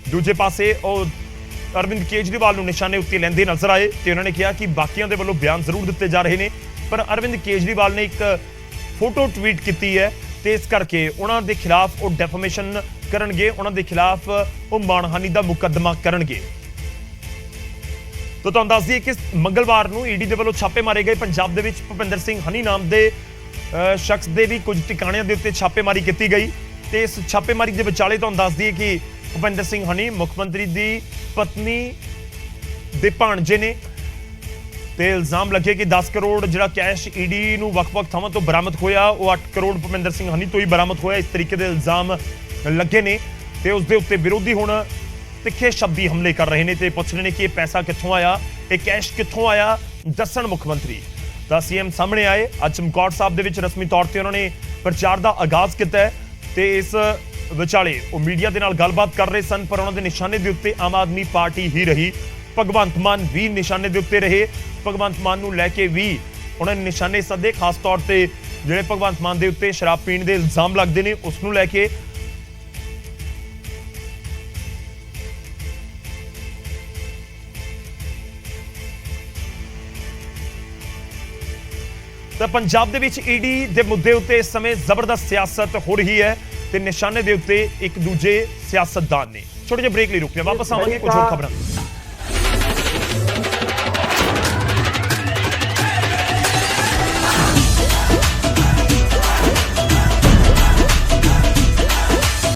ਦੂਜੇ ਪਾਸੇ ਉਹ ਅਰਵਿੰਦ ਕੇਜਰੀਵਾਲ ਨੂੰ ਨਿਸ਼ਾਨੇ ਉੱਤੇ ਲੈਂਦੇ ਨਜ਼ਰ ਆਏ ਤੇ ਉਹਨਾਂ ਨੇ ਕਿਹਾ ਕਿ ਬਾਕੀਆਂ ਦੇ ਵੱਲੋਂ ਬਿਆਨ ਜ਼ਰੂਰ ਦਿੱਤੇ ਜਾ ਰਹੇ ਨੇ, ਪਰ ਅਰਵਿੰਦ ਕੇਜਰੀਵਾਲ ਨੇ ਇੱਕ ਫੋਟੋ ਟਵੀਟ ਕੀਤੀ ਹੈ ਤੇ ਇਸ ਕਰਕੇ ਉਹਨਾਂ ਦੇ ਖਿਲਾਫ ਉਹ ਡੈਫਾਮੇਸ਼ਨ ਕਰਨਗੇ, ਉਹਨਾਂ ਦੇ ਖਿਲਾਫ ਉਹ ਮਾਣਹਾਨੀ ਦਾ ਮੁਕੱਦਮਾ ਕਰਨਗੇ। ਤਾਂ ਤੁਹਾਨੂੰ ਦੱਸ ਦਈਏ ਕਿ ਮੰਗਲਵਾਰ ਨੂੰ ਈਡੀ ਦੇ ਵੱਲੋਂ ਛਾਪੇ ਮਾਰੇ ਗਏ ਪੰਜਾਬ ਦੇ ਵਿੱਚ ਭੁਪਿੰਦਰ ਸਿੰਘ ਹਨੀ ਨਾਮ ਦੇ ਸ਼ਖਸ ਦੇ ਵੀ ਕੁਝ ਟਿਕਾਣਿਆਂ ਦੇ ਉੱਤੇ ਛਾਪੇਮਾਰੀ ਕੀਤੀ ਗਈ ਤੇ ਇਸ ਛਾਪੇਮਾਰੀ ਦੇ ਵਿਚਾਲੇ ਤੁਹਾਨੂੰ ਦੱਸ ਦਈਏ ਕਿ ਭੁਪਿੰਦਰ ਸਿੰਘ ਹਨੀ ਮੁੱਖ ਮੰਤਰੀ ਦੀ ਪਤਨੀ ਦੇ ਭਾਣਜੇ ਨੇ ਤੇ ਇਲਜ਼ਾਮ ਲੱਗੇ ਕਿ 10 ਕਰੋੜ ਜਿਹੜਾ ਕੈਸ਼ ਈਡੀ ਨੂੰ ਵੱਖ-ਵੱਖ ਥਾਵਾਂ ਤੋਂ ਬਰਾਮਦ ਹੋਇਆ ਉਹ 8 ਕਰੋੜ ਭੁਪਿੰਦਰ ਸਿੰਘ ਹਨੀ ਤੋਂ ਹੀ ਬਰਾਮਦ ਹੋਇਆ। ਇਸ ਤਰੀਕੇ ਦੇ ਇਲਜ਼ਾਮ ਲੱਗੇ ਨੇ ਤੇ ਉਸ ਦੇ ਉੱਤੇ ਵਿਰੋਧੀ ਹੁਣ ਤਿੱਖੇ ਸ਼ਬਦੀ ਹਮਲੇ ਕਰ ਰਹੇ ਨੇ ਤੇ ਪੁੱਛ ਰਹੇ ਨੇ ਕਿ ਇਹ ਪੈਸਾ ਕਿੱਥੋਂ ਆਇਆ, ਇਹ ਕੈਸ਼ ਕਿੱਥੋਂ ਆਇਆ, ਦੱਸਣ ਮੁੱਖ ਮੰਤਰੀ। ਤਾਂ ਸੀਐਮ ਸਾਹਮਣੇ ਆਏ, ਅੱਜ ਚਮਕੌਰ ਸਾਹਿਬ ਦੇ ਵਿੱਚ ਰਸਮੀ ਤੌਰ ਤੇ ਉਹਨਾਂ ਨੇ ਪ੍ਰਚਾਰ ਦਾ ਆਗਾਜ਼ ਕੀਤਾ ਹੈ ਤੇ ਇਸ ਵਿਚਾਲੇ ਉਹ ਮੀਡੀਆ ਦੇ ਨਾਲ ਗੱਲਬਾਤ ਕਰ ਰਹੇ ਸਨ, ਪਰ ਉਹਨਾਂ ਦੇ ਨਿਸ਼ਾਨੇ ਦੇ ਉੱਤੇ ਆਮ ਆਦਮੀ ਪਾਰਟੀ ਹੀ ਰਹੀ। ਭਗਵੰਤ ਮਾਨ ਵੀ ਨਿਸ਼ਾਨੇ ਦੇ ਉੱਤੇ ਰਹੇ। ਭਗਵੰਤ ਮਾਨ ਨੂੰ ਲੈ ਕੇ ਵੀ ਉਹਨਾਂ ਨੇ ਨਿਸ਼ਾਨੇ ਸੱਦੇ, ਖਾਸ ਤੌਰ ਤੇ ਜਿਹੜੇ ਭਗਵੰਤ ਮਾਨ ਦੇ ਉੱਤੇ ਸ਼ਰਾਬ ਪੀਣ ਦੇ ਇਲਜ਼ਾਮ ਲੱਗਦੇ ਨੇ ਉਸ ਨੂੰ ਲੈ ਕੇ। ਤਾਂ ਪੰਜਾਬ ਦੇ ਵਿੱਚ ਈਡੀ ਦੇ ਮੁੱਦੇ ਉੱਤੇ ਇਸ ਸਮੇਂ ਜ਼ਬਰਦਸਤ ਸਿਆਸਤ ਹੋ ਰਹੀ ਹੈ ਤੇ ਨਿਸ਼ਾਨੇ ਦੇ ਉੱਤੇ ਇੱਕ ਦੂਜੇ ਸਿਆਸਤਦਾਨ ਨੇ। ਛੋਟੇ ਜਿਹੇ ਬ੍ਰੇਕ ਲਈ ਰੁਕਦੇ ਹਾਂ, ਵਾਪਸ ਆਵਾਂਗੇ ਕੁਝ ਹੋਰ ਖਬਰਾਂ।